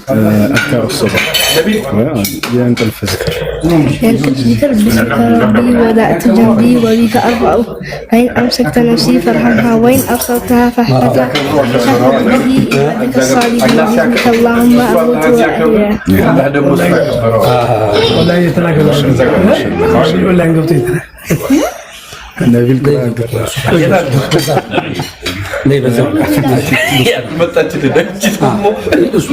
أذكار الصبح ينقلب ذكر بسمك ربي وضعت جنبي وبك أرفع فإن أمسكت نفسي فارحمها وإن أرسلتها فاحفظها به عبادك الصالحين بسمك اللهم أموت وأحيا والله يتناقض ولا انقطيت نبيل ليه بس ما تأتي لدرجة مو بس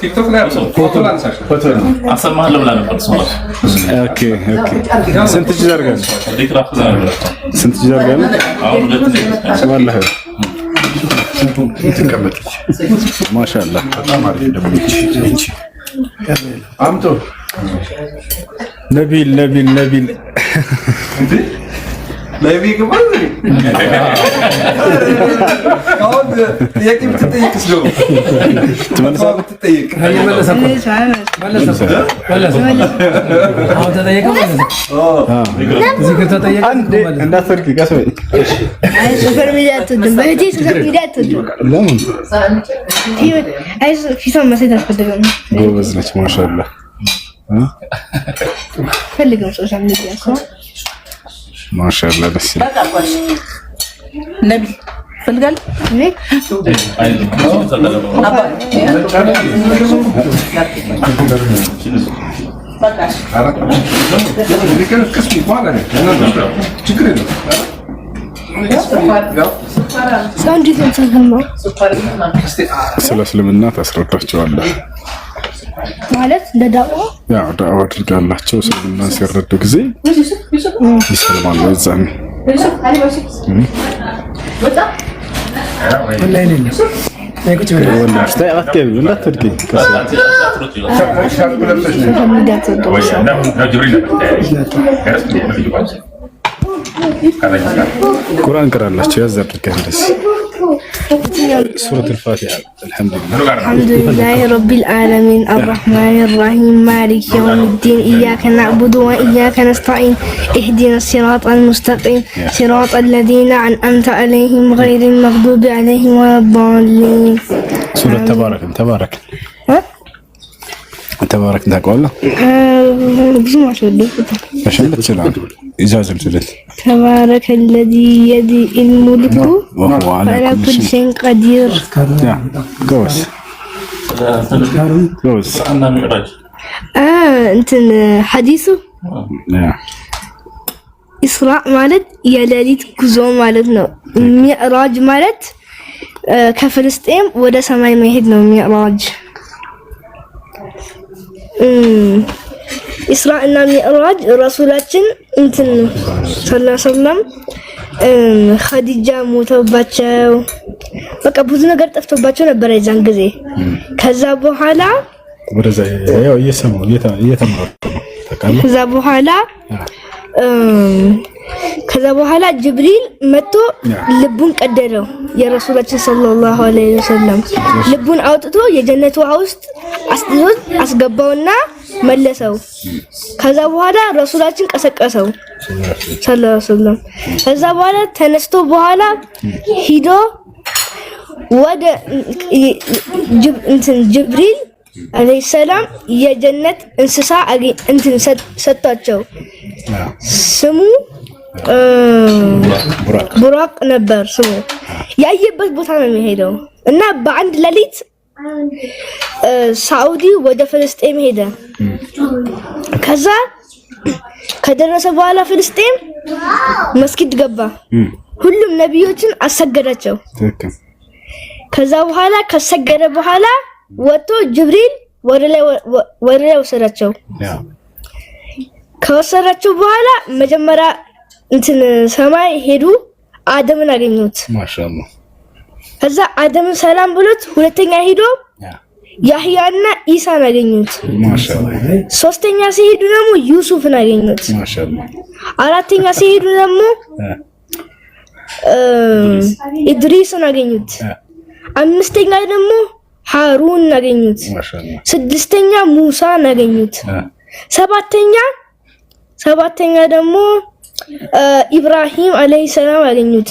تيك توك لا فوتو أصلا ما هلا نقول صورة اوكي سنت جزار قال سنت جزار قال والله ما شاء الله عمتو نبيل نبي كمان كمان ياكي بتتيك سلو تملص بتتيك هي ملصق هذا تتيك ذكر تتيك انت تركي قسوي أي سفر ميدات تدم بهدي سفر ميدات تدم لمن أي في سما سيد أفكر جوزنك ما شاء الله فلقوا سوشيال ميديا صح ما شاء الله بس نبي فلقل هيك ساوند تنسلهم ስለስልምና ታስረዳቸዋለህ ማለት ለዳዋ ያው ዳዋ አድርጋላቸው እስልምና ሲረዱ ጊዜ ይሰልማሉ እዛን والله ليه ما يقولش ولا ወላሽ ታያትከኝ እንዳትርቂ ቁርአን ቀራላችሁ ያዘርከኝ ደስ سورة الفاتحة الحمد لله رب العالمين الرحمن الرحيم مالك يوم الدين إياك نعبد وإياك نستعين اهدنا الصراط المستقيم صراط الذين أنعمت عليهم غير المغضوب عليهم ولا الضالين سورة تبارك تبارك ده قوله بس ما شو عشان بتسلم إجازة الجلد تبارك الذي يدي الملك وهو على كل شيء قدير جوز أنا ميراج انت حديثه نعم إسراء مالت يا ليلة كوزو مالت نو ميراج مالت كفلسطين ودا سماي ما يهد نو ميراج إسراء እና ሚዕራጅ ረሱላችን እንትን ሰለላሁ ዐለይሂ ወሰለም ኸዲጃ ሞተባቸው በቃ ብዙ ነገር ጠፍቶባቸው ነበር የዛን ጊዜ ከዛ በኋላ ወደዛ ያው እየተመረጡ ተቃለ ከዛ በኋላ ጅብሪል መጥቶ ልቡን ቀደደው የረሱላችን ሰለላሁ ዐለይሂ ወሰለም ልቡን አውጥቶ የጀነት ውሃ ውስጥ አስገባውና መለሰው ከዛ በኋላ ረሱላችን ቀሰቀሰው ሰለላሁ ዐለይሂ ወሰለም ከዛ በኋላ ተነስቶ በኋላ ሂዶ ወደ ጅብሪል አለይሂ ሰላም የጀነት እንስሳ እንትን ሰጣቸው ስሙ ቡራቅ ነበር ስሙ ያየበት ቦታ ነው የሚሄደው እና በአንድ ሌሊት ሳኡዲ ወደ ፍልስጤም ሄደ ከዛ ከደረሰ በኋላ ፍልስጤም መስጊድ ገባ ሁሉም ነብዮችን አሰገዳቸው ከዛ በኋላ ከሰገደ በኋላ ወጥቶ ጅብሪል ወደ ላይ ወሰዳቸው ከወሰዳቸው በኋላ መጀመሪያ እንትን ሰማይ ሄዱ አደምን አገኙት ማሻአላህ ከዛ አደምን ሰላም ብሎት ሁለተኛ ሄዶ ያህያና ኢሳን አገኙት ማሻአላህ ሶስተኛ ሲሄዱ ደግሞ ዩሱፍን አገኙት ማሻአላህ አራተኛ ሲሄዱ ደግሞ ኢድሪስን አገኙት አምስተኛ ደግሞ ሃሩን አገኙት ማሻአላህ ስድስተኛ ሙሳን አገኙት ሰባተኛ ደግሞ ኢብራሂም አለይሂ ሰላም አገኙት።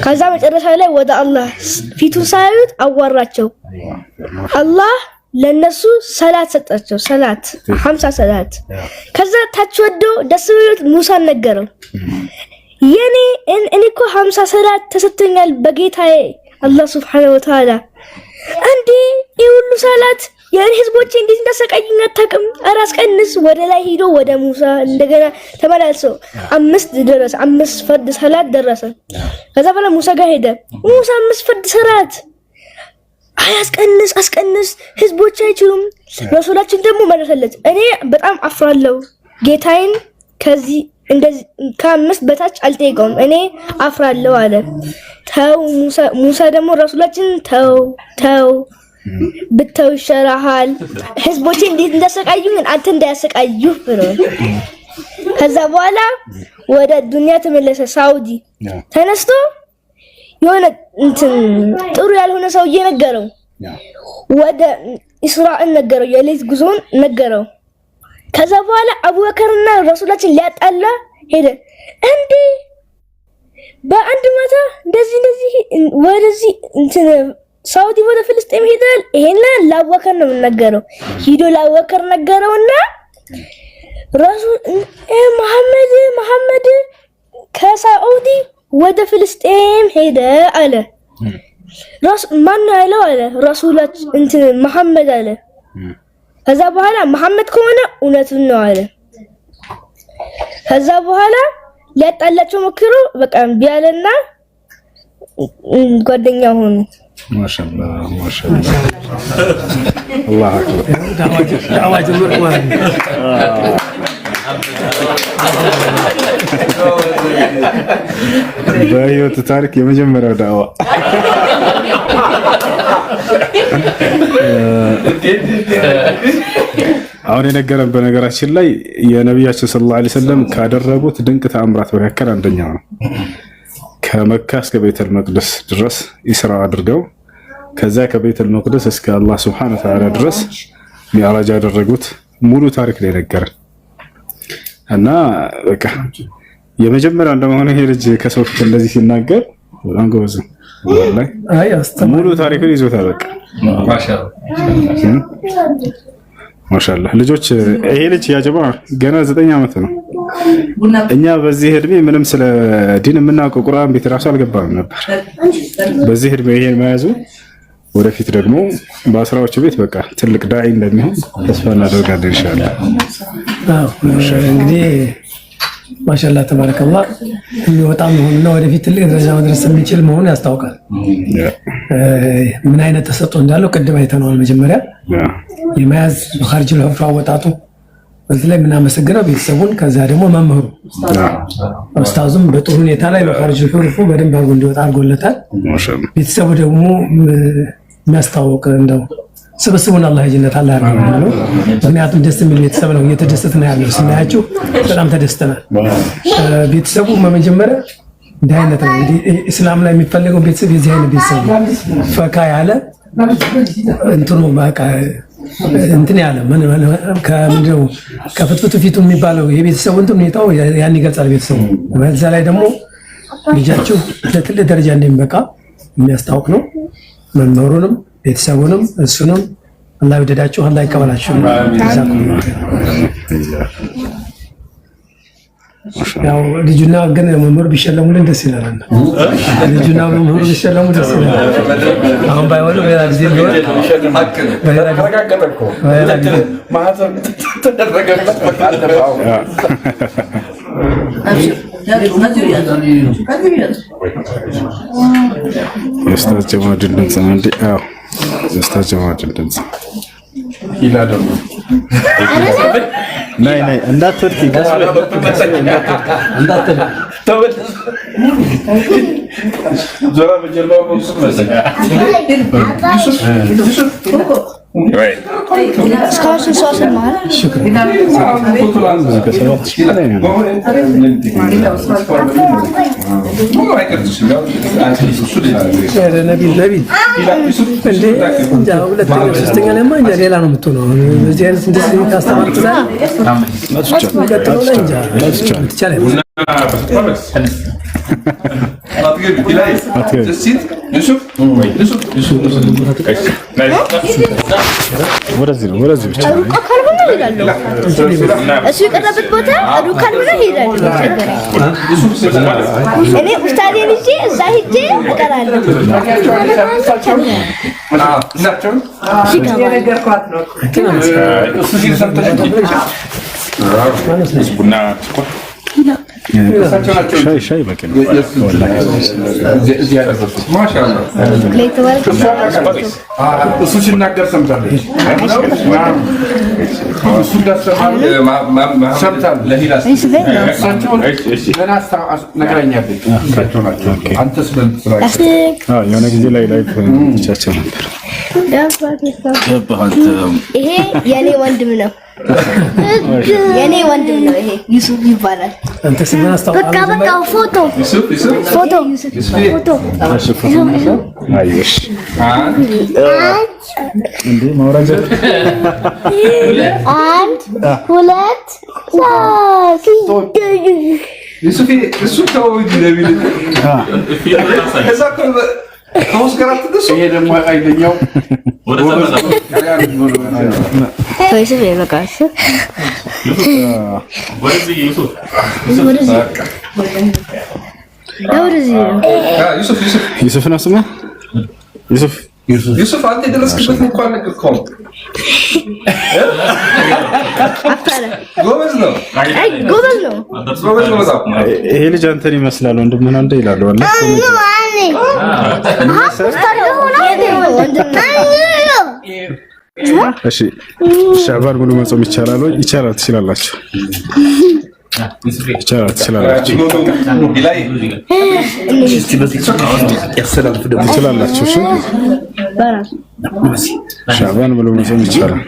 ከዛ መጨረሻ ላይ ወደ አላህ ፊቱን ሳያዩት አዋራቸው። አላህ ለነሱ ሰላት ሰጣቸው። ሰላት 50 ሰላት። ከዛ ታች ወዶ ደስ ብሎት ሙሳን ነገረው። እኔ እኮ 50 ሰላት ተሰጥቶኛል በጌታዬ አላህ Subhanahu Wa Ta'ala እንዴ ይሁሉ ሰላት የኔ ህዝቦች እንዴት እንደሰቃዩኝ አታውቅም። አራስ ቀንስ ወደ ላይ ሄዶ ወደ ሙሳ እንደገና ተመላልሶ 5 ደረሰ። 5 ፈርድ ሰላት ደረሰ። ከዛ በኋላ ሙሳ ጋር ሄደ። ሙሳ 5 ፈርድ ሰላት አስቀንስ ህዝቦች አይችሉም። ረሱላችን ደግሞ መለሰለት እኔ በጣም አፍራለሁ ጌታዬን ከዚህ እንደዚህ ከ5 በታች አልጠይቀውም እኔ አፍራለሁ አለ። ተው ሙሳ ደግሞ ረሱላችን ተው ብተው ይሻልሃል ህዝቦቼ እንዴት እንደሰቃዩኝ አንተ እንዳያሰቃዩህ ብሎ ከዛ በኋላ ወደ ዱንያ ተመለሰ። ሳውዲ ተነስቶ የሆነ ጥሩ ያልሆነ ሰውዬ ነገረው። ወደ ኢስራኤል ነገረው። የሌሊት ጉዞን ነገረው። ከዛ በኋላ አቡበከርና ረሱላችን ሊያጣላ ሄደ። እንዴ በአንድ ማታ እንደዚህ ወደዚህ ሳውዲ ወደ ፍልስጤም ሄዳል። ይሄን ለአቡበከር ነው የምንነገረው። ሂዶ ለአቡበከር ነገረውና ረሱል መሐመድ ከሳውዲ ወደ ፍልስጤም ሄደ አለ። ማን ያለው አለ ረሱላችን መሐመድ አለ። ከዛ በኋላ መሐመድ ከሆነ እውነቱን ነው አለ። ከዛ በኋላ ሊያጣላቸው ሞክሮ በቃ እምቢ አለና ጓደኛ ሆኑ። ማሻአላህ አላህ አክበር ዳዋ ጀመርኩ ማለት ነው። በህይወት ታሪክ የመጀመሪያው ዳዋ አሁን የነገረን በነገራችን ላይ የነብያችን ሰለላሁ ዐለይሂ ወሰለም ካደረጉት ድንቅ ተአምራት መካከል አንደኛው ነው። ከመካ እስከ ቤተል መቅደስ ድረስ ኢስራ አድርገው ከዛ ከቤተል መቅደስ እስከ አላህ Subhanahu Wa Ta'ala ድረስ ሚዕራጅ ያደረጉት ሙሉ ታሪክ ላይ ነገረን እና በቃ የመጀመሪያው እንደሆነ ይሄ ልጅ ከሰው ፊት እንደዚህ ሲናገር በጣም ጎበዝ ወላሂ ሙሉ ታሪክን ይዞታል። በቃ ማሻአላህ ልጆች ይሄ ልጅ ያ ጀማ ገና 9 ዓመት ነው። እኛ በዚህ እድሜ ምንም ስለ ዲን የምናውቀው ቁርአን ቤት ራሱ አልገባንም ነበር። በዚህ እድሜ ይሄን መያዙ ወደፊት ደግሞ በአስራዎቹ ቤት በቃ ትልቅ ዳዒ እንደሚሆን ተስፋ እናደርጋለን ኢንሻአላህ። እንግዲህ ማሻአላህ ተባረከላህ የሚወጣም ሆነና ወደፊት ትልቅ ደረጃ መድረስ የሚችል መሆኑ ያስታውቃል። ምን አይነት ተሰጥቶ እንዳለው ቅድም አይተነዋል። መጀመሪያ የመያዝ በخارج ለፍራ ወጣቱ በዚህ ላይ የምናመሰግነው ቤተሰቡን ከዛ ደግሞ መምህሩ ኡስታዙም በጥሩ ሁኔታ ላይ በخارج ለፍሩ በደንብ አድርጎ እንዲወጣ አድርጎለታል። ቤተሰቡ ደግሞ የሚያስታውቅ እንደው ስብስቡን አላህ ጀነት አላህ ያርገው። ምክንያቱም ደስ የሚል ቤተሰብ ነው። እየተደሰትን ያለው ስናያቸው በጣም ተደስተናል። ቤተሰቡ በመጀመሪያ እንዲህ አይነት ነው እንግዲህ እስላም ላይ የሚፈልገው ቤተሰብ የዚህ አይነት ቤተሰብ ፈካ ያለ እንትኑ በቃ እንትን ያለ ከምንድነው ከፍትፍቱ ፊቱ የሚባለው የቤተሰቡ እንትን ሁኔታው ያን ይገልጻል። ቤተሰቡ በዛ ላይ ደግሞ ልጃቸው ለትልቅ ደረጃ እንደሚበቃ የሚያስታውቅ ነው። መኖሩንም ቤተሰቡንም እሱንም አላህ ይወደዳችሁ፣ አላህ ይቀበላችሁ። ያው ልጁና ግን መምህር ቢሸለሙልን ደስ ይላል። ልጁና መምህር ቢሸለሙ ደስ ይላል። አሁን ባይሆን በሌላ ጊዜ ቢሆን ኡስታዝ ጀማል ድምጽ ነው እንዴ? አዎ ኡስታዝ ጀማል ድምጽ ይላል። ናይ እንዳትወድቂ ዞራ በጀርባው ወስጥ መሰለኝ እስካሁን ሰው ሰማል። ሌላ ነው የምትሆነው። በዚህ አይነት እንደዚህ ታስተማርኩ ዛሬ ወደዚህ ነው ብቻ ሩቅ ካልሆነ እሄዳለሁ። እሱ የቀረበት ቦታ ሩቅ ካልሆነ እሄዳለሁ። እኔ ኡስታዴን ይዤ እዛ ሄጄ እቀራለሁ። ሻይ በቂ ነው። እሱ ሲናገር ሰምታለች። የሆነ ጊዜ ላይ ብቻቸው ነበር። ይሄ የኔ ወንድም ነው። የኔ ወንድም ነው። ይሄ ዩሱፍ ይባላል። አንተ ስምን አስተዋውቀው። በቃ ፎቶ አይሽ እንዴ ማውራጀ አንድ ሁለት ሶስት ዩሱፍ እሱ ተወጂ ለቢል ይሄ ደግሞ አይደኛው ዩሱፍ ነው ስምህ? ዩሱፍ አንተ የደረስክበት እንኳን ነገርከው። ጎበዝ ነው። ይሄ ልጅ አንተን ይመስላል ወንድምህን አንተ ይላሉ አለ። እሺ ሻዕባን ሙሉ መጾም ይቻላል ወይ? ይቻላል። ትችላላችሁ። ትችላላችሁ። እሺ ሻዕባን ሙሉ መጾም ይቻላል።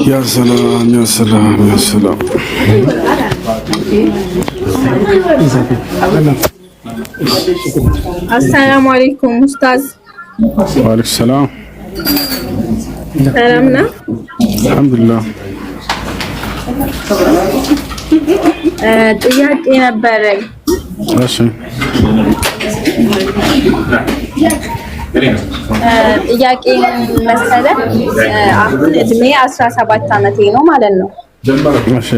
يا سلام يا سلام يا سلام. السلام عليكم أستاذ. وعليكم السلام. سلامنا. الحمد لله. ጥያቄ ነበረኝ። እሺ ጥያቄ መሰለህ አሁን እድሜ 17 ዓመቴ ነው ማለት ነው። እሺ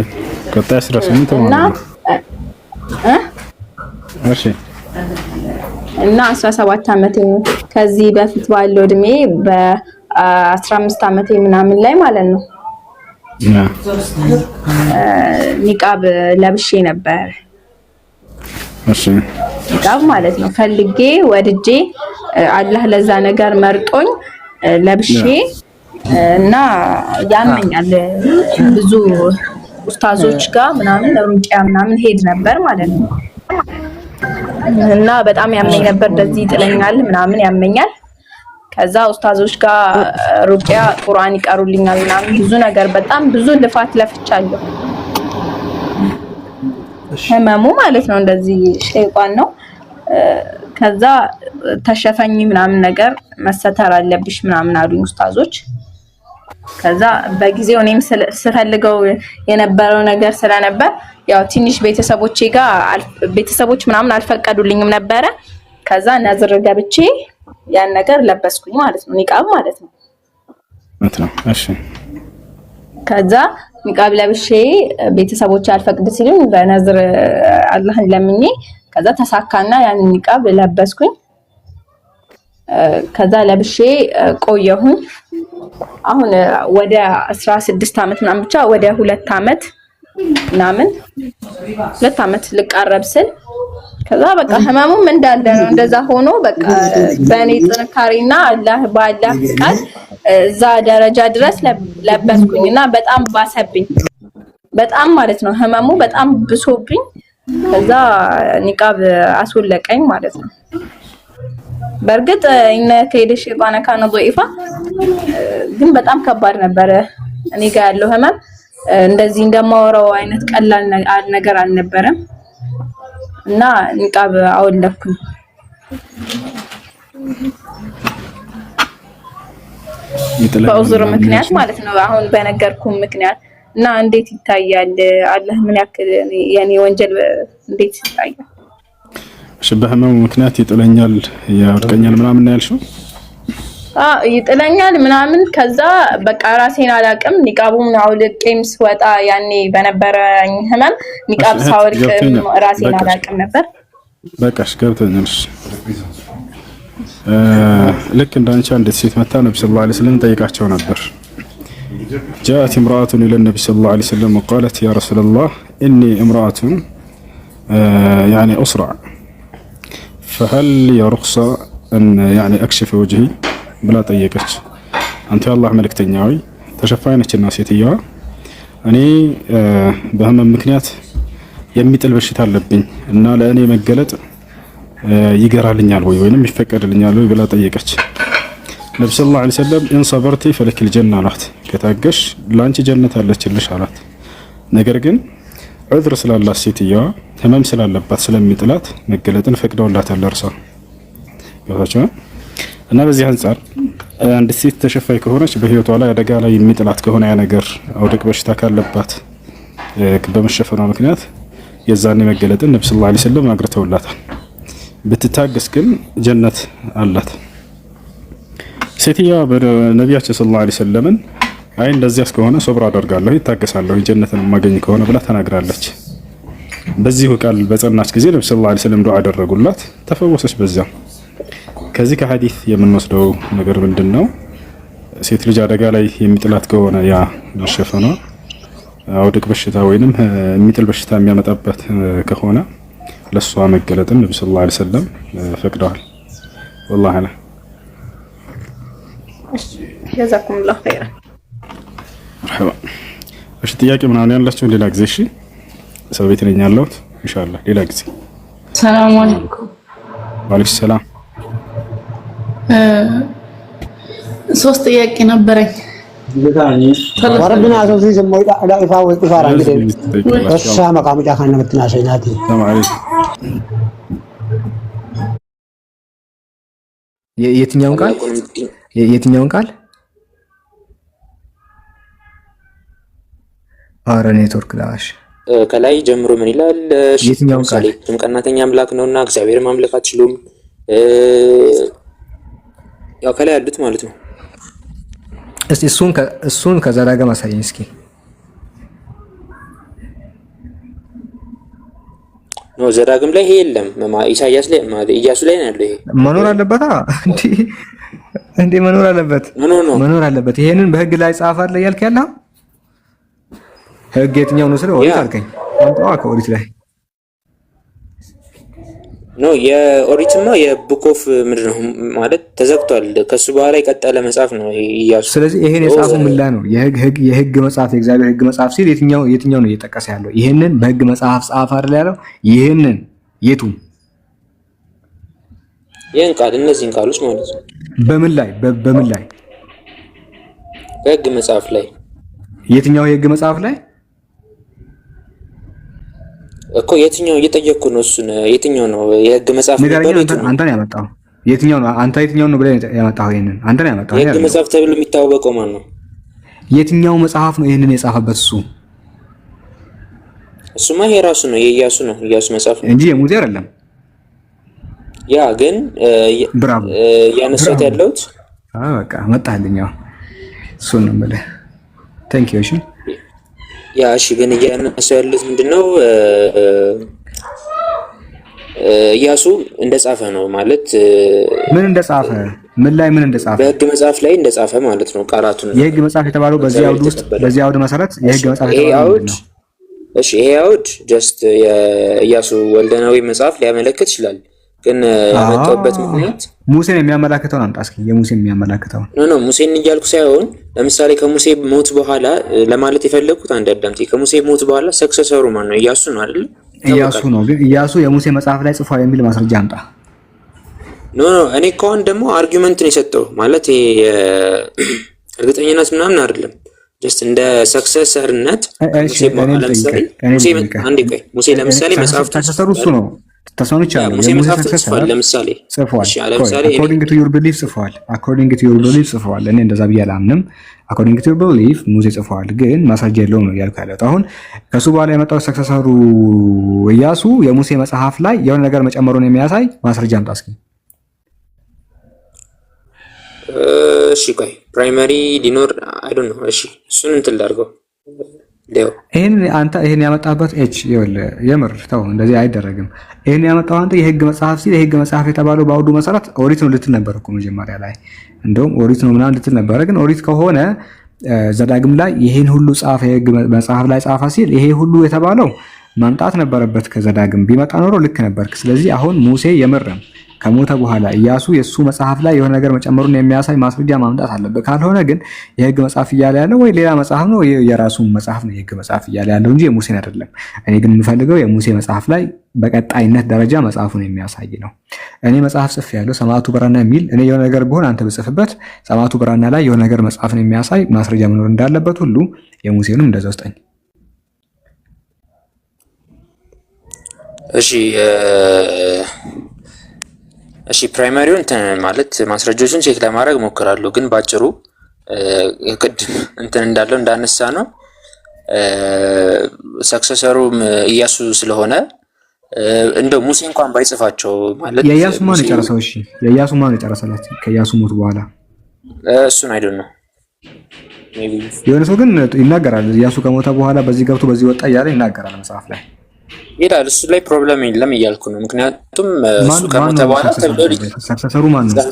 ቀጣይ 18 ማለት ነው። እሺ እና 17 ዓመቴ ነው። ከዚህ በፊት ባለው እድሜ በ15 ዓመቴ ምናምን ላይ ማለት ነው ኒቃብ ለብሼ ነበር። እሺ ኒቃብ ማለት ነው ፈልጌ ወድጄ አላህ ለዛ ነገር መርጦኝ ለብሼ እና ያመኛል ብዙ ኡስታዞች ጋር ምናምን ሩቂያ ምናምን ሄድ ነበር ማለት ነው። እና በጣም ያመኝ ነበር። እንደዚህ ይጥለኛል ምናምን ያመኛል። ከዛ ኡስታዞች ጋር ሩቂያ ቁርአን ይቀሩልኛል ምናምን ብዙ ነገር በጣም ብዙ ልፋት ለፍቻለሁ። ህመሙ ማለት ነው እንደዚህ ሸይጣን ነው። ከዛ ተሸፈኝ ምናምን ነገር መሰተር አለብሽ ምናምን አሉኝ ኡስታዞች። ከዛ በጊዜው እኔም ስፈልገው የነበረው ነገር ስለነበር ያው ትንሽ ቤተሰቦች ምናምን አልፈቀዱልኝም ነበረ። ከዛ ነዝር ገብቼ ያን ነገር ለበስኩኝ ማለት ነው ኒቃብ ማለት ነው። እሺ ከዛ ኒቃብ ለብሼ ቤተሰቦች አልፈቅድ ሲሉኝ በነዝር አላህን ለምኜ ከዛ ተሳካና ያን ኒቃብ ለበስኩኝ። ከዛ ለብሼ ቆየሁኝ። አሁን ወደ 16 ዓመት ምናምን ብቻ ወደ 2 ዓመት ምናምን 2 ዓመት ልቃረብ ስል ከዛ በቃ ህመሙም እንዳለ ነው። እንደዛ ሆኖ በቃ በእኔ ጥንካሬና አላህ በአላህ ፍቃድ እዛ ደረጃ ድረስ ለበስኩኝና በጣም ባሰብኝ። በጣም ማለት ነው ህመሙ በጣም ብሶብኝ ከዛ ኒቃብ አስወለቀኝ ማለት ነው። በእርግጥ እነ ከይደ ሸይጣን ካነ ضعيفا ግን በጣም ከባድ ነበረ እኔ ጋር ያለው ህመም እንደዚህ እንደማወራው አይነት ቀላል ነገር አልነበረም እና ንቃብ አወለኩኝ። በኡዝር ምክንያት ማለት ነው አሁን በነገርኩም ምክንያት እና እንዴት ይታያል? አላህ ምን ያክል የኔ ወንጀል እንዴት ይታያል? በህመሙ ምክንያት ይጥለኛል ያወድቀኛል ምናምን ነው ያልሽው? ይጥለኛል ምናምን ከዛ በቃ ራሴን አላቅም። ኒቃቡን አውልቄም ስወጣ ያኔ በነበረኝ ህመም ኒቃብ ሳወልቅ ራሴን አላቅም ነበር። በቃሽ ገብቶኛል። ልክ እንዳንቺ አንዲት ሴት መታ ነብዩ ሰለላሁ ዐለይሂ ወሰለም ጠይቃቸው ነበር። جاءت امرأة إلى النبي صلى الله عليه وسلم وقالت يا رسول الله إني امرأة يعني أسرع فهل لي رخصة أن يعني أكشف وجهي بلا طيقتش أنت يا الله ملك تنياوي تشفاينك الناس يتيا أني بهم مكنيات يميت البشتة اللبين إن لأني مقلت يقرأ ወይ ወይንም ይፈቀድልኛል ወይ ብላ ጠየቀች። ነብዩ ሰለላሁ ዐለይሂ ወሰለም ኢን ሰበርቲ ፈለኪል ጀና አላት። ከታገሽ ላንቺ ጀነት አለችልሽ አላት። ነገር ግን ዑዝር ስላላት ሴትየዋ ህመም ስላለባት ስለሚጥላት መገለጥን ፈቅደውላታል እርሷ ያታቸው እና በዚህ አንፃር አንድ ሴት ተሸፋይ ከሆነች በህይወቷ ላይ አደጋ ላይ የሚጥላት ከሆነ ያ ነገር አውድቅ በሽታ ካለባት በመሸፈኗ ምክንያት የዛኔ መገለጥን ነብዩ ሰለላሁ ዐለይሂ ወሰለም አግርተውላታል። ብትታገስ ግን ጀነት አላት። ሴትየዋ በነቢያችን ሰለላሁ ዐለይሂ ወሰለም አይ እንደዚያ እስከሆነ ሶብር አደርጋለሁ ይታገሳለሁ ጀነትን ማገኝ ከሆነ ብላ ተናግራለች። በዚሁ ቃል በጸናች ጊዜ ነብዩ ሰለላሁ ዐለይሂ ወሰለም ዱዓ አደረጉላት፣ ተፈወሰች። በዚያ ከዚህ ከሐዲስ የምንወስደው ነገር ምንድነው? ሴት ልጅ አደጋ ላይ የሚጥላት ከሆነ ያ መሸፈኗ አውድቅ በሽታ ወይንም የሚጥል በሽታ የሚያመጣበት ከሆነ ለሷ መገለጥን ነብዩ ሰለላሁ ዐለይሂ ወሰለም ፈቅደዋል። والله انا جزاكم الله خيرا مرحبا እሺ ጥያቄ ምናምን ያላችሁ ሌላ ጊዜ እሺ ሰው ቤት ነኝ ያለሁት ኢንሻአላህ ሌላ ጊዜ ሰላም አለይኩም ወአለይኩም ሰላም ሶስት ጥያቄ ነበረኝ ወረብና አሶሲ ሰሞይ ዳኢፋ ወይ ቁፋራ እንግዲህ እሷ መቃመጫ ካነ መትናሰይናቲ ሰማይ የትኛውን ቃል አረ ኔትወርክ ላሽ ከላይ ጀምሮ ምን ይላል? የትኛውን ቃል ቀናተኛ አምላክ ነውና እግዚአብሔር ማምለክ አትችሉም። ያው ከላይ ያሉት ማለት ነው። እስቲ እሱን ከዘዳግም አሳየኝ እስኪ። ነው ዘዳግም ላይ ይሄ የለም። ኢሳይያስ ላይ ኢያሱ ላይ ነው ያለው። ይሄ መኖር አለበት እንዴ መኖር አለበት መኖር አለበት። ይሄንን በህግ ላይ ጻፋለ ያልክ ያለው ህግ የትኛው ነው? ስለ ኦሪት አልከኝ። አንተዋ ከኦሪት ላይ ነው የኦሪትማ የቡክ ኦፍ ምንድን ነው ማለት ተዘግቷል። ከሱ በኋላ የቀጠለ መጽሐፍ ነው ኢያሱ። ስለዚህ ይሄን የጻፈው ምን ላይ ነው? የህግ መጽሐፍ የእግዚአብሔር ህግ መጽሐፍ ሲል የትኛው ነው እየጠቀሰ ያለው? ይሄንን በህግ መጽሐፍ ጻፍ አይደል ያለው? ይሄንን የቱ ይሄን ቃል እነዚህን ቃሎች ማለት ነው በምን ላይ በህግ መጽሐፍ ላይ የትኛው የህግ መጽሐፍ ላይ እኮ የትኛው እየጠየቅኩ ነው። እሱን የትኛው ነው የህግ መጽሐፍ ነው? አንተ ነው ያመጣው። የትኛው ነው? አንተ የትኛው ነው ብለህ ያመጣው? ይሄንን አንተ ነው ያመጣው። የህግ መጽሐፍ ተብሎ የሚታወቀው ማን ነው? የትኛው መጽሐፍ ነው ይሄንን የጻፈበት? እሱማ ይሄ ራሱ ነው የኢያሱ ነው ኢያሱ መጽሐፍ ነው እንጂ የሙሴ አይደለም። ያ ግን ያነሳት ያለውት በቃ መጣልኝ። እሱን ነው የምልህ። ታንክ ዩ። እሺ ያ እሺ ግን እያነሳው ያሉት ምንድነው? ኢያሱ እንደጻፈ ነው ማለት ምን እንደጻፈ ምን እንደጻፈ በህግ መጽሐፍ ላይ እንደጻፈ ማለት ነው። ቃላቱን የህግ መጽሐፍ የተባለው በዚህ አውድ ውስጥ በዚህ አውድ መሰረት የህግ መጽሐፍ የተባለው ነው። እሺ ይሄ አውድ ጀስት የኢያሱ ወልደናዊ መጽሐፍ ሊያመለክት ይችላል። ግን ያመጣበት ምክንያት ሙሴን የሚያመላክተውን አምጣ እስኪ። የሙሴን የሚያመላክተውን ኖ ሙሴን እያልኩ ሳይሆን ለምሳሌ ከሙሴ ሞት በኋላ ለማለት የፈለኩት አንድ አዳምጪ። ከሙሴ ሞት በኋላ ሰክሰሰሩ ማን ነው? ኢያሱ ነው አይደል? ኢያሱ ነው። ግን ኢያሱ የሙሴ መጽሐፍ ላይ ጽፏል የሚል ማስረጃ አምጣ። ኖ እኔ ከሆነ ደግሞ አርጊውመንት ነው የሰጠው ማለት እርግጠኝነት ምናምን አይደለም። ጀስት እንደ ሰክሰሰርነት ሙሴ ለምሳሌ መጽሐፍ ተሰሩ እሱ ነው ተስማምቻለሁ። ሙሴ መጽሐፍ ጽፏል። ለምሳሌ according to your belief ጽፏል። according to your belief ጽፏል። እኔ እንደዛ ብዬ አላምንም። according to your belief ሙሴ ጽፏል፣ ግን ማስረጃ የለውም ነው ያልኩ ያለው። አሁን ከሱ በኋላ የመጣው ሰክሰሰሩ ኢያሱ የሙሴ መጽሐፍ ላይ የሆነ ነገር መጨመሩን የሚያሳይ ማስረጃ አምጣ እስኪ። እሺ ቆይ ፕራይመሪ ሊኖር አይ ዶንት ኖ። እሺ እሱን እንትን ላድርገው። ይሄን ያመጣበት የምር ተው፣ እንደዚህ አይደረግም። ይሄን ያመጣው አንተ የህግ መጽሐፍ ሲል የህግ መጽሐፍ የተባለው በአውዱ መሰረት ኦሪት ነው ልትል ነበር እኮ መጀመሪያ ላይ። እንደውም ኦሪት ነው ምናምን ልትል ነበር። ግን ኦሪት ከሆነ ዘዳግም ላይ ይሄን ሁሉ ጻፈ የህግ መጽሐፍ ላይ ጻፈ ሲል ይሄ ሁሉ የተባለው ማምጣት ነበረበት ከዘዳግም። ቢመጣ ኖሮ ልክ ነበር። ስለዚህ አሁን ሙሴ የምርም ከሞተ በኋላ ኢያሱ የሱ መጽሐፍ ላይ የሆነ ነገር መጨመሩን የሚያሳይ ማስረጃ ማምጣት አለበት። ካልሆነ ግን የህግ መጽሐፍ እያለ ያለው ወይ ሌላ መጽሐፍ ነው የራሱ መጽሐፍ ነው የህግ መጽሐፍ እያለ ያለው እንጂ የሙሴን አይደለም። እኔ ግን የምፈልገው የሙሴ መጽሐፍ ላይ በቀጣይነት ደረጃ መጽሐፉን የሚያሳይ ነው። እኔ መጽሐፍ ጽፍ ያለው ሰማዕቱ ብራና የሚል እኔ የሆነ ነገር ቢሆን አንተ ብጽፍበት ሰማዕቱ ብራና ላይ የሆነ ነገር መጽሐፍን የሚያሳይ ማስረጃ መኖር እንዳለበት ሁሉ የሙሴንም እንደዛው ስጠኝ። እሺ ፕራይመሪውን ማለት ማስረጃዎችን ቼክ ለማድረግ ሞክራለሁ። ግን ባጭሩ ቅድም እንትን እንዳለው እንዳነሳ ነው ሰክሰሰሩም ኢያሱ ስለሆነ እንደው ሙሴ እንኳን ባይጽፋቸው ማለት የኢያሱ ማን የጨረሰው? እሺ የኢያሱ ማን የጨረሰለት ከኢያሱ ሞት በኋላ? እሱን አይደል ነው ሜቢ የሆነ ሰው ግን ይናገራል። ኢያሱ ከሞተ በኋላ በዚህ ገብቶ በዚህ ወጣ እያለ ይናገራል መጽሐፍ ላይ ይላል። እሱ ላይ ፕሮብሌም የለም እያልኩ ነው። ምክንያቱም እሱ ከሞተ በኋላ ተብሎ ሰክሰሰሩ ማን ነው?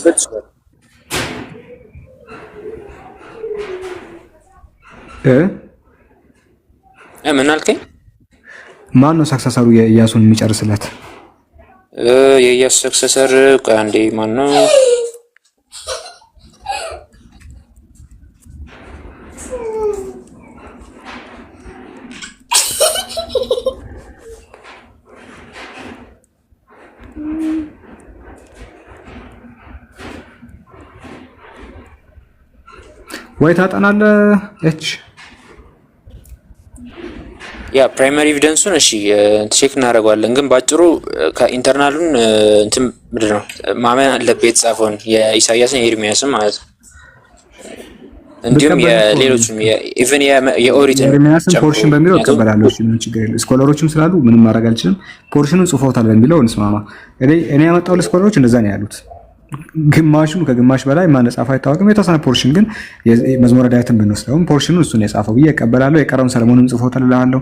ምን አልከኝ? ማን ነው ሰክሰሰሩ የኢያሱን የሚጨርስለት? የኢያሱ ሰክሰሰር ቆይ አንዴ ማን ነው? ወይ ታጠናለህ እች ያ ፕራይመሪ ኤቪደንሱን እሺ ቼክ እናደርገዋለን። ግን ባጭሩ ከኢንተርናሉን እንትን ምንድን ነው ማመን አለበት የተጻፈውን የኢሳያስን የኤርሚያስን ማለት ነው። እንዲሁም የሌሎችም ኢቭን የኦሪት ኤርሚያስን ፖርሽን በሚለው እቀበላለሁ። እሺ ምን ችግር የለም። ስኮለሮችም ስላሉ ምንም ማድረግ አልችልም። ፖርሽኑን ጽፎታል በሚለው እንስማማ። እኔ ያመጣው ስኮለሮች እንደዛ ነው ያሉት። ግማሹም ከግማሽ በላይ ማን ጻፈው አይታወቅም። የተወሰነ ፖርሽን ግን መዝሙረ ዳዊትን ብንወስደው ፖርሽኑን እሱን የጻፈው ብዬ እቀበላለሁ። የቀረውን ሰለሞንም ጽፎታል እላለሁ።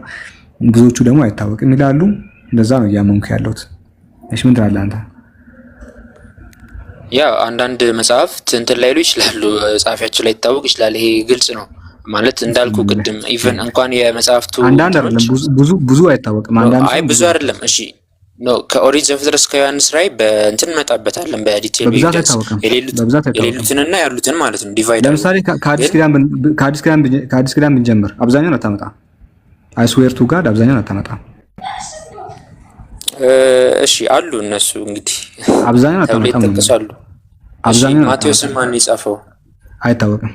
ብዙዎቹ ደግሞ አይታወቅም ይላሉ። እንደዛ ነው እያመንኩ ያለሁት። እሺ ምን ትላለህ አንተ? ያ አንዳንድ መጽሐፍት እንትን ላይሉ ይችላሉ፣ ጻፊያቸው ላይ ይታወቅ ይችላል። ይሄ ግልጽ ነው ማለት እንዳልኩ ቅድም ኢቭን እንኳን የመጽሐፍቱ አንዳንድ አይደለም ብዙ አይታወቅም። አንዳንድ አይ ብዙ አይደለም። እሺ ኖ ከኦሪት ዘፍጥረት እስከ ዮሐንስ ራዕይ በእንትን እንመጣበታለን በዲቴል የሌሉትንና ያሉትን ማለት ነው። ዲቫይድ ለምሳሌ ከአዲስ ኪዳን ብንጀምር አብዛኛውን አታመጣም። አይ ስዌር ቱ ጋድ አብዛኛውን አታመጣም። እሺ አሉ እነሱ እንግዲህ አብዛኛውን አታመጣም። አብዛኛውን ማቴዎስን ማን የጻፈው አይታወቅም።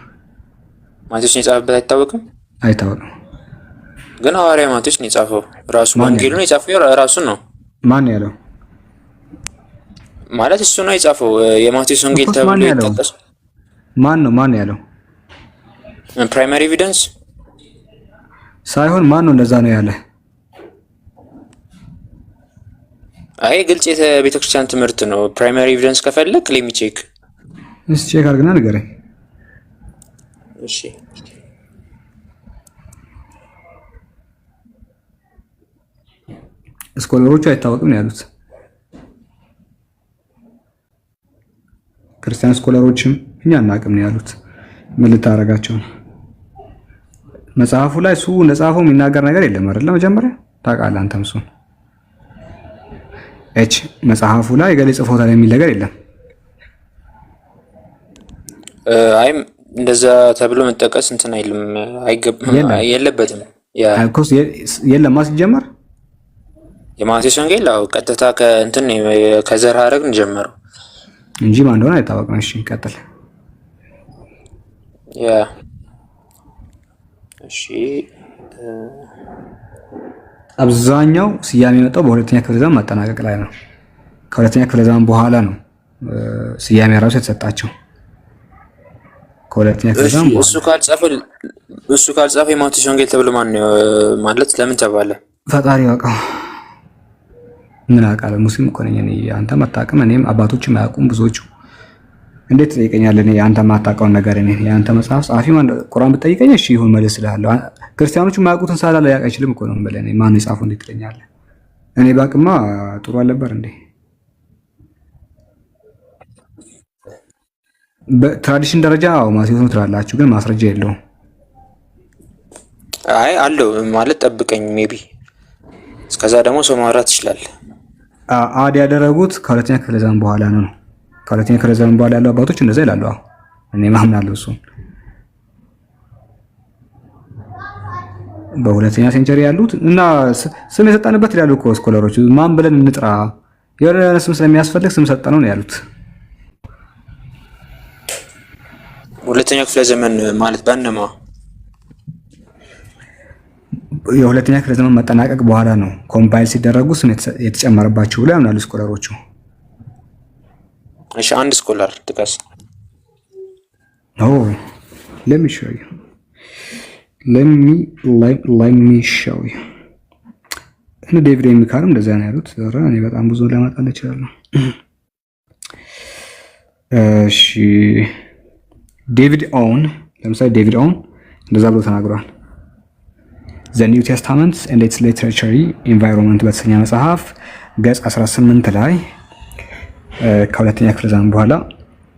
ማቴዎስን የጻፈበት አይታወቅም። ግን ሐዋርያ ማቴዎስን የጻፈው ራሱ ወንጌሉን የጻፈው ራሱ ነው። ማን ያለው ማለት እሱ ነው የጻፈው። የማቴዎስ ወንጌል ተብሎ ይጠቀስ ማን ያለው ፕራይመሪ ኤቪደንስ ሳይሆን ማን ነው እንደዛ ነው ያለ? አይ ግልጽ የቤተክርስቲያን ትምህርት ነው። ፕራይመሪ ኤቪደንስ ከፈለክ ሌሚ ቼክ ቼክ አድርግና ንገረኝ። እሺ ስኮለሮቹ አይታወቅም ነው ያሉት። ክርስቲያን ስኮለሮችም እኛ አናውቅም ነው ያሉት። ምን ልታረጋቸው ነው? መጽሐፉ ላይ እሱ እንደጻፈው የሚናገር ነገር የለም አይደል? መጀመሪያ ታውቃለህ አንተም እሱን መጽሐፉ ላይ ገሌ ጽፎታል የሚል ነገር የለም። አይ እንደዛ ተብሎ መጠቀስ እንትን አይልም፣ አይገባም፣ የለበትም። ያ ኮስ የለም ማስጀመር የማቴዎስ ወንጌል ቀጥታ ከእንትን ከዘር ሐረግ እንጀምረው እንጂ ማን እንደሆነ አይታወቅም። እሺ ቀጥል። ያ እሺ አብዛኛው ስያሜ የመጣው በሁለተኛ ክፍለ ዘመን ማጠናቀቅ ላይ ነው። ከሁለተኛ ክፍለ ዘመን በኋላ ነው ስያሜ ራሱ የተሰጣቸው። ከሁለተኛ ክፍለ ዘመን እሱ ካልጻፈ የማቴዎስ ወንጌል ተብሎ ማለት ለምን ተባለ? ፈጣሪ ያውቃው። ምን አውቃለሁ? ሙስሊም እኮ ነኝ እኔ። አንተ ማታውቅም፣ እኔም አባቶችም አያውቁም ብዙዎቹ። እንዴት ትጠይቀኛለህ? እኔ አንተ ማታውቀውን ነገር እኔ የአንተ መጽሐፍ ጻፊ ማን ቁርአን ብትጠይቀኝ እሺ ይሁን መልስ እልሃለሁ። ክርስቲያኖቹ የማያውቁትን ሳላ ላይ ያውቅ አይችልም እኮ ነው የምልህ። እኔ ማን የጻፈው እንዴት ትለኛለህ? እኔ ባቅማ ጥሩ አልነበር እንዴ? በትራዲሽን ደረጃ ማቴዎስ ነው ትላላችሁ፣ ግን ማስረጃ የለውም። አይ አለው ማለት ጠብቀኝ፣ ሜቢ እስከዛ ደግሞ ሰው ማውራት ይችላል። አድ ያደረጉት ከሁለተኛ ክፍለ ዘመን በኋላ ነው። ከሁለተኛ ክፍለ ዘመን በኋላ ያሉ አባቶች እንደዛ ይላሉ። እኔ ማምናለሁ እሱ በሁለተኛ ሴንቸሪ ያሉት እና ስም የሰጠንበት ይላሉ እኮ ስኮለሮች። ማን ብለን እንጥራ? የሆነ ስም ስለሚያስፈልግ ስም ሰጠነው ነው ያሉት። ሁለተኛ ክፍለ ዘመን ማለት ባነማ የሁለተኛ ክፍለ ዘመን መጠናቀቅ በኋላ ነው ኮምፓይል ሲደረጉ ስም የተጨመረባቸው ብለው ያምናሉ ስኮለሮቹ። እሺ አንድ ስኮላር ጥቀስ። let me show you እኔ ዴቪድ የሚካርም እንደዛ ነው ያሉት። እኔ በጣም ብዙ ለማጣል እችላለሁ። እሺ ዴቪድ ኦውን ለምሳሌ ዴቪድ ኦውን እንደዛ ብሎ ተናግሯል። The New Testament and its Literary Environment በተሰኘ መጽሐፍ ገጽ 18 ላይ ከሁለተኛ ክፍለ ዘመን በኋላ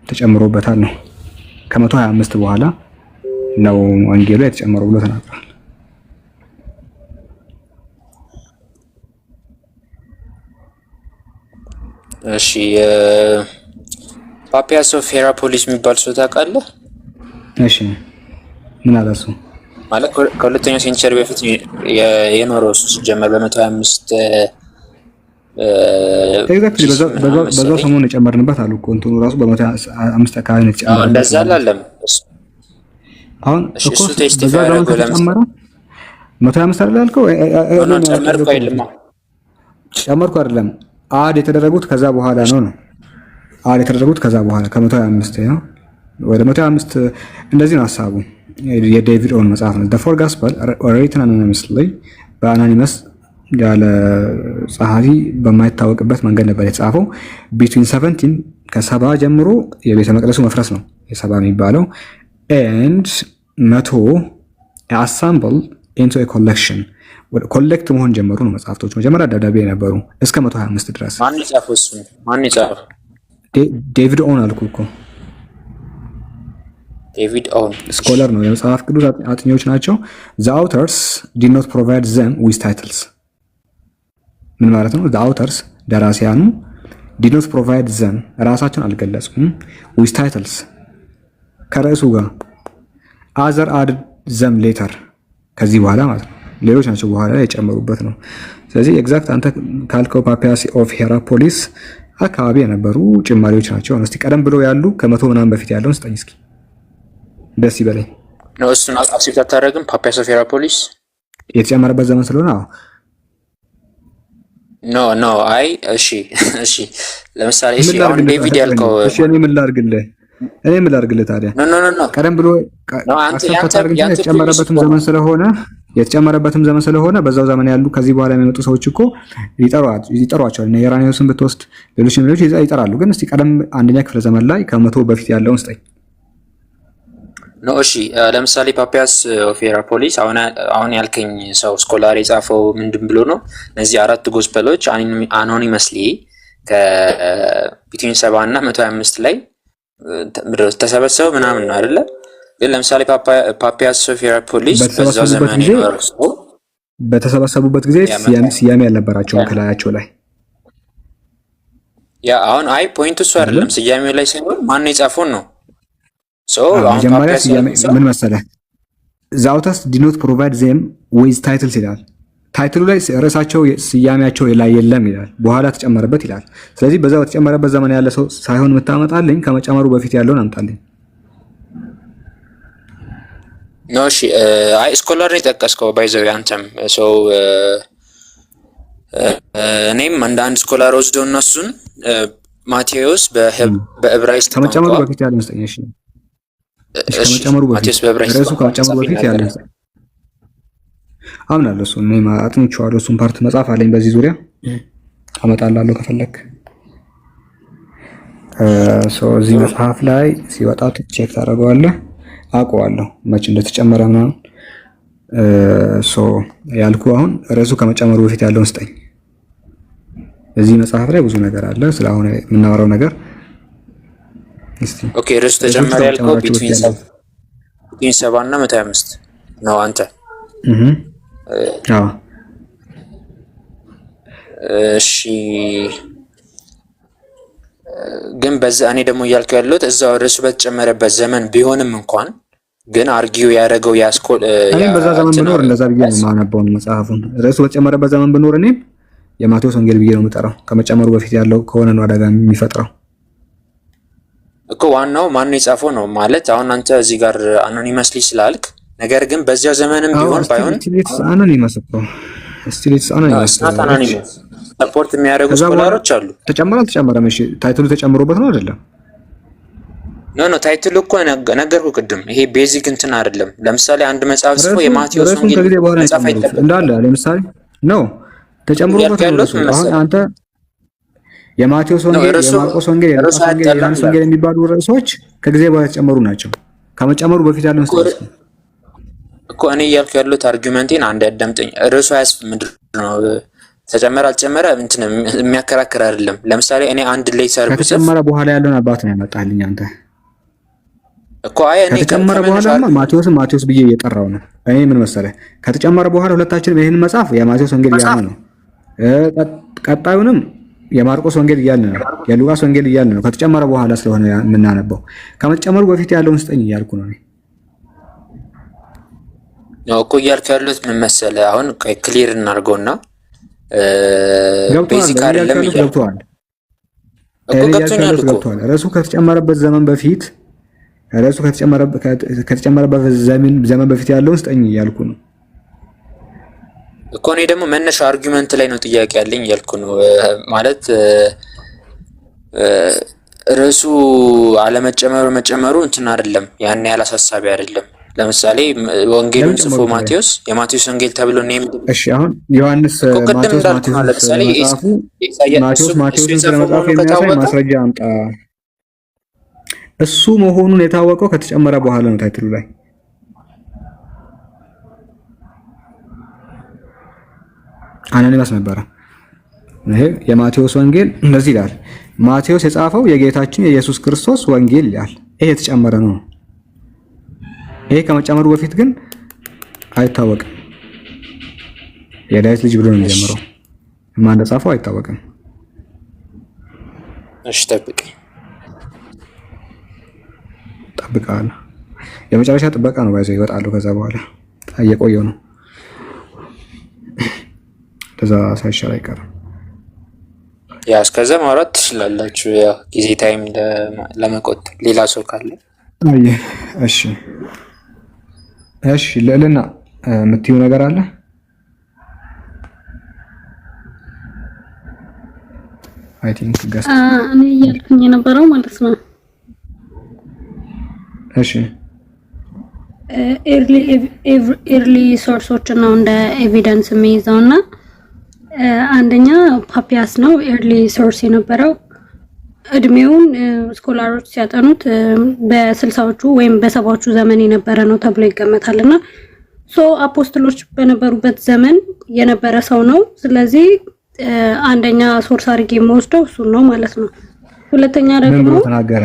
ተጨምሮበታል ነው። ከ125 በኋላ ነው ወንጌሉ የተጨመረው ብሎ ተናግሯል። እሺ ፓፒያስ ኦፍ ሄራፖሊስ የሚባል ሰው ታውቃለህ? እሺ ምን አለ እሱ? ማለት ከሁለተኛው ሴንቸሪ በፊት የኖረው እሱ ሲጀመር በ125 ኤግዛክትሊ በዛው ሰሞኑን የጨመርንበት አሉ እኮ እንትኑ ራሱ በ125 አካባቢ ነው የተጨመረው። እንደዛ አላለም። አሁን እኮ በዛ ዘመን ተጨመረ 125 አይደል ያልከው? ጨመርኩ አይደለም ጨመርኩ አይደለም። አድ የተደረጉት ከዛ በኋላ ነው። አድ የተደረጉት ከዛ በኋላ ከ125 ነው ወደ 125 እንደዚህ ነው ሐሳቡ። የዴቪድ ኦውን መጽሐፍ ነው። The Four Gospel written anonymously በአናኒመስ ያለ ጸሐፊ በማይታወቅበት መንገድ ነበር የተጻፈው። between 17 ከሰባ ጀምሮ የቤተ መቅደሱ መፍረስ ነው የሰባ የሚባለው and 100 assemble into a collection ኮሌክት መሆን ጀመሩ ነው መጽሐፍቶች። መጀመሪያ ደብዳቤ ነበሩ እስከ 125 ድረስ። ማን የጻፈው እሱ? ማን የጻፈው? ዴቪድ ኦውን አልኩ እኮ። ዴቪድ ኦውን ስኮለር ነው፣ የመጽሐፍ ቅዱስ አጥኚዎች ናቸው። the authors did not provide them with titles ምን ማለት ነው? the authors ደራሲያኑ did not provide them ራሳቸውን አልገለጹም with titles ከርዕሱ ጋር other added them later ከዚህ በኋላ ማለት ነው። ሌሎች ናቸው በኋላ ላይ የጨመሩበት ነው። ስለዚህ ኤግዛክት አንተ ካልከው ፓፒያስ ኦፍ ሄራፖሊስ አካባቢ የነበሩ ጭማሪዎች ናቸው። እስቲ ቀደም ብሎ ያሉ ከመቶ ምናምን በፊት ያለውን ስጠኝ እስኪ ደስ ይበለኝ ነው። እሱን አክሴፕት አታደርግም? ፓፒያስ ኦፍ ሄራፖሊስ የተጨመረበት ዘመን ስለሆነ ኖ አይ እሺ ለምሳሌ አሁን ዴቪድ ያልከው እሺ እኔ ምን ላድርግልህ ታዲያ? ኖ ቀደም ብሎ የተጨመረበትም ዘመን ስለሆነ በዛው ዘመን ያሉ ከዚህ በኋላ የሚመጡ ሰዎች እኮ ይጠሯቸዋል። እና የራኒዮስን ብትወስድ ሌሎች ይጠራሉ። ግን እስቲ ቀደም አንደኛ ክፍለ ዘመን ላይ ከመቶ በፊት ያለውን ስጠኝ። ኖ እሺ ለምሳሌ ፓፒያስ ኦፍ ሄራፖሊስ አሁን ያልከኝ ሰው ስኮላር የጻፈው ምንድን ብሎ ነው? እነዚህ አራት ጎስፐሎች አኖኒመስሊ ከቢትዊን 70 እና 125 ላይ ተሰበሰበው ምናምን ነው አይደለ? ግን ለምሳሌ ፓፒያስ ኦፍ ሄራፖሊስ በዛው ዘመን የኖረው በተሰበሰቡበት ጊዜ ስያሜ ያልነበራቸውም ከላያቸው ላይ ያ አሁን አይ ፖይንቱ እሱ አይደለም። ስያሜው ላይ ሳይሆን ማን የጻፈው ነው። መጀመሪያ ስያሜ ምን መሰለህ? the authors did not provide them with titles ይላል። ታይትሉ ላይ ርዕሳቸው ስያሜያቸው ላይ የለም ይላል። በኋላ ተጨመረበት ይላል። ስለዚህ በዛው ተጨመረበት ዘመን ያለ ሰው ሳይሆን የምታመጣልኝ ከመጨመሩ በፊት ያለውን አምጣልኝ። ነው። እሺ አይ ስኮላር ነው የጠቀስከው ባይዘው አንተም ሰው እኔም እንደ አንድ ስኮላር ወስደው እነሱን ማቴዎስ በዕብራይስጥ ከመጨመሩ በፊት ያለው መስጠኝሽ ከመጨመሩ በፊት ርዕሱ ከመጨመሩ በፊት ያለው አምናለሁ። እሱ እኔ አጥንቼዋለሁ። እሱን ፓርት መጽሐፍ አለኝ በዚህ ዙሪያ አመጣላለሁ ከፈለክ። እዚህ መጽሐፍ ላይ ሲወጣ ቼክ ታደርገዋለህ። አውቀዋለሁ መቼ እንደተጨመረ ምናምን ያልኩ አሁን ርዕሱ ከመጨመሩ በፊት ያለውን ስጠኝ። እዚህ መጽሐፍ ላይ ብዙ ነገር አለ ስለአሁን የምናወራው ነገር። እስቲ ኦኬ ርዕሱ ተጨመረ ያልከው ቢትዊን 70 እና 125 ነው አንተ? አዎ እሺ። ግን በዛ እኔ ደግሞ እያልኩ ያለሁት እዛው ርዕሱ በተጨመረበት ዘመን ቢሆንም እንኳን ግን አርጊው ያደረገው ያስኮል እኔም በዛ ዘመን ብኖር እንደዛ ብዬ ነው የማነበው መጽሐፉን። ርዕሱ በተጨመረበት ዘመን ብኖር እኔም የማቴዎስ ወንጌል ብዬ ነው የምጠራው። ከመጨመሩ በፊት ያለው ከሆነ ነው አደጋ የሚፈጥረው እኮ። ዋናው ማን ነው የጻፈው ነው ማለት። አሁን አንተ እዚህ ጋር አኖኒመስሊ ስላልክ፣ ነገር ግን በዚያው ዘመንም ቢሆን ባይሆን አኖኒመስ እኮ ስቲልስ አኖኒመስ ሰፖርት የሚያደርጉ ስኮላሮች አሉ። ተጨመረ አልተጨመረም? እሺ ታይትሉ ተጨምሮበት ነው አይደለም? ኖ ታይትሉ እኮ ነገርኩ ቅድም። ይሄ ቤዚክ እንትን አይደለም። ለምሳሌ አንድ መጽሐፍ ጽፎ የማቴዎስ ወንጌል መጽሐፍ አይደለም እንዳለ ለምሳሌ ነው ተጨምሮበት ነው። አሁን አንተ የማቴዎስ ወንጌል፣ የማርቆስ ወንጌል፣ የሉቃስ ወንጌል፣ የዮሐንስ ወንጌል የሚባሉ ርዕሶች ከጊዜ በኋላ የተጨመሩ ናቸው። ከመጨመሩ በፊት ያለውን እኮ እኔ እያልኩ ያለሁት አርጊውመንቴን አንድ ያዳምጠኝ። ርዕሱ ምንድን ነው? ተጨመረ አልጨመረ እንትን የሚያከራክር አይደለም። ለምሳሌ እኔ አንድ ሌተር ብጽፍ ከተጨመረ በኋላ ያለውን አባት ነው ያመጣልኝ አንተ እኮ። አይ እኔ ከተጨመረ በኋላ ማቴዎስ ብዬ እየጠራው ነው። እኔ ምን መሰለህ ከተጨመረ በኋላ ሁለታችንም ይሄን መጽሐፍ የማቴዎስ ወንጌል እያልን ነው፣ ቀጣዩንም የማርቆስ ወንጌል እያልን ነው፣ የሉቃስ ወንጌል እያልን ነው። ከተጨመረ በኋላ ስለሆነ የምናነበው ከመጨመሩ በፊት ያለውን ስጠኝ እያልኩ ነው እኔ ነው እኮ እያልኩ ያለሁት። ምን መሰለህ አሁን ክሊር እናድርገውና ቤዚክ አይደለም ገብቷል እኮ ገብቷል። ርዕሱ ከተጨመረበት ዘመን በፊት ከተጨመረበት ዘመን በፊት ያለውን ስጠኝ እያልኩ ነው እኮ። እኔ ደግሞ መነሻ አርጊውመንት ላይ ነው ጥያቄ ያለኝ እያልኩ ነው ማለት ርዕሱ አለመጨመሩ መጨመሩ እንትን አይደለም፣ ያን ያህል አሳሳቢ አይደለም። ለምሳሌ ወንጌሉን ጽፎ ማቴዎስ የማቴዎስ ወንጌል ተብሎ ነው። እሺ አሁን ዮሐንስ ማቴዎስን ስለመጻፉ የሚያሳይ ማስረጃ አምጣ። እሱ መሆኑን የታወቀው ከተጨመረ በኋላ ነው ታይትሉ ላይ። አናኒማስ ነበረ። ይሄ የማቴዎስ ወንጌል እንደዚህ ይላል። ማቴዎስ የጻፈው የጌታችን የኢየሱስ ክርስቶስ ወንጌል ይላል። ይሄ የተጨመረ ነው። ይሄ ከመጨመሩ በፊት ግን አይታወቅም። የዳዊት ልጅ ብሎ ነው የሚጀምረው። ማን እንደጻፈው አይታወቅም። እሺ ጠብቃለሁ። የመጨረሻ ጥበቃ ነው ባይዘው ይወጣሉ። ከዛ በኋላ እየቆየው ነው። ከዛ ሳይሻል አይቀርም። ያ እስከዛ ማውራት ትችላላችሁ። ያ ጊዜ ታይም ለመቆጠብ ሌላ ሰው ካለ እሺ ልዕልና የምትይው ነገር አለ? አይ ቲንክ ጋር እኔ እያልኩኝ የነበረው ማለት ነው። እሺ ኤርሊ ሶርሶች ነው እንደ ኤቪደንስ የሚይዘውና አንደኛ ፓፒያስ ነው ኤርሊ ሶርስ የነበረው። እድሜውን ስኮላሮች ሲያጠኑት በ60ዎቹ ወይም በ70ዎቹ ዘመን የነበረ ነው ተብሎ ይገመታልና አፖስቶሎች በነበሩበት ዘመን የነበረ ሰው ነው። ስለዚህ አንደኛ ሶርስ አድርጌ የምወስደው እሱን ነው ማለት ነው። ሁለተኛ ደግሞ ተናገረ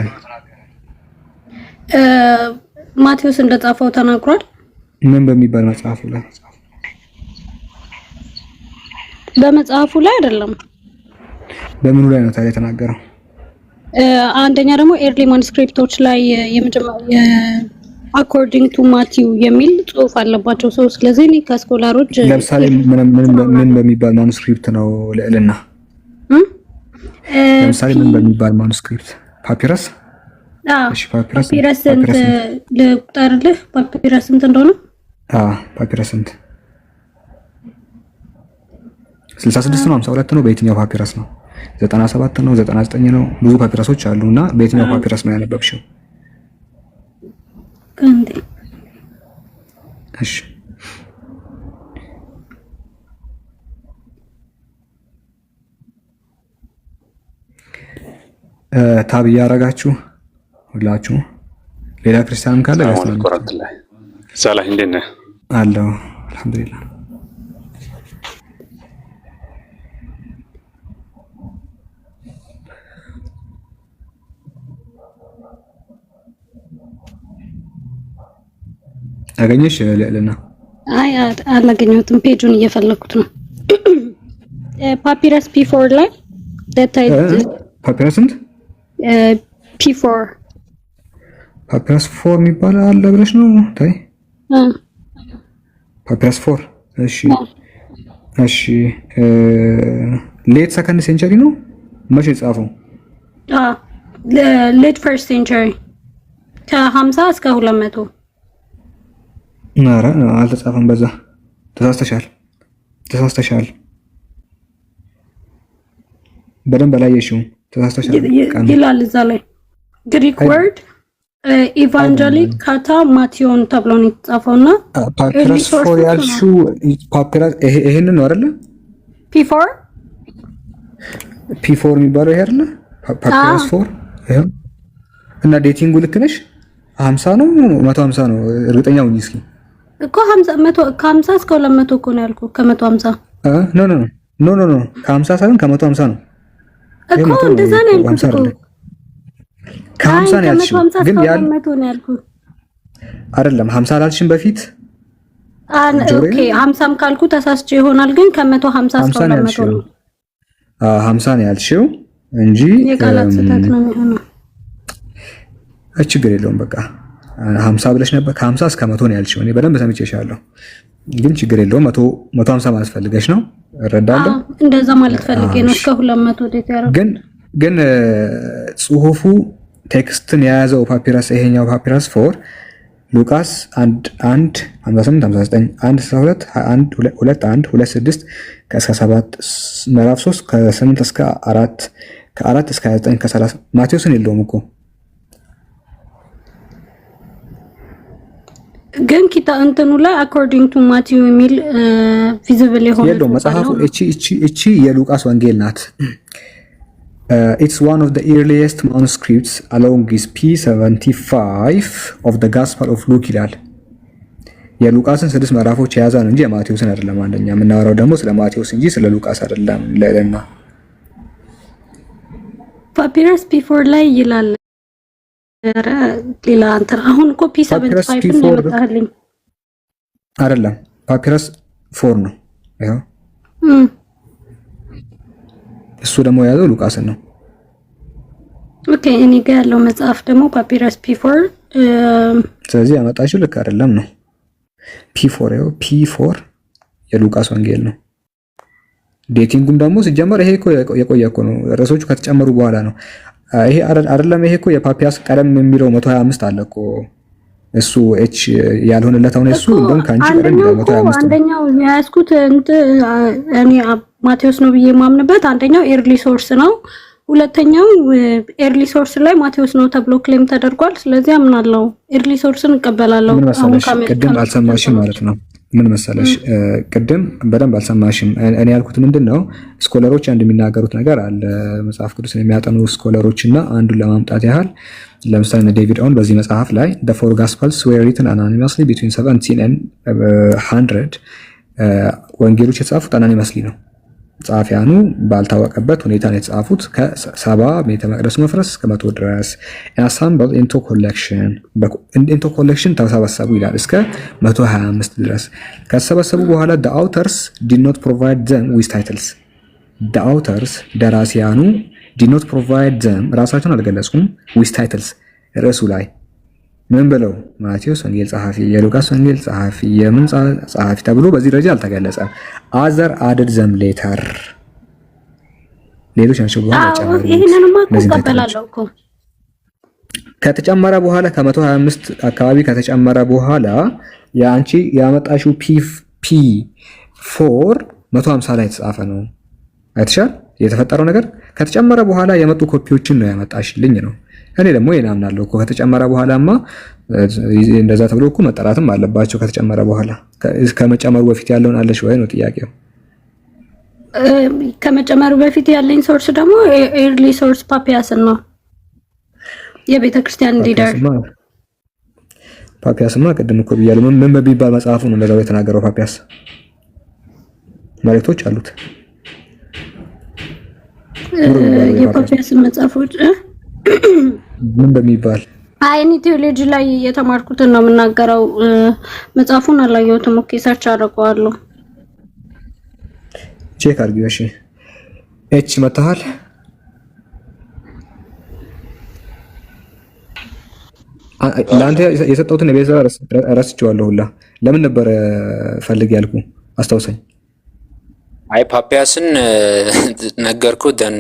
ማቴዎስ እንደጻፈው ተናግሯል። ምን በሚባል መጽሐፉ ላይ? በመጽሐፉ ላይ አይደለም። በምኑ ላይ ነው ታዲያ የተናገረው? አንደኛ ደግሞ ኤርሊ ማኑስክሪፕቶች ላይ የመጀመሪያ አኮርዲንግ ቱ ማቲው የሚል ጽሑፍ አለባቸው ሰው። ስለዚህ እኔ ከስኮላሮች ለምሳሌ ምን በሚባል ማኑስክሪፕት ነው ልዕልና? ለምሳሌ ምን በሚባል ማኑስክሪፕት? ፓፒረስ እሺ ፓፒረስ ስንት ልቁጠርልህ? ፓፒረስ ስንት እንደሆነ? ፓፒረስ ስንት 66 ነው 52 ነው? በየትኛው ፓፒረስ ነው? 97 ነው 99 ነው? ብዙ ፓፒረሶች አሉና በየትኛው ፓፒረስ ነው ያነበብሽው? እንዴ እሺ ታብ እያደረጋችሁ ሁላችሁ ሌላ ክርስቲያንም ካለ ሰላም እንዴት ነህ? አለሁ አልሐምዱሊላህ። አገኘሽ ልዕልና? አይ አላገኘሁትም። ፔጁን እየፈለኩት ነው። ፓፒረስ P4 ላይ ፓፒረስ ስንት? P4 ፓፒረስ 4 የሚባል አለ ብለሽ ነው? ታይ ፓፒረስ 4 እሺ እሺ። ሌት ሰከንድ ሴንቸሪ ነው መቼ ጻፈው? ሌት ፈርስት ሴንቸሪ ከ50 እስከ 200 ኧረ አልተጻፈም። በዛ ተሳስተሻል። በደንብ አላየሽውም። ተሳስተሻል ይላል እዛ ላይ ግሪክ ወርድ ኢቫንጀሊክ ካታ ማቲዮን ተብሎ ነው የተጻፈውና ፓፒረስ 4 ያልሽው ፓፒረስ ይሄንን ነው አይደለ? P4 የሚባለው ይሄ አይደለ? ፓፒረስ 4 ይሄ እና ዴቲንጉ ልክ ነሽ? 50 ነው 150 ነው? እርግጠኛ ሁኚ እስኪ እኮ 50 እስከ 200 እኮ ነው ያልኩት። ከ150 ኖ ከ50 ሳይሆን ከ150 ነው እኮ እንደዛ ነው ያልኩት እኮ ከ50 ነው ያልሽው። ግን ያል 100 ነው ያልኩት አይደለም 50 አላልሽም በፊት? ኦኬ 50ም ካልኩ ተሳስቼ ይሆናል። ግን ከ150 እስከ 200 ነው 50 ነው ያልሽው እንጂ የቃላት ስህተት ነው የሚሆነው። ችግር የለውም በቃ 50 ብለሽ ነበር። ከ50 እስከ 100 ነው ያልሽው። እኔ በደንብ ሰምቼሻለሁ። ግን ችግር የለውም 150 ማለት ፈልገሽ ነው እረዳለሁ። እንደዛ ማለት ፈልጌ ነው። እስከ 200 ዴት ያረው ግን ጽሁፉ ቴክስትን የያዘው ፓፒረስ ይሄኛው ፓፒረስ 4 ሉቃስ 1 58 59 1 12 21 21 26 ከእስከ 7 ምዕራፍ 3 ከ8 እስከ 4 ከ4 እስከ 29 ከ30 ማቴዎስን የለውም እኮ ግን ኪታ እንትኑ ላይ አኮርዲንግ ቱ ማቲው የሚል ቪዚብል የሆነ የለውም መጽሐፉ። እቺ የሉቃስ ወንጌል ናት። It's one of the earliest manuscripts along with P75 of the Gospel of Luke ይላል። የሉቃስን 6 ምዕራፎች የያዘ ነው እንጂ የማቴዎስን አይደለም። አንደኛ የምናወራው ደግሞ ስለ ማቴዎስ እንጂ ስለ ሉቃስ አይደለም። ለለና ፓፒረስ P4 ላይ ይላል። ሌላ አንተር አሁን እኮ P75 ነው ያመጣልኝ አይደለም። ፓፒረስ 4 ነው ያው እሱ ደግሞ የያዘው ሉቃስን ነው። ኦኬ እኔ ጋር ያለው መጽሐፍ ደግሞ ፓፒረስ P4 ስለዚህ ያመጣችው ልክ አይደለም ነው። P4 ያው P4 የሉቃስ ወንጌል ነው። ዴቲንጉም ደግሞ ሲጀመር ይሄ እኮ የቆየ እኮ ነው። ርዕሶቹ ከተጨመሩ በኋላ ነው። ይሄ አይደለም። ይሄ እኮ የፓፒያስ ቀለም የሚለው 125 አለ እኮ እሱ ኤች ያልሆነለት አሁን እሱ እንደውም ካንቺ ቀደም 125 አንደኛው ያስኩት እኔ ማቴዎስ ነው ብዬ ማምንበት አንደኛው ኤርሊ ሶርስ ነው። ሁለተኛው ኤርሊ ሶርስ ላይ ማቴዎስ ነው ተብሎ ክሌም ተደርጓል። ስለዚህ አምናለሁ ኤርሊ ሶርስን እቀበላለሁ። አሁን ቅድም አልሰማሽም ማለት ነው። ምን መሰለሽ ቅድም በደንብ አልሰማሽም። እኔ ያልኩት ምንድነው ስኮለሮች አንድ የሚናገሩት ነገር አለ መጽሐፍ ቅዱስን የሚያጠኑ ስኮለሮች እና አንዱን ለማምጣት ያህል ለምሳሌ ዴቪድ ኦውን በዚህ መጽሐፍ ላይ the four gospels were written anonymously between 70 and 100 ወንጌሎች የተጻፉት አናኒመስሊ ነው። ጻፊያኑ ባልታወቀበት ሁኔታ ነው የተጻፉት። ከ70 ቤተ መቅደሱ መፍረስ እስከ 100 ድረስ assembled into collection ተሰበሰቡ ይላል እስከ 125 ድረስ። ከሰበሰቡ በኋላ the authors did not provide them with titles the authors ደራሲያኑ did not provide them ራሳቸውን አልገለጹም with titles ርዕሱ ላይ ምን ብለው ማቴዎስ ወንጌል ጸሐፊ፣ የሉቃስ ወንጌል ጸሐፊ፣ የምን ጸሐፊ ተብሎ በዚህ ደረጃ አልተገለጸም። other added them later ሌሎች ናቸው በኋላ ጨመሩ። ይሄንንማ እኮ ተቀበላለሁ እኮ ከተጨመረ በኋላ ከ125 አካባቢ ከተጨመረ በኋላ ያንቺ ያመጣሽው P4 150 ላይ የተጻፈ ነው። አይተሻል? የተፈጠረው ነገር ከተጨመረ በኋላ የመጡ ኮፒዎችን ነው ያመጣሽልኝ ነው። እኔ ደግሞ ይናምናለሁ እኮ ከተጨመረ በኋላማ እንደዛ ተብሎ እኮ መጠራትም አለባቸው። ከተጨመረ በኋላ ከመጨመሩ በፊት ያለውን አለሽ ወይ ነው ጥያቄው። ከመጨመሩ በፊት ያለኝ ሶርስ ደግሞ ኤርሊ ሶርስ ፓፒያስ ነው። የቤተ ክርስቲያን ሊደር ፓፒያስማ ቅድም እኮ ብያለሁ። ምን በሚባል መጽሐፉ ነው እንደዛው የተናገረው? ፓፒያስ መልእክቶች አሉት። የፓፒያስ መጽሐፎች ምን በሚባል አይኒ ቴዎሎጂ ላይ የተማርኩትን ነው የምናገረው። መጽሐፉን አላየሁትም። ኦኬ ሰርች አደርገዋለሁ። ቼክ አድርጊው። እሺ ኤች መታሃል። ለአንተ የሰጠሁትን የቤት ስራ ረስቼዋለሁ ሁላ። ለምን ነበር ፈልግ ያልኩ? አስታውሰኝ። አይ ፓፒያስን ነገርኩህ። ደን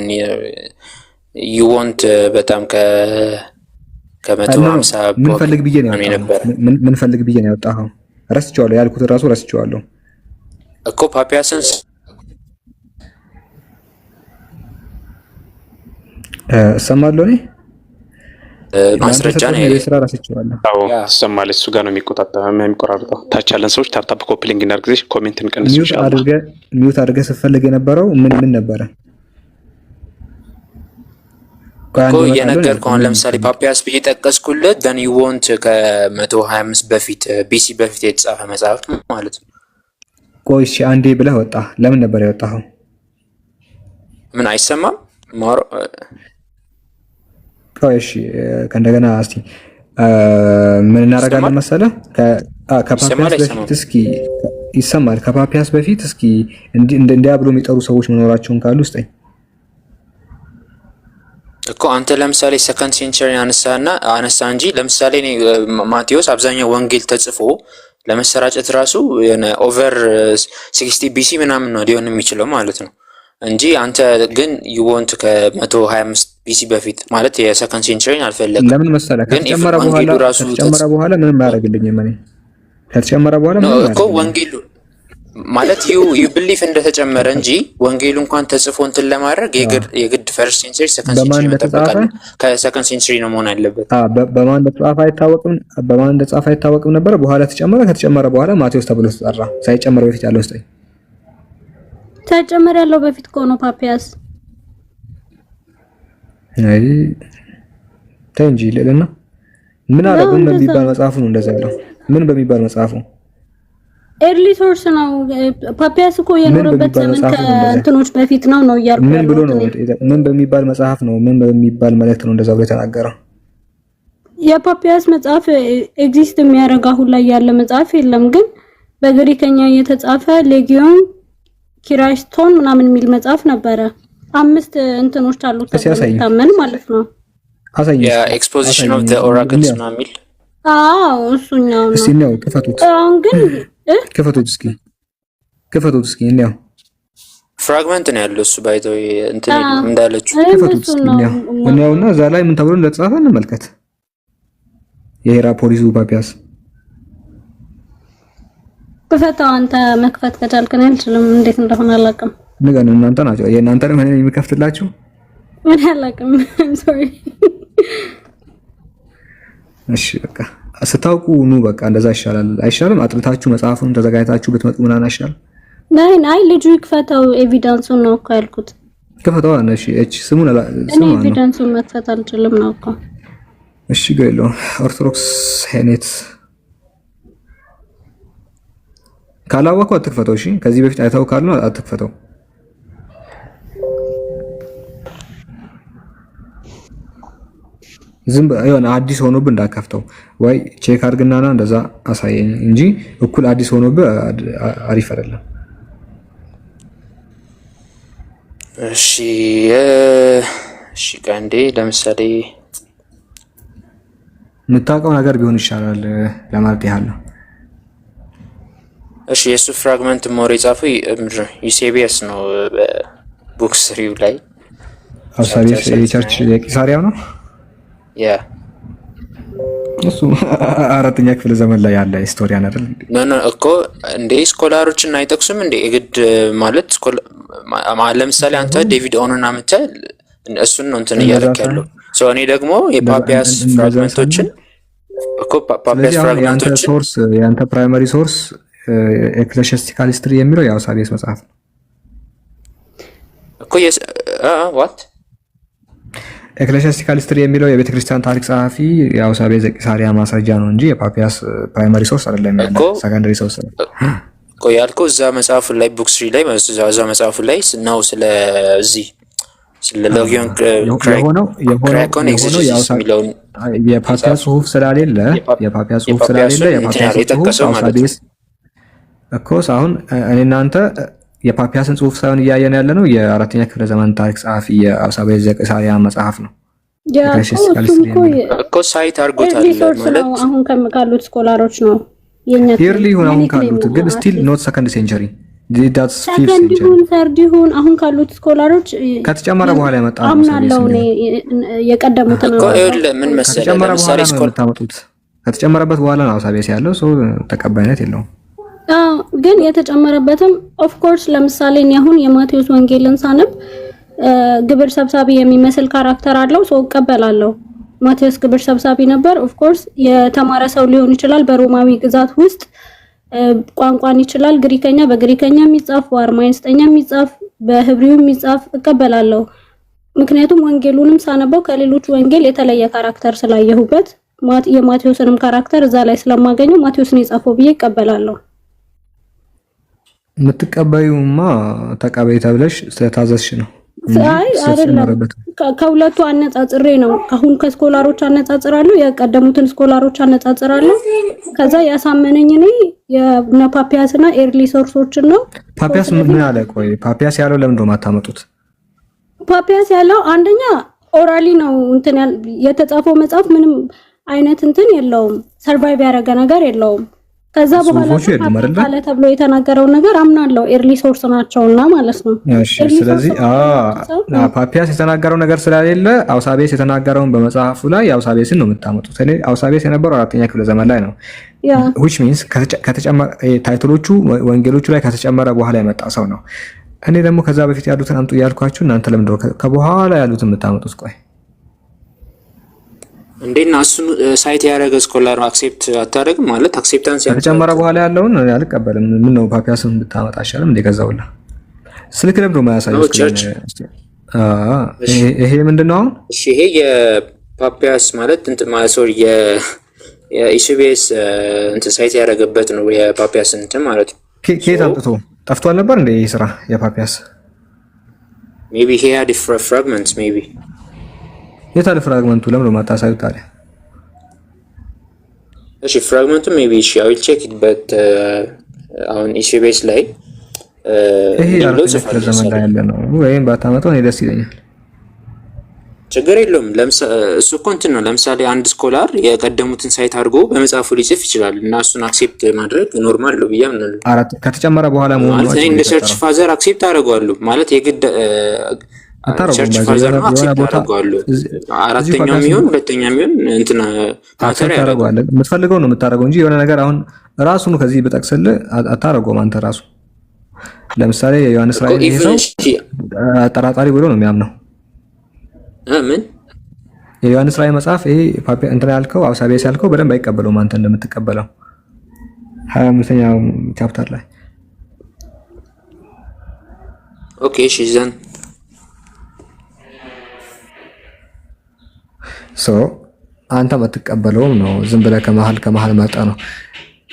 ዩ ዋንት በጣም ከ150 ምን ፈልግ ብዬ ነው ምን ፈልግ ብዬ ነው ያወጣኸው? ረስቼዋለሁ ያልኩት ራሱ ረስቼዋለሁ እኮ ፓፒያስን እሰማለሁ እኔ ማስረጃ ነው የስራ ረስቼዋለሁ። አዎ ትሰማለህ። እሱ ጋር ነው የሚቆራርጠው። ታች ያለን ሰዎች ታፕ ኮፒ ሊንክ እናድርግ፣ ኮሜንት እንቀንስ። ሚውት አድርገህ ስትፈልግ የነበረው ምን ነበረ እኮ የነገርኩህ? አሁን ለምሳሌ ፓፒያስ ብዬ ጠቀስኩልህ። ደን ዩ ዋንት ከ125 በፊት ቢሲ በፊት የተጻፈ መጽሐፍ ማለት ነው። ቆይ እሺ አንዴ ብለህ ወጣ። ለምን ነበር ያወጣኸው? ምን አይሰማም? ማሮ ቆይ እሺ ከእንደገና እስቲ ምን እናደርጋለን መሰለህ? ከፓፒያስ በፊት እስኪ ይሰማል። ከፓፒያስ በፊት እስኪ እንዲያ ብሎ የሚጠሩ ሰዎች መኖራቸውን ካሉ ስጠኝ እኮ። አንተ ለምሳሌ ሰከንድ ሴንቸሪ አነሳ እንጂ ለምሳሌ እኔ ማቴዎስ አብዛኛው ወንጌል ተጽፎ ለመሰራጨት ራሱ ኦቨር 60 ቢሲ ምናምን ነው ሊሆን የሚችለው ማለት ነው እንጂ አንተ ግን ዩ ዋንት ከ125 ቢሲ በፊት ማለት የሰከንድ ሴንቸሪን አልፈለግም። ለምን መሰለህ? ከተጨመረ በኋላ ምንም አያደርግልኝም። እኔ ከተጨመረ በኋላ ምንም እኮ ወንጌሉ ማለት ዩ ቢሊፍ እንደተጨመረ እንጂ ወንጌሉ እንኳን ተጽፎ እንትን ለማድረግ የግድ ፈርስት ሴንቸሪ ሰከንድ ሴንቸሪ መጠበቅ ከሰከንድ ሴንቸሪ ነው መሆን ያለበት። በማን እንደተጻፈ አይታወቅም ነበር። በኋላ ተጨመረ። ከተጨመረ በኋላ ማቴዎስ ተብሎ ተጠራ። ሳይጨመር በፊት ያለው ስጠኝ። ሳይጨመር ያለው በፊት ከሆነ ፓፒያስ አይ ተንጂ ለለና ምን አረጉ? ምን በሚባል መጽሐፉ ነው እንደዛ ያለው? ምን በሚባል መጽሐፉ? ኤርሊ ሶርስ ነው። ፓፒያስ እኮ የኖረበት ዘመን ከእንትኖች በፊት ነው እያልኩ ምን ብሎ ነው? ምን በሚባል መጽሐፍ ነው? ምን በሚባል መልእክት ነው እንደዛ ብሎ የተናገረው? የፓፒያስ መጽሐፍ ኤግዚስት የሚያደርግ አሁን ላይ ያለ መጽሐፍ የለም፣ ግን በግሪከኛ የተጻፈ ሌጊዮን ኪራይስቶን ምናምን የሚል መጽሐፍ ነበረ። 5 እንትኖች አሉት ታመን ማለት ነው። ኤክስፖዚሽን ኦፍ ዘ ኦራክልስ ነው የሚል አዎ እሱኛው ነው። እስኪ ነው ክፈቱት። አሁን ግን ክፈቱት እስኪ እንየው። ፍራግመንት ነው ያለው እሱ ባይተው እንትን እንዳለችው ክፈቱት እስኪ እንየውና እዛ ላይ ምን ተብሎ እንደተጻፈ እንመልከት። የሄራፖሊሱ ፓፒያስ ክፈታው። አንተ መክፈት ከቻልክ ነው። አልችልም፣ እንዴት እንደሆነ አላውቅም። ንገሩን። እናንተ ናችሁ የእናንተ ነው እኔ የሚከፍትላችሁ። ምን አላውቅም። I'm sorry። እሺ በቃ ስታውቁ ኑ በቃ እንደዛ ይሻላል። አይሻልም? አጥርታችሁ መጽሐፉን ተዘጋጅታችሁ ብትመጡ ምናምን አይሻልም? ናይ ልጁ ይክፈታው። ኤቪደንሱን ነው እኮ ያልኩት። ክፈታው። እሺ እቺ ስሙን እኔ ኤቪደንሱን መክፈት አልችልም ነው እኮ። እሺ ገይሎ ኦርቶዶክስ ሄኔት ካላወቀው አትክፈተው። እሺ ከዚህ በፊት አይታው ካልነው አትክፈተው። ዝም በየሆነ አዲስ ሆኖብህ እንዳከፍተው ወይ ቼክ አድርግናና እንደዛ አሳየኝ እንጂ እኩል አዲስ ሆኖብህ አሪፍ አይደለም። እሺ ቀንዴ ለምሳሌ የምታውቀው ነገር ቢሆን ይሻላል ለማለት ያህል ነው። እሺ የሱ ፍራግመንት ሞር የጻፈው ዩሴቢየስ ነው በቡክስ ሪቪው ላይ። ዩሴቢየስ የቸርች የቂሳሪያው ነው። ያ እሱ አራተኛ ክፍለ ዘመን ላይ ያለ ሂስቶሪያን አይደል? ኖ እኮ እንዴ ስኮላሮችን አይጠቅሱም እንዴ? ግድ ማለት ለምሳሌ አንተ ዴቪድ ኦኖን አምጥተህ እሱን ነው እንትን እያደረክ ያለው። እኔ ደግሞ የፓፒያስ ፍራግመንቶችን እኮ ፓፒያስ ፍራግመንቶችን ያንተ ፕራይመሪ ሶርስ ኤክሌሲያስቲካል ሂስትሪ የሚለው የአውሳቤስ መጽሐፍ ነው እኮ ዋት ኤክሌሲያስቲካል ሂስትሪ የሚለው የቤተ ክርስቲያን ታሪክ ጸሐፊ የአውሳቤስ ዘቂሳሪያ ማስረጃ ነው እንጂ የፓፒያስ ፕራይመሪ ሶርስ አይደለም። ያለው ሰከንደሪ ሶርስ እኮ ያልከው እዛ መጽሐፉ ላይ ቡክ 3 ላይ እዛ መጽሐፉ ላይ ነው ስለዚህ ስለ ሎጊዮን ክራኮን ኤግዚስቲንስ የሚለው የፓፒያስ ጽሑፍ ስላሌለ የፓፒያስ ጽሑፍ አውሳቤስ እኮ አሁን እኔ እናንተ የፓፒያስን ጽሑፍ ሳይሆን እያየን ያለ ነው የአራተኛ ክፍለ ዘመን ታሪክ ጸሐፊ የአውሳቤስ ዘቂሳሪያ መጽሐፍ ነው እኮ ሳይት አድርጎታል ማለት አሁን ካሉት ስኮላሮች ነው የኛ ሂርሊ አሁን ካሉት ግን ስቲል ኖት ሰከንድ ሴንቸሪ ዳትስ ፊፍዝ ሴንቸሪ ሰርዲሁን አሁን ካሉት ስኮላሮች ከተጨመረ በኋላ ያመጣ አምናለው ነው የቀደሙት ነው ምን መሰለህ ለምሳሌ ስኮላር ታመጡት ከተጨመረበት በኋላ ነው አውሳቤስ ያለው ሰው ተቀባይነት የለውም። ግን የተጨመረበትም ኦፍ ኮርስ ለምሳሌ እኔ አሁን የማቴዎስ ወንጌልን ሳነብ ግብር ሰብሳቢ የሚመስል ካራክተር አለው ሰው ቀበላለሁ። ማቴዎስ ግብር ሰብሳቢ ነበር። ኦፍ ኮርስ የተማረ ሰው ሊሆን ይችላል። በሮማዊ ግዛት ውስጥ ቋንቋን ይችላል። ግሪከኛ በግሪከኛ የሚጻፍ በአርማይስጠኛ የሚጻፍ በህብሪው የሚጻፍ እቀበላለሁ። ምክንያቱም ወንጌሉንም ሳነበው ከሌሎች ወንጌል የተለየ ካራክተር ስላየሁበት የማቴዎስንም ካራክተር እዛ ላይ ስለማገኘው ማቴዎስን የጻፈው ብዬ እቀበላለሁ። የምትቀበዩማ ተቀበይ ተብለሽ ስለታዘዝሽ ነው። አይ አይደለም ከሁለቱ አነጻጽሬ ነው። አሁን ከስኮላሮች አነጻጽራለሁ የቀደሙትን ስኮላሮች አነጻጽራለሁ። ከዛ ያሳመነኝ እኔ የፓፒያስና ኤርሊ ሶርሶችን ነው። ፓፒያስ ምን አለ? ቆይ ፓፒያስ ያለው ለምን ነው ማታመጡት? ፓፒያስ ያለው አንደኛ ኦራሊ ነው እንትን የተጻፈው መጽሐፍ ምንም አይነት እንትን የለውም። ሰርቫይቭ ያደረገ ነገር የለውም። ከዛ በኋላ ካለ ተብሎ የተናገረው ነገር አምናለሁ ኤርሊ ሶርስ ናቸውና ማለት ነው። እሺ ስለዚህ ፓፒያስ የተናገረው ነገር ስለሌለ አውሳቤስ የተናገረውን በመጽሐፉ ላይ አውሳቤስን ነው የምታመጡት። እኔ አውሳቤስ የነበረው አራተኛ ክፍለ ዘመን ላይ ነው። which means ከተጨመረ ታይትሎቹ ወንጌሎቹ ላይ ከተጨመረ በኋላ የመጣ ሰው ነው። እኔ ደግሞ ከዛ በፊት ያሉትን አምጡ ያልኳችሁ እናንተ ለምን ነው ከበኋላ ያሉትን የምታመጡት? ቆይ እንዴና እሱን ሳይት ያደረገ ስኮላር አክሴፕት አታደርግም ማለት አክሴፕታንስ ከተጨመረ በኋላ ያለውን አልቀበልም። ምን ነው ፓፒያስን ብታመጣ አይሻልም እንደ ከዛውላ ስልክ ለምዶ ማያሳየው ይሄ ምንድነው? እሺ ይሄ የፓፒያስ ማለት እንትን ማለት ሶሪ የኢሲቢኤስ እንትን ሳይት ያደረገበት ነው የፓፒያስ እንትን ማለት ነው። ከየት አምጥቶ ጠፍቷል ነበር እንደ ይሄ ስራ የፓፒያስ maybe he had fragments maybe የታለ ፍራግመንቱ ለምን ነው ማታሳዩት ታዲያ? እሺ ፍራግመንቱ ሜቢ እሺ I will check it but አሁን ኢሲቢኤስ ላይ ይሄ አራተኛ ክፍለ ዘመን ላይ ያለ ነው ወይም ባታመጣው እኔ ደስ ይለኛል። ችግር የለውም። እሱ እኮ እንትን ነው። ለምሳሌ አንድ ስኮላር የቀደሙትን ሳይት አድርጎ በመጽሐፉ ሊጽፍ ይችላል እና እሱን አክሴፕት ማድረግ ኖርማል ነው ብዬ አምናለሁ። አራት ከተጨመረ በኋላ ማለት እኔ እንደ ሰርች ፋዘር አክሴፕት አደርገዋለሁ ማለት የግድ ቸርች ፋዘር ነው አክሴፕት አደርገዋለሁ። አራተኛው የሚሆን ሁለተኛው የሚሆን እንትና ፋዘር ያደርገዋል። የምትፈልገው ነው የምታደርገው እንጂ የሆነ ነገር አሁን ራሱን ከዚህ በጠቅስልህ አታደርገውም አንተ ራሱ። ለምሳሌ ዮሐንስ ራእይ ይሄ ሰው አጠራጣሪ ብሎ ነው የሚያምነው። ምን የዮሐንስ ራእይ መጽሐፍ ይሄ ፓፒያ እንትና ያልከው አውሳቤስ ያልከው በደንብ አይቀበለውም አንተ እንደምትቀበለው 25ኛው ቻፕተር ላይ ኦኬ እሺ ዘን ሶ አንተ የምትቀበለውም ነው ዝም ብለህ ከመሃል መጣ ነው።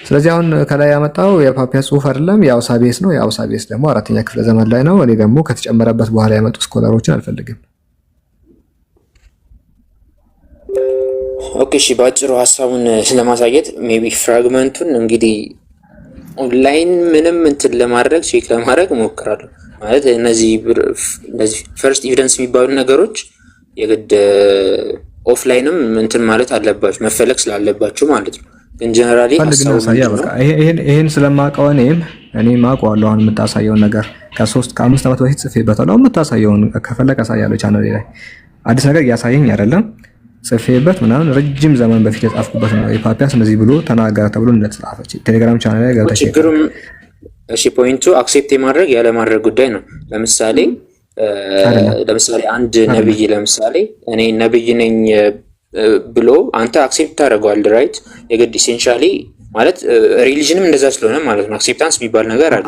ስለዚህ አሁን ከላይ ያመጣው የፓፒያስ ጽሑፍ አይደለም የአውሳቤስ ነው። የአውሳቤስ ደግሞ አራተኛ ክፍለ ዘመን ላይ ነው። እኔ ደግሞ ከተጨመረበት በኋላ ያመጡ ስኮላሮችን አልፈልግም። ኦኬ እሺ ባጭሩ ሐሳቡን ለማሳየት ሜቢ ፍራግመንቱን እንግዲህ ኦንላይን ምንም እንትን ለማድረግ ቼክ ለማድረግ እሞክራለሁ። ማለት እነዚህ ፈርስት ኤቪደንስ የሚባሉ ነገሮች የግድ ኦፍላይንም እንትን ማለት አለባቸው መፈለግ ስላለባቸው ማለት ነው። ግን ጀነራሊ ይሄን ስለማውቀው እኔም አውቀዋለሁ። አሁን የምታሳየውን ነገር ከ5 ዓመት በፊት ጽፌበታለሁ። የምታሳየውን ከፈለቀ አሳያለሁ ቻናሌ ላይ አዲስ ነገር እያሳየኝ አይደለም። ጽፌበት ምናምን ረጅም ዘመን በፊት የጻፍኩበት ነው። የፓፒያስ እንደዚህ ብሎ ተናገረ ተብሎ እንደተጻፈች ቴሌግራም ቻናል ላይ ገብተሽ ችግሩም እሺ ፖይንቱ አክሴፕት የማድረግ ያለ ማድረግ ጉዳይ ነው። ለምሳሌ አንድ ነብይ ለምሳሌ እኔ ነብይ ነኝ ብሎ አንተ አክሴፕት ታደርገዋለህ ራይት የግድ ኢሴንሻሊ ማለት ሪሊጅንም እንደዛ ስለሆነ ማለት ነው አክሴፕታንስ የሚባል ነገር አለ።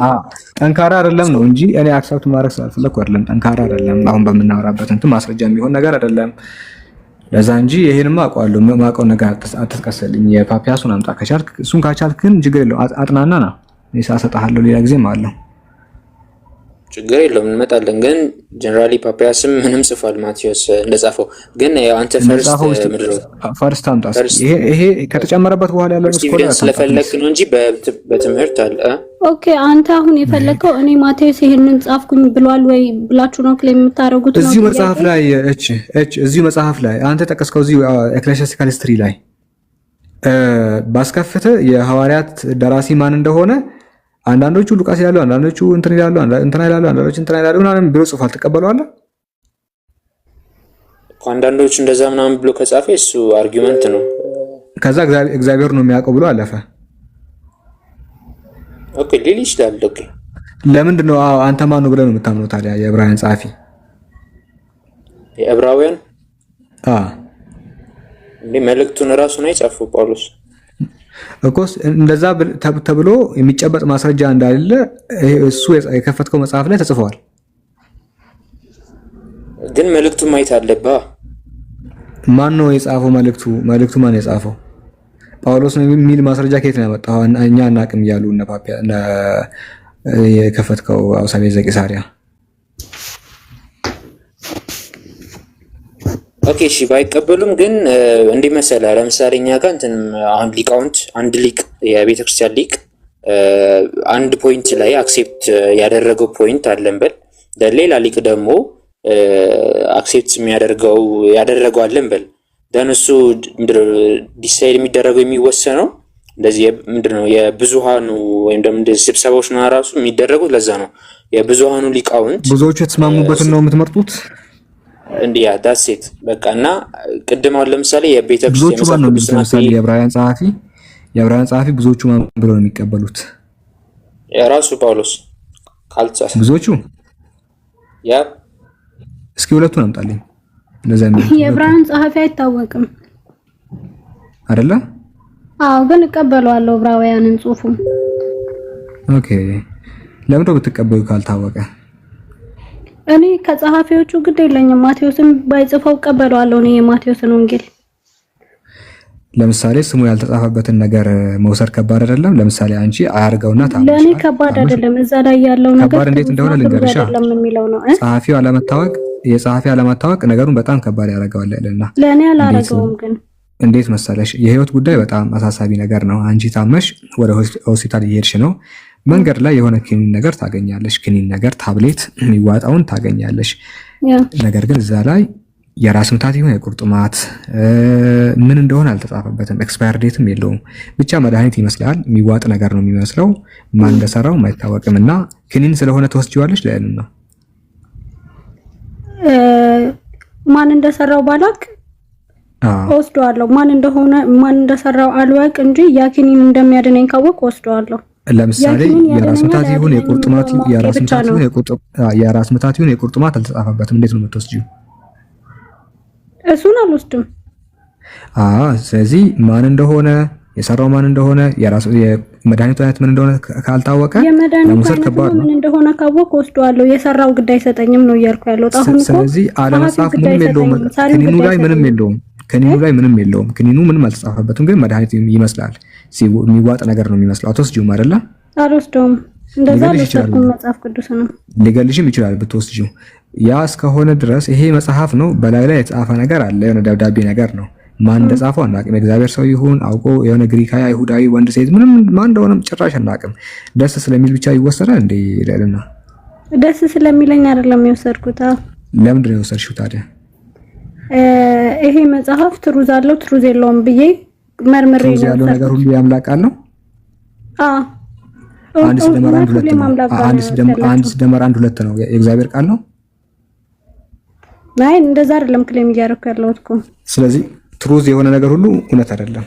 ጠንካራ አይደለም ነው እንጂ እኔ አክሰፕት ማድረግ ስላልፈለኩ አይደለም። ጠንካራ አይደለም አሁን በምናወራበት እንትን ማስረጃ የሚሆን ነገር አይደለም ለዛ እንጂ ይሄንማ አውቀዋለሁ ማውቀው ነገር አትጥቀስልኝ። የፓፒያሱን አምጣ ከቻልክ እሱን ካቻልክ ግን ችግር የለውም አጥናናና እሰጥሃለሁ ሌላ ጊዜም አለው ችግር የለውም እንመጣለን። ግን ጀነራሊ ፓፒያስም ምንም ጽፏል ማቴዎስ እንደጻፈው ግን አንተ ፈርስት አምጣ ይሄ ከተጨመረበት በኋላ ያለው ስኮላር ስለፈለክ ነው እንጂ በትምህርት አለ። ኦኬ አንተ አሁን የፈለከው እኔ ማቴዎስ ይሄንን ጻፍኩኝ ብሏል ወይ ብላችሁ ነው ክሌም የምታረጉት ነው? እዚህ መጽሐፍ ላይ እዚህ መጽሐፍ ላይ አንተ ጠቀስከው እዚህ ኤክሌሲያስቲካል ሂስትሪ ላይ ባስከፍተ የሐዋርያት ደራሲ ማን እንደሆነ አንዳንዶቹ ሉቃስ ይላሉ፣ አንዳንዶቹ እንትን ይላሉ፣ አንዳንዶቹ እንትን ይላሉ ምናምን ብሎ ጽፏል። ተቀበለዋለህ? አንዳንዶቹ እንደዛ ምናምን ብሎ ከጻፈ እሱ አርጊውመንት ነው። ከዛ እግዚአብሔር ነው የሚያውቀው ብሎ አለፈ። ኦኬ ሊል ይችላል። ኦኬ ለምንድን ነው አንተ ማን ነው ብለህ ነው የምታምነው ታዲያ? የዕብራውያን ጸሐፊ የዕብራውያን እንዴ መልእክቱን ራሱ ነው የጻፈው ጳውሎስ እኮስ እንደዛ ተብሎ የሚጨበጥ ማስረጃ እንዳለ እሱ የከፈተው መጽሐፍ ላይ ተጽፏል። ግን መልእክቱን ማየት አለብህ። ማን ነው የጻፈው? መልእክቱ ማን ነው የጻፈው? ጳውሎስ ነው የሚል ማስረጃ ከየት ነው ያመጣው? እኛ እናቅም እያሉ እነ ፓፒያ እነ የከፈተው አውሳቤ ዘቂሳሪያ ኦኬ እሺ ባይቀበሉም ግን እንዲመሰለ ለምሳሌ እኛ ጋር እንትን አሁን ሊቃውንት አንድ ሊቅ የቤተክርስቲያን ሊቅ አንድ ፖይንት ላይ አክሴፕት ያደረገው ፖይንት አለን በል ሌላ ሊቅ ደግሞ አክሴፕት ያደረገው አለን በል ደንሱ ዲሳይድ የሚደረገው የሚወሰነው እንደዚህ ምንድነው የብዙሃኑ ወይም ደግሞ እንደዚህ ስብሰባዎች ነው ራሱ የሚደረጉት ለዛ ነው የብዙሃኑ ሊቃውንት ብዙዎቹ የተስማሙበትን ነው የምትመርጡት እንዲያ ዳሴት በቃና ቅድማው ለምሳሌ የቤተክርስቲያን ለምሳሌ የዕብራውያን ጸሐፊ ብዙዎቹ ማን ብለው ነው የሚቀበሉት? የራሱ ጳውሎስ ካልጻፈ ብዙዎቹ ያ እስኪ ሁለቱን አምጣልኝ። እንደዛ ነው የዕብራውያን ጸሐፊ አይታወቅም አይደለ? አዎ ግን እቀበለዋለሁ ዕብራውያንን ጽሑፉን። ኦኬ ለምን ነው ብትቀበሉ ካልታወቀ? እኔ ከጸሐፊዎቹ ግድ የለኝም። ማቴዎስን ባይጽፈው እቀበለዋለሁ እኔ የማቴዎስን ወንጌል። ለምሳሌ ስሙ ያልተጻፈበትን ነገር መውሰድ ከባድ አይደለም? ለምሳሌ አንቺ አያርገውና ታምጪ ለኔ ከባድ አይደለም። እዛ ላይ ያለው ነገር ከባድ እንዴት እንደሆነ ልንገርሽ። የጸሐፊው አለመታወቅ ነገሩን በጣም ከባድ ያደርገዋል አይደልና ለኔ አላረገውም። ግን እንዴት መሰለሽ የህይወት ጉዳይ በጣም አሳሳቢ ነገር ነው። አንቺ ታመሽ ወደ ሆስፒታል እየሄድሽ ነው። መንገድ ላይ የሆነ ክኒን ነገር ታገኛለሽ። ክኒን ነገር ታብሌት የሚዋጣውን ታገኛለሽ። ነገር ግን እዛ ላይ የራስ ምታት ይሁን የቁርጥማት ምን እንደሆነ አልተጻፈበትም። ኤክስፓየር ዴትም የለውም። ብቻ መድኃኒት ይመስላል። የሚዋጥ ነገር ነው የሚመስለው። ማን እንደሰራው አይታወቅምና ክኒን ስለሆነ ተወስጂዋለሽ ለምን ነው ማን እንደሰራው ባላክ ወስደዋለሁ። ማን እንደሰራው አልወቅ እንጂ ያ ክኒን እንደሚያድነኝ ካወቅ ወስደዋለሁ። ለምሳሌ የራስ ምታት ይሁን የቁርጥማት የራስ ምታት ይሁን የቁርጥማት አልተጻፈበትም። እንዴት ነው የምትወስጂው? እሱን አልወስድም። ስለዚህ ማን እንደሆነ የሰራው ማን እንደሆነ የመድኃኒቱ አይነት ምን እንደሆነ ካልታወቀ ለሙሰር ከባድ ነው። ምን እንደሆነ ካወቅ ወስደዋለሁ። የሰራው ግድ አይሰጠኝም ነው እያልኩ ያለው። አሁን ስለዚህ አለመጻፍ ምንም የለውም። ክኒኑ ላይ ምንም የለውም። ክኒኑ ምንም አልተጻፈበትም። ግን መድኃኒት ይመስላል። የሚዋጥ ነገር ነው የሚመስለው። አትወስጂውም አይደለ? አልወስደውም። እንደዛ ለሰርኩ መጽሐፍ ቅዱስ ነው ሊገልሽም ይችላል ብትወስጂው። ያ እስከሆነ ድረስ ይሄ መጽሐፍ ነው። በላይ ላይ የተጻፈ ነገር አለ። የሆነ ደብዳቤ ነገር ነው። ማን እንደጻፈው አናውቅም። የእግዚአብሔር ሰው ይሁን አውቆ የሆነ ግሪካዊ፣ አይሁዳዊ፣ ወንድ ሴት ምንም ማን እንደሆነም ጭራሽ አናውቅም። ደስ ስለሚል ብቻ ይወሰዳል እንዴ? ይላልና ደስ ስለሚለኝ አይደለም የወሰድኩት። ለምንድን ነው የወሰድሽው ታዲያ? ይሄ መጽሐፍ ትሩዝ አለው ትሩዝ የለውም ብዬ መርምሬ ነው ያለው። ነገር ሁሉ ያምላክ ቃል ነው። አንድ ሲደመር አንድ ሁለት ነው። አንድ ሲደመር አንድ ሁለት ነው። የእግዚአብሔር ቃል ነው። አይ እንደዛ አይደለም ክሌም እያደረኩ ያለሁት እኮ። ስለዚህ ትሩዝ የሆነ ነገር ሁሉ እውነት አይደለም።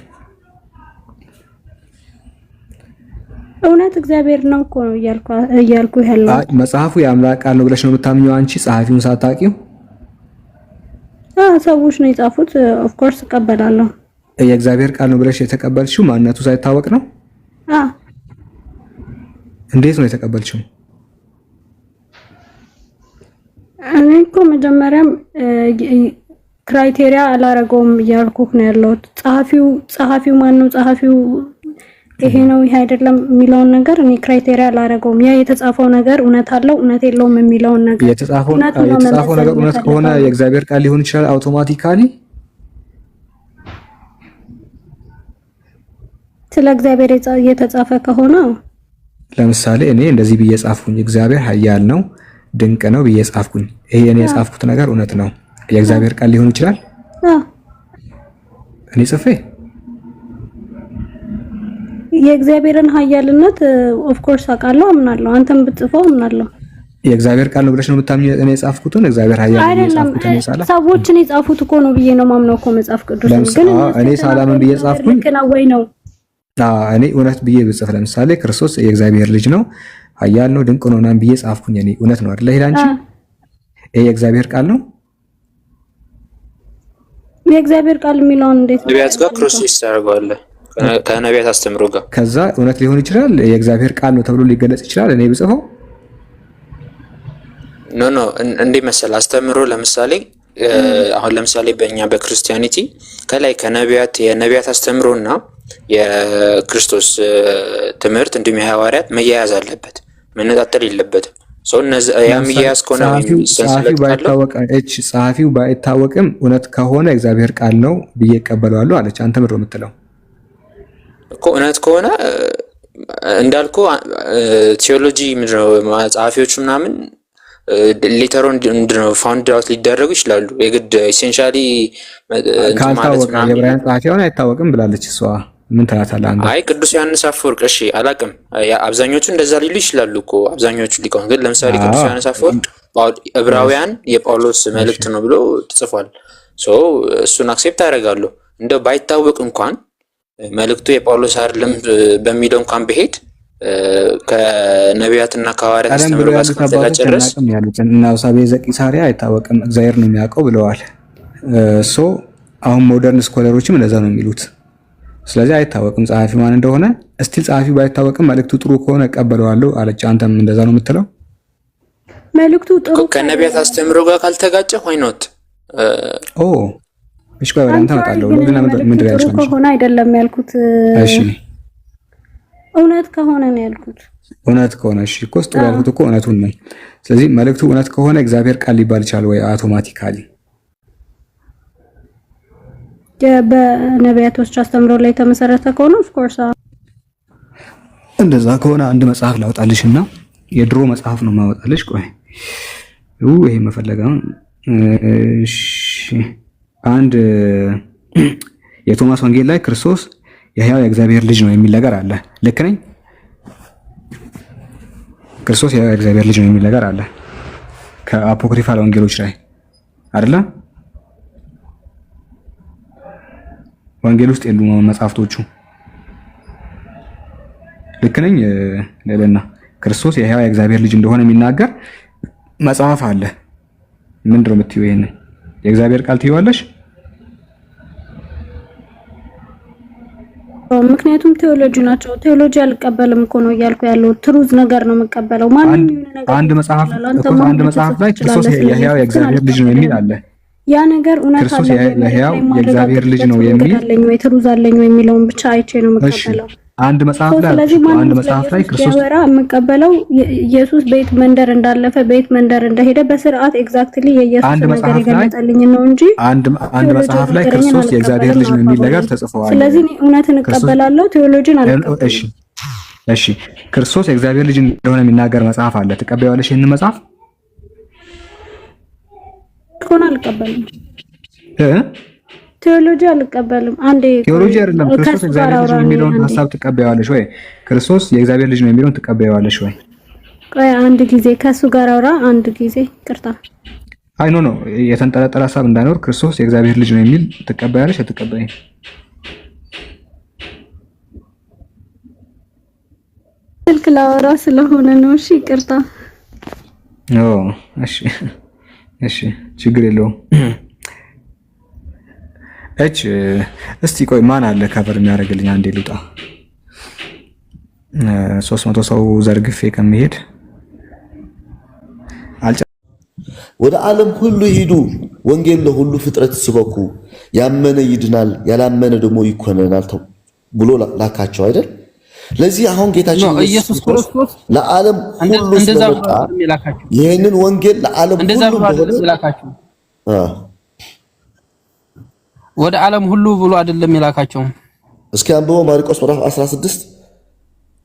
እውነት እግዚአብሔር ነው እኮ ነው እያልኩ ያለው። መጽሐፉ የአምላክ ቃል ነው ብለሽ ነው የምታምኚው አንቺ ጸሐፊውን ሳታውቂው? ሰዎች ነው የጻፉት። ኦፍ ኮርስ እቀበላለሁ። የእግዚአብሔር ቃል ነው ብለሽ የተቀበልሽው ማንነቱ ሳይታወቅ ነው? እንዴት ነው የተቀበልሽው? እኔ እኮ መጀመሪያም ክራይቴሪያ አላረገውም እያልኩህ ነው ያለሁት። ጸሐፊው ማን ነው? ጸሐፊው ይሄ ነው ይሄ አይደለም የሚለውን ነገር እኔ ክራይቴሪያ አላረገውም። ያ የተጻፈው ነገር እውነት አለው እውነት የለውም የሚለውን ነገር የተጻፈው ነገር እውነት ከሆነ የእግዚአብሔር ቃል ሊሆን ይችላል አውቶማቲካሊ። ስለ እግዚአብሔር የተጻፈ ከሆነ ለምሳሌ እኔ እንደዚህ ብዬ ጻፍኩኝ፣ እግዚአብሔር ኃያል ነው ድንቅ ነው ብዬ ጻፍኩኝ። ይሄ እኔ የጻፍኩት ነገር እውነት ነው፣ የእግዚአብሔር ቃል ሊሆን ይችላል። እኔ ጽፌ የእግዚአብሔርን ኃያልነት ኦፍ ኮርስ አውቃለሁ፣ አምናለሁ። አንተም ብትጽፈው አምናለሁ። የእግዚአብሔር ቃል ነው ብለሽ ነው የምታምኚው? እኔ የጻፍኩትን እግዚአብሔር ኃያል ነው የጻፍኩት እኔ ሳላ ሰዎችን የጻፉት እኮ ነው ብዬ ነው ማምነው እኮ መጽሐፍ ቅዱስ ግን እኔ ሳላምን ብዬ ጻፍኩኝ። ልክ ነው ወይ ነው? እኔ እውነት ብዬ ብጽፍ ለምሳሌ ክርስቶስ የእግዚአብሔር ልጅ ነው ኃያል ነው ድንቅ ነው ምናምን ብዬ ጻፍኩኝ። እኔ እውነት ነው አይደል? ይሄ አንቺ ይሄ የእግዚአብሔር ቃል ነው። የእግዚአብሔር ቃል የሚለውን እንዴት ነው ነቢያት ጋር ክርስቶስ ታደርገዋለህ? ከነቢያት አስተምሮ ጋር ከዛ እውነት ሊሆን ይችላል፣ የእግዚአብሔር ቃል ነው ተብሎ ሊገለጽ ይችላል። እኔ ብጽፈው ኖ እንዴ መሰል አስተምሮ ለምሳሌ አሁን ለምሳሌ በእኛ በክርስቲያኒቲ ከላይ ከነቢያት የነቢያት አስተምሮና የክርስቶስ ትምህርት እንዲሁም የሐዋርያት መያያዝ አለበት፣ መነጣጠል የለበትም። ሰው እነዚህ ያሚያያዝ ከሆነ ጸሐፊው ባይታወቅም እውነት ከሆነ እግዚአብሔር ቃል ነው ብዬ እቀበለዋለሁ አለች። አንተ ምንድን ነው የምትለው? እኮ እውነት ከሆነ እንዳልኩ ቲዮሎጂ ምንድነው ጸሐፊዎቹ ምናምን ሌተር ምንድነው ፋውንድ አውት ሊደረጉ ይችላሉ። የግድ ኢሴንሻሊ ካልታወቀ የዕብራውያን ጸሐፊ ሆነ አይታወቅም ብላለች እሷ። ምን ትላታለህ አንተ? አይ ቅዱስ ዮሐንስ አፈወርቅ እሺ አላቅም። አብዛኞቹ እንደዛ ሊሉ ይችላሉ እኮ አብዛኞቹ ሊቃውንት። ግን ለምሳሌ ቅዱስ ዮሐንስ አፈወርቅ ዕብራውያን የጳውሎስ መልእክት ነው ብሎ ጽፏል። ሶ እሱን አክሴፕት አደርጋለሁ። እንደው ባይታወቅ እንኳን መልእክቱ የጳውሎስ አይደለም በሚለው እንኳን በሄድ ከነቢያትና ከሐዋርያት አስተምሮ ጋር ስለተጨረሰ እና ሳቤ ዘቂሳሪያ አይታወቅም እግዚአብሔር ነው የሚያውቀው ብለዋል። ሶ አሁን ሞደርን ስኮለሮችም እንደዛ ነው የሚሉት። ስለዚህ አይታወቅም ጸሐፊ ማን እንደሆነ። እስቲል ጸሐፊው ባይታወቅም መልእክቱ ጥሩ ከሆነ እቀበለዋለሁ አለች። አንተም እንደዛ ነው የምትለው? መልእክቱ ጥሩ ከነቢያት አስተምሮ ጋር ካልተጋጨ why not? እሺ ቆይ አንተ መጣለው ለምን ምንድን ነው ያልኩት? ከሆነ አይደለም ያልኩት። እሺ እውነት ከሆነ ነው ያልኩት። እውነት ከሆነ እሺ እኮ እስቲ ያልኩት እኮ እውነቱን ነው። ስለዚህ መልእክቱ እውነት ከሆነ እግዚአብሔር ቃል ሊባል ይችላል ወይ አውቶማቲካሊ? በነቢያቶች አስተምሮ ላይ ተመሰረተ ከሆነ ኦፍ ኮርስ እንደዛ ከሆነ አንድ መጽሐፍ ላውጣልሽና የድሮ መጽሐፍ ነው ማወጣልሽ። ቆይ ይሄ መፈለጋው እሺ አንድ የቶማስ ወንጌል ላይ ክርስቶስ የሕያው የእግዚአብሔር ልጅ ነው የሚል ነገር አለ። ልክ ነኝ? ክርስቶስ የሕያው የእግዚአብሔር ልጅ ነው የሚል ነገር አለ ከአፖክሪፋል ወንጌሎች ላይ አይደለ? ወንጌል ውስጥ የሉ መጽሐፍቶቹ። ልክ ነኝ? ለለና ክርስቶስ የሕያው የእግዚአብሔር ልጅ እንደሆነ የሚናገር መጽሐፍ አለ። ምንድነው የምትይው? ይሄን የእግዚአብሔር ቃል ትይዋለሽ? ምክንያቱም ቴዎሎጂ ናቸው። ቴዎሎጂ አልቀበልም እኮ ነው እያልኩ ያለው። ትሩዝ ነገር ነው የምቀበለው። ማንንም ነገር አንድ መጽሐፍ ላይ ክርስቶስ የሕያው የእግዚአብሔር ልጅ ነው የሚል አለ። ያ ነገር እውነት ክርስቶስ የሕያው የእግዚአብሔር ልጅ ነው የሚል አለኝ ወይ ትሩዝ አለኝ ወይ የሚለውን ብቻ አይቼ ነው የምቀበለው። አንድ መጽሐፍ ላይ ክርስቶስ ያወራ የምቀበለው ኢየሱስ በየት መንደር እንዳለፈ በየት መንደር እንደሄደ በስርዓት ኤግዛክትሊ የኢየሱስ ነገር ይገለጣልኝ ነው እንጂ አንድ መጽሐፍ ላይ ክርስቶስ የእግዚአብሔር ልጅ ነው የሚል ነገር ተጽፏል። ስለዚህ እውነትን እቀበላለሁ፣ ቴዎሎጂን አልቀበልም። እሺ ክርስቶስ የእግዚአብሔር ልጅ እንደሆነ የሚናገር መጽሐፍ አለ። ትቀበያለሽ ይሄን መጽሐፍ? ከሆነ አልቀበልም። ቴዎሎጂ አልቀበልም። አንዴ ቴዎሎጂ አይደለም ክርስቶስ የእግዚአብሔር ልጅ ነው የሚለውን ሐሳብ ትቀበያለሽ ወይ? ክርስቶስ የእግዚአብሔር ልጅ ነው የሚለውን ትቀበያለሽ ወይ? ቆይ አንድ ጊዜ ከሱ ጋር አውራ። አንድ ጊዜ ቅርታ አይ ኖ የተንጠለጠለ ሐሳብ እንዳይኖር ክርስቶስ የእግዚአብሔር ልጅ ነው የሚል ተቀበያለሽ አትቀበይ? ስልክ ላወራ ስለሆነ ነው። እሺ ይቅርታ። እሺ ችግር የለውም። እስቲ ቆይ ማን አለ ከበር የሚያደርግልኝ? አንዴ ልውጣ። 300 ሰው ዘርግፌ ከመሄድ ወደ ዓለም ሁሉ ሂዱ፣ ወንጌል ለሁሉ ፍጥረት ስበኩ፣ ያመነ ይድናል፣ ያላመነ ደግሞ ይኮነናል ብሎ ላካቸው አይደል? ለዚህ አሁን ጌታችን ኢየሱስ ክርስቶስ ለዓለም ሁሉ ስለመጣ ይሄንን ወንጌል ለዓለም ሁሉ ይላካቸው ወደ ዓለም ሁሉ ብሎ አይደለም ይላካቸው። እስኪ አንብበው ማርቆስ ምዕራፍ 16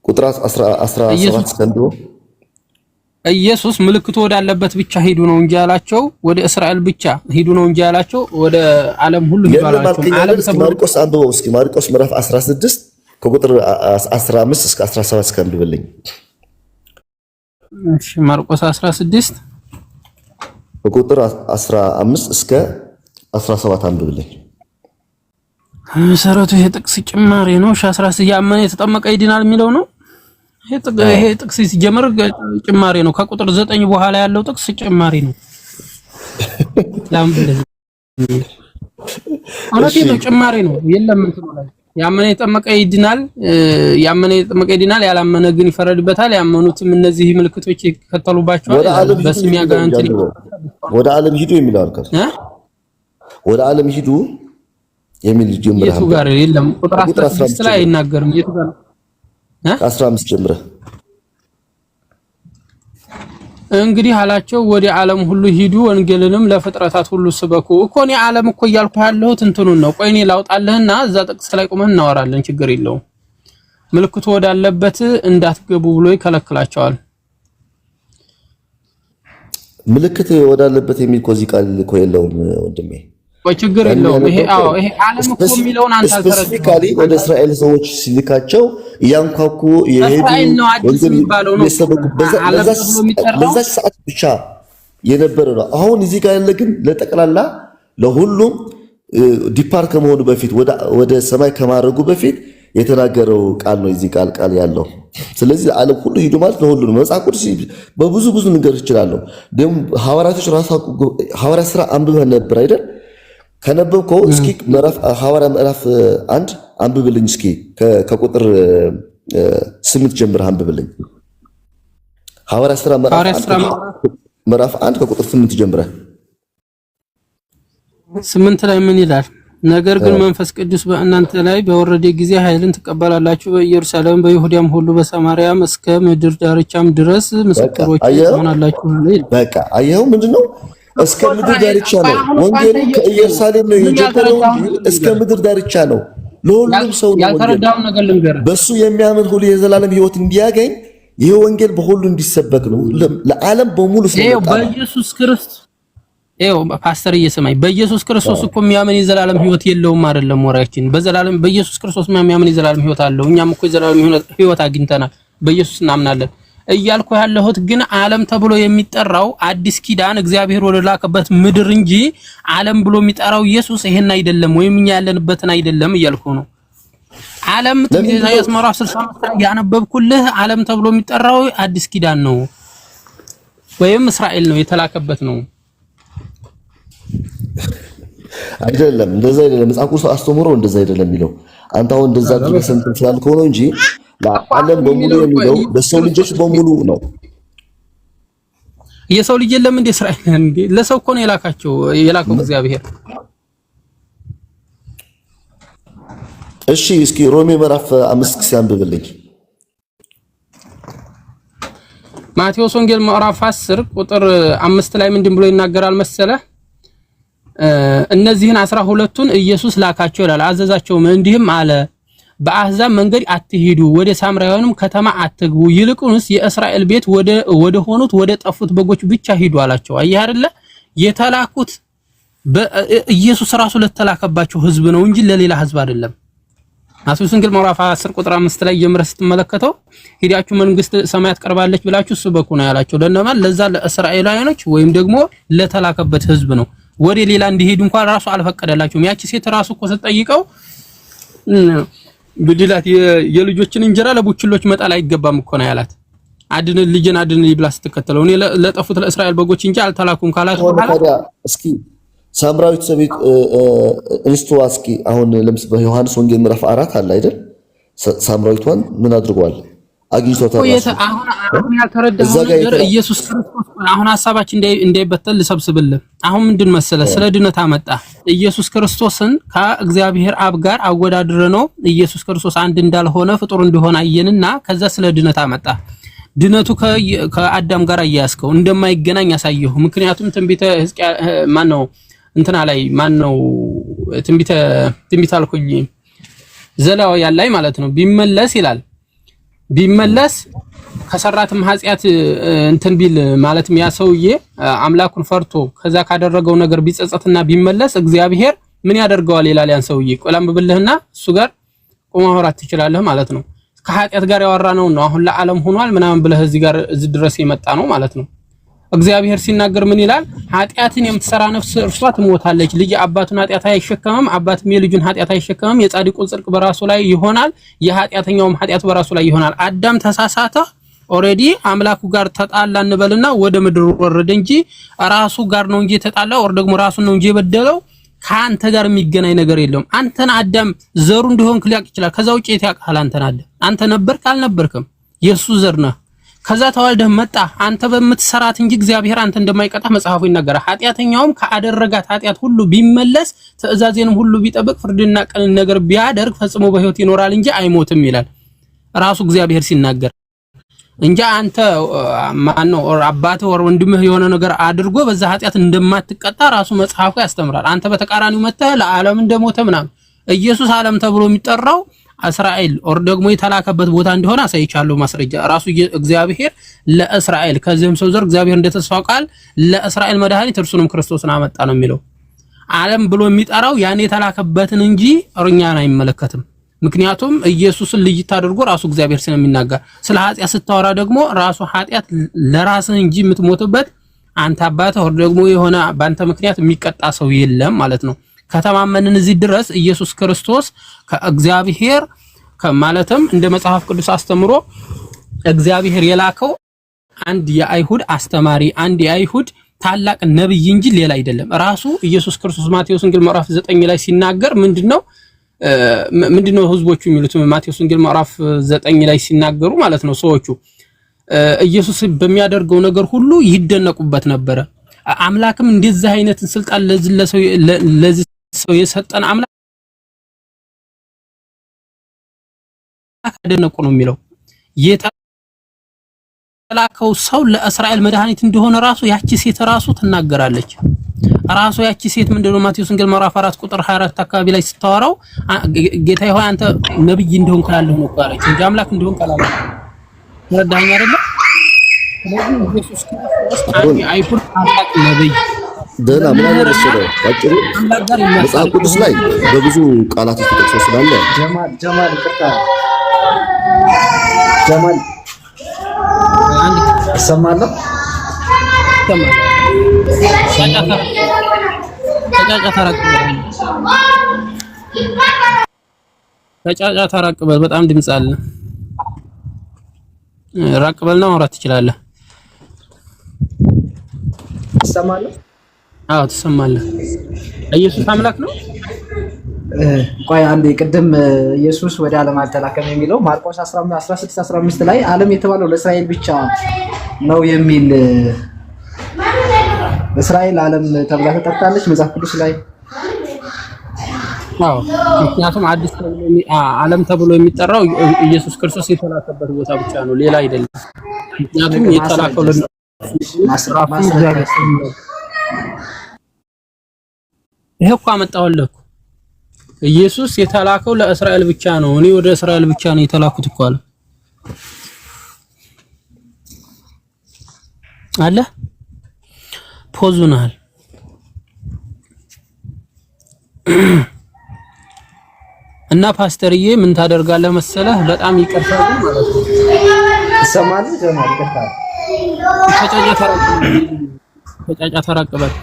ቁጥር 17 እስከንዶ ኢየሱስ ምልክቱ ወዳለበት ብቻ ሂዱ ነው እንጂ ያላቸው ወደ እስራኤል ብቻ ሂዱ ነው እንጂ ያላቸው ወደ ዓለም ሁሉ ይባላቸው። ዓለም ማርቆስ አንብበው እስኪ ማርቆስ ምዕራፍ 16 ከቁጥር 15 እስከ 17 እስከንብብልኝ። እሺ ማርቆስ 16 ከቁጥር 15 እስከ 17 አንብብልኝ። መሰረቱ ይሄ ጥቅስ ጭማሪ ነው። 16 ያመነ የተጠመቀ ይድናል የሚለው ነው። ይሄ ጥቅስ ሲጀምር ጭማሪ ነው። ከቁጥር 9 በኋላ ያለው ጥቅስ ጭማሪ ነው። ላምብልህ አላቂ ነው፣ ጭማሪ ነው። የለም እንትኑ ላይ ያመነ የተጠመቀ ይድናል፣ ያላመነ ግን ይፈረድበታል። ያመኑትም እነዚህ ምልክቶች ይከተሉባቸዋል። በስም ያጋንንት ወደ ዓለም ሂዱ የሚለው አልከው። ወደ ዓለም ሂዱ የሚል ጀምረህ የቱ ጋር የለም? ቁጥር 16 ላይ አይናገርም። የቱ ጋር 15 ጀምረህ እንግዲህ አላቸው ወደ ዓለም ሁሉ ሂዱ ወንጌልንም ለፍጥረታት ሁሉ ስበኩ። እኮ እኔ ዓለም እኮ እያልኩ ያለሁት እንትኑን ነው። ቆይ እኔ ላውጣልህና እዛ ጥቅስ ላይ ቆመን እናወራለን። ችግር የለውም። ምልክቱ ወዳለበት እንዳትገቡ ብሎ ይከለክላቸዋል። ምልክት ወዳለበት የሚል እዚህ ቃል እኮ የለውም ወንድሜ። ወይ ችግር የለውም። ይሄ ዓለም እኮ የሚለውን አንተ አልተረዳም። ስፔሲፊካሊ ወደ እስራኤል ሰዎች ሲልካቸው ያንኳኩ የሄዱ በዛ ሰዓት ብቻ የነበረ ነው። አሁን እዚህ ጋር ያለ ግን ለጠቅላላ ለሁሉም ዲፓርት ከመሆኑ በፊት ወደ ሰማይ ከማድረጉ በፊት የተናገረው ቃል ነው። እዚህ ቃል ያለው ስለዚህ ዓለም ሁሉ ሂዱ ማለት ለሁሉ ነው። መጽሐፍ ቅዱስ በብዙ ነገር ይችላል። ደግሞ ሐዋርያቶች ሐዋርያ ሥራ አንብበን ነበር አይደል? ከነበብከው እስኪ ሐዋርያ ምዕራፍ 1 አንብብልኝ እስኪ ከቁጥር 8 ጀምረህ አንብብልኝ። ሐዋርያ ሥራ ምዕራፍ 1 ከቁጥር 8 ጀምረህ 8 ላይ ምን ይላል? ነገር ግን መንፈስ ቅዱስ በእናንተ ላይ በወረደ ጊዜ ኃይልን ትቀበላላችሁ፣ በኢየሩሳሌም በይሁዳም ሁሉ በሰማርያም እስከ ምድር ዳርቻም ድረስ ምስክሮች ትሆናላችሁ። በቃ አየኸው ምንድነው? እስከ ምድር ዳርቻ ነው። ወንጌሉ ከኢየሩሳሌም ነው የጀመረው፣ እስከ ምድር ዳርቻ ነው። ለሁሉም ሰው ነው። ያልተረዳው ነገር ልንገርህ፣ በሱ የሚያምን ሁሉ የዘላለም ሕይወት እንዲያገኝ ይሄ ወንጌል በሁሉ እንዲሰበክ ነው፣ ለዓለም በሙሉ ስለመጣ በኢየሱስ ክርስቶስ ፓስተር እየሰማኝ በኢየሱስ ክርስቶስ እኮ የሚያምን የዘላለም ሕይወት የለውም አይደለም ወራችን። በኢየሱስ ክርስቶስ የሚያምን የዘላለም ሕይወት አለው። እኛም እኮ የዘላለም ሕይወት አግኝተናል፣ በኢየሱስ እናምናለን እያልኩ ያለሁት ግን ዓለም ተብሎ የሚጠራው አዲስ ኪዳን እግዚአብሔር ወደ ላከበት ምድር እንጂ ዓለም ብሎ የሚጠራው ኢየሱስ ይሄን አይደለም፣ ወይም እኛ ያለንበትን አይደለም እያልኩ ነው። ዓለም ኢሳይያስ ምዕራፍ 65 ያነበብኩልህ ዓለም ተብሎ የሚጠራው አዲስ ኪዳን ነው፣ ወይም እስራኤል ነው የተላከበት ነው። አይደለም፣ እንደዛ አይደለም። መጽሐፍ ቅዱስ አስተምሮ እንደዛ አይደለም የሚለው አንተ አሁን እንደዛ ድረስ እንትን ስላልከው ነው እንጂ ለዓለም በሙሉ የሚለው ለሰው ልጆች በሙሉ ነው። የሰው ልጅ የለም እንደ እስራኤል እንደ ለሰው እኮ ነው የላከው እግዚአብሔር። እሺ እስኪ ሮሜ ምዕራፍ 5 ሲያንብብልኝ። ማቴዎስ ወንጌል ምዕራፍ 10 ቁጥር 5 ላይ ምንድን ብሎ ይናገራል መሰለህ? እነዚህን 12ቱን ኢየሱስ ላካቸው ይላል። አዘዛቸውም እንዲህም አለ፣ በአሕዛብ መንገድ አትሂዱ፣ ወደ ሳምራውያንም ከተማ አትግቡ፣ ይልቁንስ የእስራኤል ቤት ወደ ሆኑት ወደ ጠፉት በጎች ብቻ ሂዱ አላቸው። አየህ አይደለ? የተላኩት ኢየሱስ ራሱ ለተላከባቸው ህዝብ ነው እንጂ ለሌላ ህዝብ አይደለም። ማቴዎስ ወንጌል ምዕራፍ 10 ቁጥር 5 ላይ ጀምረህ ስትመለከተው ሄዳችሁ መንግስት ሰማያት ቀርባለች ብላችሁ ስበኩ ነው ያላቸው። ለነማን? ለዛ ለእስራኤላውያኖች ወይም ደግሞ ለተላከበት ህዝብ ነው። ወደ ሌላ እንዲሄዱ እንኳን ራሱ አልፈቀደላቸውም። ያቺ ሴት ራሱ እኮ ስትጠይቀው ብድላት የልጆችን እንጀራ ለቡችሎች መጣል አይገባም እኮ ነው ያላት። አድን ልጅን አድን ይብላ ስትከተለው እኔ ለጠፉት ለእስራኤል በጎች እንጂ አልተላኩም ካላት በኋላ እስኪ ሳምራዊት ሰቤት እንስተዋስኪ አሁን ለምሳሌ በዮሐንስ ወንጌል ምዕራፍ 4 አለ አይደል? ሳምራዊቷን ምን አድርጓል? አግኝቶታል። አሁን ያልተረዳው ነገር ኢየሱስ ክርስቶስ አሁን ሐሳባችን እንዳይበተል ልሰብስብልህ። አሁን ምንድን መሰለህ ስለ ድነት አመጣ። ኢየሱስ ክርስቶስን ከእግዚአብሔር አብ ጋር አወዳድረ ነው ኢየሱስ ክርስቶስ አንድ እንዳልሆነ ፍጡር እንደሆነ አየንና ከዛ ስለ ድነት አመጣ። ድነቱ ከአዳም ጋር አያያዝከው እንደማይገናኝ ያሳየው። ምክንያቱም ትንቢተ ሕዝቅኤል ማነው እንትና ላይ ማነው ትንቢተ አልኩኝ ዘሌዋውያን ላይ ማለት ነው ቢመለስ ይላል። ቢመለስ ከሰራትም ኃጢአት እንትን ቢል ማለትም ያ ሰውዬ አምላኩን ፈርቶ ከዛ ካደረገው ነገር ቢጸጸትና ቢመለስ እግዚአብሔር ምን ያደርገዋል ይላል። ያን ሰውዬ ቆላም ብብልህና እሱ ጋር ቆሞ ማውራት ትችላለህ ማለት ነው። ከኃጢአት ጋር ያወራነው ነው አሁን ለዓለም ሆኗል ምናምን ብለህ እዚህ ጋር እዚህ ድረስ የመጣ ነው ማለት ነው። እግዚአብሔር ሲናገር ምን ይላል? ኃጢአትን የምትሰራ ነፍስ እርሷ ትሞታለች። ልጅ አባቱን ኃጢአት አይሸከምም፣ አባትም የልጁን ኃጢአት አይሸከምም። የጻድቁ ጽድቅ በራሱ ላይ ይሆናል፣ የኃጢአተኛውም ኃጢአት በራሱ ላይ ይሆናል። አዳም ተሳሳተ፣ ኦሬዲ አምላኩ ጋር ተጣላ እንበልና ወደ ምድር ወረደ እንጂ ራሱ ጋር ነው እንጂ የተጣላው ወር ደግሞ ራሱ ነው እንጂ የበደለው ካንተ ጋር የሚገናኝ ነገር የለውም። አንተን አዳም ዘሩ እንደሆንክ ሊያውቅ ይችላል። ከዛ ውጪ ያውቃል አንተን አዳም አንተ ነበርክ አልነበርክም የሱ ዘር ነህ። ከዛ ተዋልደህ መጣ አንተ በምትሰራት እንጂ እግዚአብሔር አንተ እንደማይቀጣ መጽሐፉ ይናገራል። ኃጢአተኛውም ካደረጋት ኃጢአት ሁሉ ቢመለስ ትእዛዜንም ሁሉ ቢጠብቅ ፍርድና ቅን ነገር ቢያደርግ ፈጽሞ በሕይወት ይኖራል እንጂ አይሞትም ይላል ራሱ እግዚአብሔር ሲናገር እንጂ አንተ ማነው አባትህ ወር ወንድምህ የሆነ ነገር አድርጎ በዛ ኃጢአት እንደማትቀጣ ራሱ መጽሐፉ ያስተምራል። አንተ በተቃራኒው መተህ ለዓለም እንደሞተ ምናምን ኢየሱስ ዓለም ተብሎ የሚጠራው እስራኤል ኦር ደግሞ የተላከበት ቦታ እንደሆነ አሳይቻለሁ ማስረጃ ራሱ እግዚአብሔር ለእስራኤል ከዚህም ሰው ዘር እግዚአብሔር እንደተስፋው ቃል ለእስራኤል መድኃኒት እርሱንም ክርስቶስን አመጣ ነው የሚለው። ዓለም ብሎ የሚጠራው ያን የተላከበትን እንጂ እኛን አይመለከትም። ምክንያቱም ኢየሱስን ልጅ ታደርጎ ራሱ እግዚአብሔር ስለሚናገር ስለ ኃጢአት ስታወራ ደግሞ ራሱ ኃጢአት ለራስህ እንጂ የምትሞትበት አንተ አባትህ ኦር ደግሞ የሆነ ባንተ ምክንያት የሚቀጣ ሰው የለም ማለት ነው። ከተማመንን እዚህ ድረስ ኢየሱስ ክርስቶስ ከእግዚአብሔር ከማለትም እንደ መጽሐፍ ቅዱስ አስተምሮ እግዚአብሔር የላከው አንድ የአይሁድ አስተማሪ አንድ የአይሁድ ታላቅ ነብይ እንጂ ሌላ አይደለም። ራሱ ኢየሱስ ክርስቶስ ማቴዎስ ወንጌል ምዕራፍ 9 ላይ ሲናገር ምንድነው ህዝቦቹ የሚሉት? ማቴዎስ ወንጌል ምዕራፍ 9 ላይ ሲናገሩ ማለት ነው ሰዎቹ ኢየሱስ በሚያደርገው ነገር ሁሉ ይደነቁበት ነበረ። አምላክም እንደዚህ አይነትን ስልጣን ለዚህ ሰው የሰጠን አምላክ አደነቁ ነው የሚለው። የተላከው ሰው ለእስራኤል መድኃኒት እንደሆነ ራሱ ያቺ ሴት ራሱ ትናገራለች። ራሱ ያቺ ሴት ምንድነው ማቴዎስ ወንጌል ምዕራፍ 4 ቁጥር 24 አካባቢ ላይ ስታወራው ጌታዬ ሆይ አንተ ነብይ እንደሆንክ ያለው ነው ቃል እንጂ አምላክ እንደሆንክ አላለም። ተረዳኸኝ አይደል? ስለዚህ ኢየሱስ ክርስቶስ አይሁድ ታላቅ ነብይ ደህና ምን አይነት ነው አጭሩ መጽሐፍ ቅዱስ ላይ በብዙ ቃላት ተጠቅሶ ስላለ ጀማል ሰማለሁ ተጫጫታ ራቅ በል በጣም ድምጽ አለ። ራቅ በልና ማውራት ትችላለህ። ትሰማለህ? አዎ ትሰማለህ። ኢየሱስ አምላክ ነው። ቆይ አንዴ ቅድም ኢየሱስ ወደ ዓለም አልተላከም የሚለው ማርቆስ 16:15 ላይ ዓለም የተባለው ለእስራኤል ብቻ ነው የሚል እስራኤል ዓለም ተብላ ተጠርታለች መጽሐፍ ቅዱስ ላይ። አዎ ምክንያቱም አዲስ ዓለም ተብሎ የሚጠራው ኢየሱስ ክርስቶስ የተላከበት ቦታ ብቻ ነው፣ ሌላ አይደለም። ምክንያቱም የተላከው ይሄ እኮ አመጣሁልህ እኮ ኢየሱስ የተላከው ለእስራኤል ብቻ ነው። እኔ ወደ እስራኤል ብቻ ነው የተላኩት እኮ አለ ፖዙናል እና ፓስተርዬ ምን ታደርጋለህ መሰለህ? በጣም ይቅርታል ማለት ነው። ሰማል ይቅርታል። ከጫጫ ተራቀበል።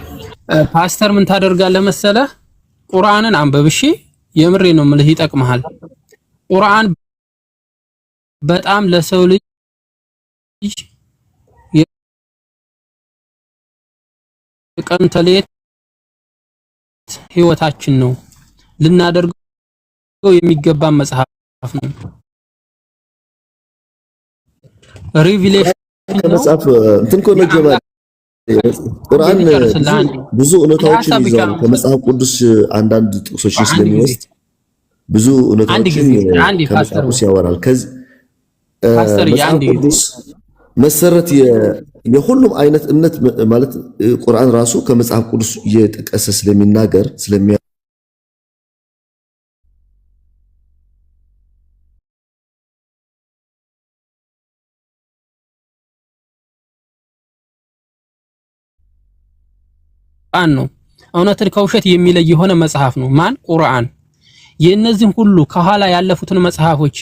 ፓስተር ምን ታደርጋለህ መሰለህ? ቁርአንን አንብብ እሺ። የምሬ ነው የምልህ ይጠቅምሃል። ቁርአን በጣም ለሰው ልጅ የቀን ተሌት ህይወታችን ነው ልናደርገው የሚገባ መጽሐፍ ነው። ሪቪሌሽን ከመጽሐፍ እንትን ኮነ ይገባል። ቁርአን ብዙ እውነታዎችን ይዟል። ከመጽሐፍ ቅዱስ አንዳንድ ጥቅሶችን ስለሚወስድ ብዙ እውነታዎችን ከመጽሐፍ ቅዱስ ያወራል። ከዚህ መጽሐፍ ቅዱስ መሰረት የሁሉም አይነት እምነት ማለት ቁርአን ራሱ ከመጽሐፍ ቅዱስ እየጠቀሰ ስለሚናገር ነው እውነትን ከውሸት የሚለይ የሆነ መጽሐፍ ነው። ማን? ቁርአን። የእነዚህን ሁሉ ከኋላ ያለፉትን መጽሐፎች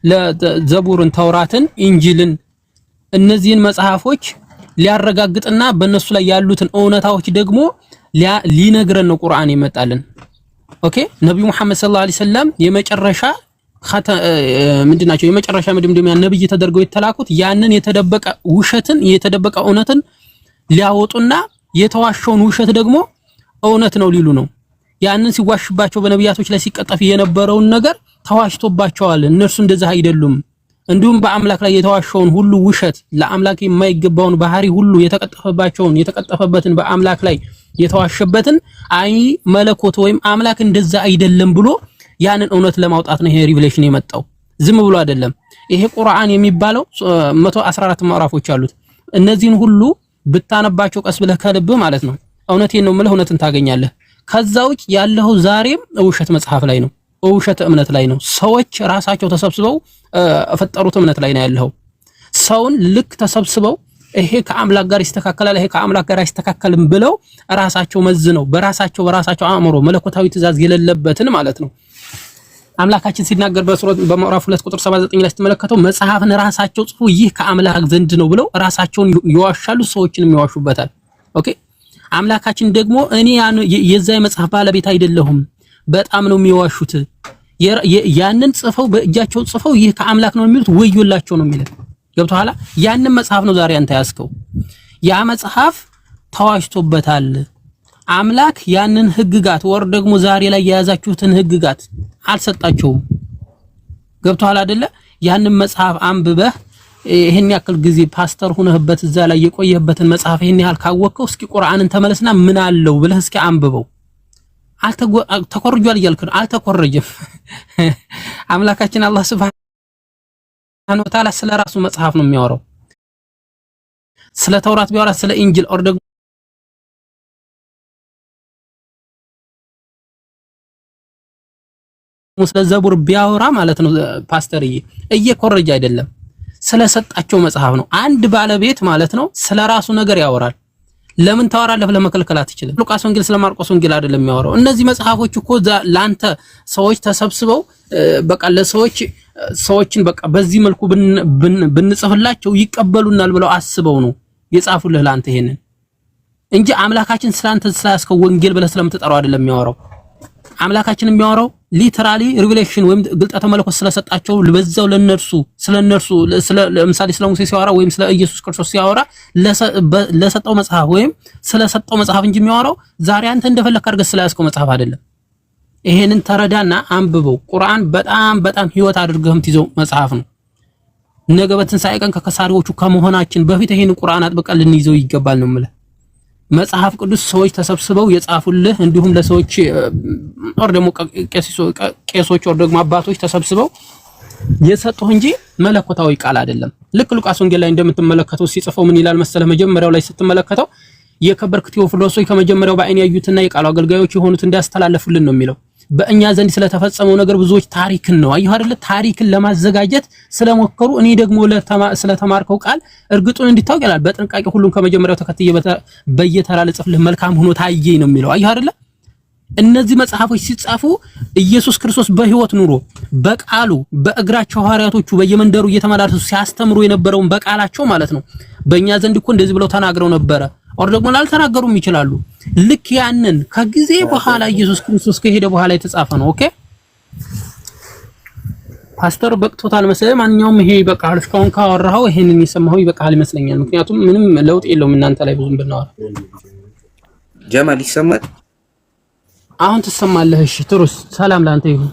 ለዘቡርን፣ ተውራትን፣ ኢንጂልን እነዚህን መጽሐፎች ሊያረጋግጥና በእነሱ ላይ ያሉትን እውነታዎች ደግሞ ሊነግረን ነው ቁርአን ይመጣልን። ኦኬ ነብዩ መሐመድ ሰለላሁ ዐለይሂ ወሰለም የመጨረሻ ምንድናቸው? የመጨረሻ መደምደሚያ ነብይ ተደርገው የተላኩት ያንን የተደበቀ ውሸትን የተደበቀ እውነትን ሊያወጡና የተዋሸውን ውሸት ደግሞ እውነት ነው ሊሉ ነው። ያንን ሲዋሽባቸው በነቢያቶች ላይ ሲቀጠፍ የነበረውን ነገር ተዋሽቶባቸዋል። እነርሱ እንደዛ አይደሉም። እንዲሁም በአምላክ ላይ የተዋሸውን ሁሉ ውሸት ለአምላክ የማይገባውን ባህሪ ሁሉ የተቀጠፈበትን በአምላክ ላይ የተዋሸበትን አይ መለኮት ወይም አምላክ እንደዛ አይደለም ብሎ ያንን እውነት ለማውጣት ነው ይሄ ሪቪሌሽን የመጣው። ዝም ብሎ አይደለም። ይሄ ቁርአን የሚባለው 114 ምዕራፎች አሉት። እነዚህን ሁሉ ብታነባቸው ቀስ ብለህ ከልብ ማለት ነው እውነቴን ነው የምልህ እውነትን ታገኛለህ። ከዛ ውጭ ያለው ዛሬም ውሸት መጽሐፍ ላይ ነው፣ ውሸት እምነት ላይ ነው። ሰዎች ራሳቸው ተሰብስበው ፈጠሩት እምነት ላይ ነው ያለው። ሰውን ልክ ተሰብስበው ይሄ ከአምላክ ጋር ይስተካከላል፣ ይሄ ከአምላክ ጋር አይስተካከልም ብለው ራሳቸው መዝነው በራሳቸው አእምሮ መለኮታዊ ትእዛዝ የሌለበትን ማለት ነው አምላካችን ሲናገር በምዕራፍ 2 ቁጥር 79 ላይ ስትመለከተው መጽሐፍን ራሳቸው ጽፎ ይህ ከአምላክ ዘንድ ነው ብለው ራሳቸውን ይዋሻሉ፣ ሰዎችንም ይዋሹበታል። ኦኬ አምላካችን ደግሞ እኔ የዛ የመጽሐፍ ባለቤት አይደለሁም በጣም ነው የሚዋሹት። ያንን ጽፈው በእጃቸው ጽፈው ይህ ከአምላክ ነው የሚሉት ወዮላቸው ነው የሚለው። ገብቶሃል? ያንን መጽሐፍ ነው ዛሬ አንተ ያስከው። ያ መጽሐፍ ተዋሽቶበታል። አምላክ ያንን ህግጋት ወር ደግሞ ዛሬ ላይ የያዛችሁትን ህግጋት አልሰጣቸውም። ገብቶሃል አይደለ? ያንን መጽሐፍ አንብበህ ይሄን ያክል ጊዜ ፓስተር ሆነህበት እዛ ላይ የቆየህበትን መጽሐፍ ይሄን ያህል ካወቅከው እስኪ ቁርአንን ተመለስና ምን አለው ብለህ እስኪ አንብበው። ተኮርጇል እያልክ ነው። አልተኮረጀም። አምላካችን አላህ ሱብሃነሁ ወተዓላ ስለ ራሱ መጽሐፍ ነው የሚያወራው። ስለ ተውራት ቢያወራ ስለ ኢንጂል ኦር ደግሞ ስለ ዘቡር ቢያወራ ማለት ነው ፓስተርዬ እየኮረጀ አይደለም፣ ስለሰጣቸው መጽሐፍ ነው። አንድ ባለቤት ማለት ነው ስለ ራሱ ነገር ያወራል። ለምን ታወራለህ ብለህ መከልከል አትችልም። ሉቃስ ወንጌል ስለ ማርቆስ ወንጌል አይደለም የሚያወራው። እነዚህ መጽሐፎች እኮ ላንተ ሰዎች ተሰብስበው በቃ ሰዎችን በቃ በዚህ መልኩ ብንጽፍላቸው ይቀበሉናል ብለው አስበው ነው የጻፉልህ ላንተ ይሄንን እንጂ አምላካችን ስላንተ ስላስከው ወንጌል ብለህ ስለምትጠራው አይደለም የሚያወራው። አምላካችን የሚያወራው ሊተራሊ ሪቪሌሽን ወይም ግልጠተ መለኮት ስለሰጣቸው በዛው ስለነርሱ ለምሳሌ ስለ ሙሴ ሲያወራ ወይም ስለ ኢየሱስ ክርስቶስ ሲያወራ ለሰጠው መጽሐፍ ወይም ስለሰጠው መጽሐፍ እንጂ የሚያወራው ዛሬ አንተ እንደፈለክ አድርገህ ስለያዝከው መጽሐፍ አይደለም። ይሄንን ተረዳና አንብበው። ቁርአን በጣም ህይወት አድርገህም ትይዘው መጽሐፍ ነው። ነገ በትንሳኤ ቀን ከከሳሪዎቹ ከመሆናችን በፊት ይሄንን ቁርአን አጥብቀን ልንይዘው ይገባል ነው የምልህ። መጽሐፍ ቅዱስ ሰዎች ተሰብስበው የጻፉልህ እንዲሁም ለሰዎች ኦር ደግሞ ቄሶች ኦር ደግሞ አባቶች ተሰብስበው የሰጡህ እንጂ መለኮታዊ ቃል አይደለም። ልክ ሉቃስ ወንጌል ላይ እንደምትመለከተው ሲጽፈው ምን ይላል መሰለህ? መጀመሪያው ላይ ስትመለከተው የከበርክ ቴዎፍሎስ ሆይ ከመጀመሪያው በአይን ያዩትና የቃሉ አገልጋዮች የሆኑት እንዲያስተላልፉልን ነው የሚለው። በእኛ ዘንድ ስለተፈጸመው ነገር ብዙዎች ታሪክን ነው አየሁ አይደል? ታሪክን ለማዘጋጀት ስለሞከሩ እኔ ደግሞ ስለተማርከው ቃል እርግጡን እንዲታወቅ ይላል። በጥንቃቄ ሁሉን ከመጀመሪያው ተከትዬ በየተራ ልጽፍልህ መልካም ሆኖ ታየኝ ነው የሚለው። አየሁ አይደል? እነዚህ መጽሐፎች ሲጻፉ ኢየሱስ ክርስቶስ በህይወት ኑሮ በቃሉ በእግራቸው ሐዋርያቶቹ በየመንደሩ እየተመላለሱ ሲያስተምሩ የነበረውን በቃላቸው ማለት ነው። በእኛ ዘንድ እኮ እንደዚህ ብለው ተናግረው ነበረ ኦር ደግሞ ላልተናገሩም ይችላሉ። ልክ ያንን ከጊዜ በኋላ ኢየሱስ ክርስቶስ ከሄደ በኋላ የተጻፈ ነው። ኦኬ ፓስተር በቅቶታል መሰለኝ። ማንኛውም ይሄ በቃል እስካሁን ካወራው ይሄንን የሰማው ይበቃል ይመስለኛል። ምክንያቱም ምንም ለውጥ የለውም እናንተ ላይ ብዙም ብናወራ። ጀማል ይሰማል? አሁን ትሰማለህ? እሺ ትሩስ ሰላም ላንተ ይሁን።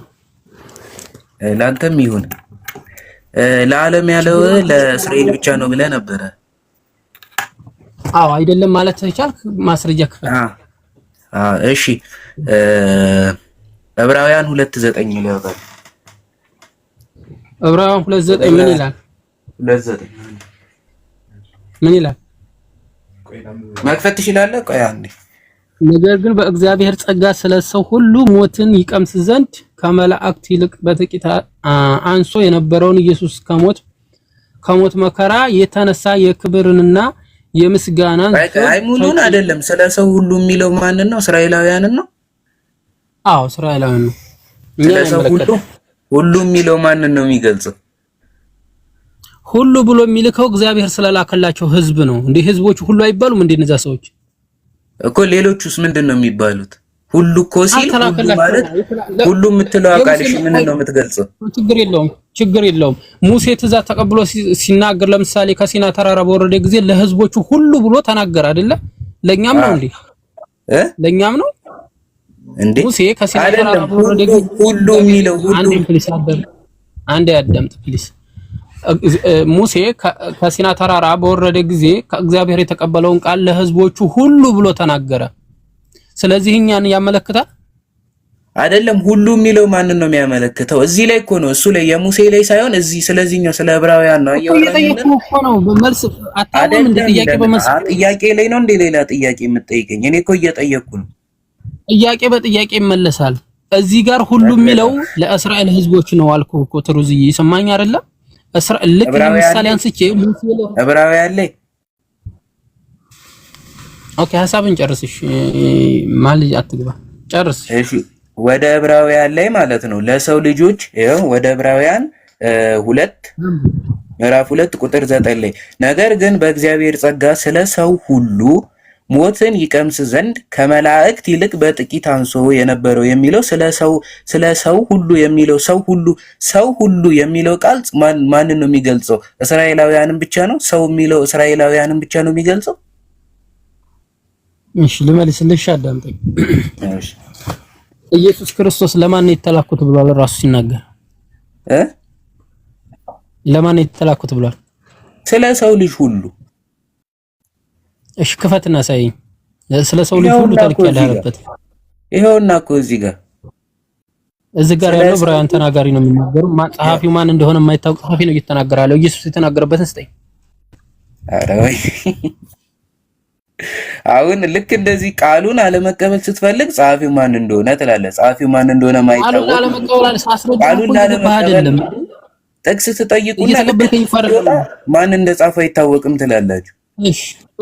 ላንተም ይሁን። ለዓለም ያለው ለእስራኤል ብቻ ነው ብለህ ነበረ። አዎ አይደለም ማለት ተቻልክ ማስረጃ ክፈል። እሺ ዕብራውያን 2:9 ይላል። ዕብራውያን 2:9 ምን ይላል? 2:9 ምን ይላል? መክፈት ትችላለህ? ቆይ አንዴ። ነገር ግን በእግዚአብሔር ጸጋ ስለሰው ሁሉ ሞትን ይቀምስ ዘንድ ከመላእክት ይልቅ በጥቂት አንሶ የነበረውን ኢየሱስ ከሞት መከራ የተነሳ የክብርንና የምስጋናን አይ ሙሉን አይደለም። ስለሰው ሁሉ የሚለው ማንን ነው? እስራኤላውያንን ነው? አዎ እስራኤላውያን ነው። ስለሰው ሁሉ የሚለው ማንን ነው የሚገልጸው? ሁሉ ብሎ የሚልከው እግዚአብሔር ስለላከላቸው ህዝብ ነው። እንዴ ህዝቦች ሁሉ አይባሉም እንዴ? እነዛ ሰዎች እኮ ሌሎቹስ ምንድነው የሚባሉት? ሁሉ እኮ ሲል ሁሉ ማለት ሁሉ የምትለው አቃልሽ ምን ነው የምትገልጸው? ችግር የለውም። ሙሴ ትእዛዝ ተቀብሎ ሲናገር ለምሳሌ ከሲና ተራራ በወረደ ጊዜ ለህዝቦቹ ሁሉ ብሎ ተናገረ አይደለ? ለኛም ነው እንዴ? ለኛም ነው እንዴ? ሙሴ ከሲና ተራራ በወረደ ጊዜ ሁሉ የሚለው ሁሉ አንዴ አዳምጥ ፕሊስ። ሙሴ ከሲና ተራራ በወረደ ጊዜ ከእግዚአብሔር የተቀበለውን ቃል ለህዝቦቹ ሁሉ ብሎ ተናገረ። ስለዚህ እኛን ያመለክታል አይደለም? ሁሉ የሚለው ማንን ነው የሚያመለክተው? እዚህ ላይ እኮ ነው፣ እሱ ላይ የሙሴ ላይ ሳይሆን እዚህ ስለዚህኛው ስለ ዕብራውያን ነው። በመልስ አታውቅም እንደ ጥያቄ በመልስ ጥያቄ ላይ ነው እንደ ሌላ ጥያቄ የምትጠይቀኝ? እኔ እኮ እየጠየቅኩ ነው። ጥያቄ በጥያቄ ይመለሳል። እዚህ ጋር ሁሉ የሚለው ለእስራኤል ህዝቦች ነው አልኩህ እኮ ትሩዝዬ፣ ይሰማኝ አይደለም? እስራኤል ልክ ለምሳሌ አንስቼ ዕብራውያን ላይ ኦኬ፣ ሐሳብን ጨርስሽ ማለት አትግባ፣ ጨርስ። እሺ ወደ ዕብራውያን ላይ ማለት ነው ለሰው ልጆች ይሄው ወደ ዕብራውያን 2 ምዕራፍ 2 ቁጥር 9 ላይ ነገር ግን በእግዚአብሔር ጸጋ ስለ ሰው ሁሉ ሞትን ይቀምስ ዘንድ ከመላእክት ይልቅ በጥቂት አንሶ የነበረው የሚለው ስለ ሰው ሁሉ የሚለው ሰው ሁሉ የሚለው ቃል ማንን ነው የሚገልጸው? እስራኤላውያንን ብቻ ነው? ሰው የሚለው እስራኤላውያንን ብቻ ነው የሚገልጸው? እሺ ልመልስልሽ፣ አዳምጠኝ። እሺ ኢየሱስ ክርስቶስ ለማን ነው የተላኩት ብሏል? ራሱ ሲናገር ለማን ነው የተላኩት ብሏል? ስለ ሰው ልጅ ሁሉ። እሺ ክፈትና ሳይኝ ስለ ሰው ልጅ ሁሉ ተልኬያለሁ ያለበት ይሄውና እኮ እዚህ ጋር ያለው ዕብራውያን ተናጋሪ ነው የሚናገረው። ጸሐፊው ማን እንደሆነ የማይታወቅ ጸሐፊ ነው እየተናገረ ያለው። ኢየሱስ የተናገረበትን ስጠኝ። ኧረ ወይ አሁን ልክ እንደዚህ ቃሉን አለመቀበል ስትፈልግ ጸሐፊው ማን እንደሆነ ትላለህ። ጸሐፊው ማን እንደሆነ ማይታወቅ ቃሉን አለመቀበል ጥቅስ ትጠይቁና ማን እንደጻፈው አይታወቅም ትላላችሁ።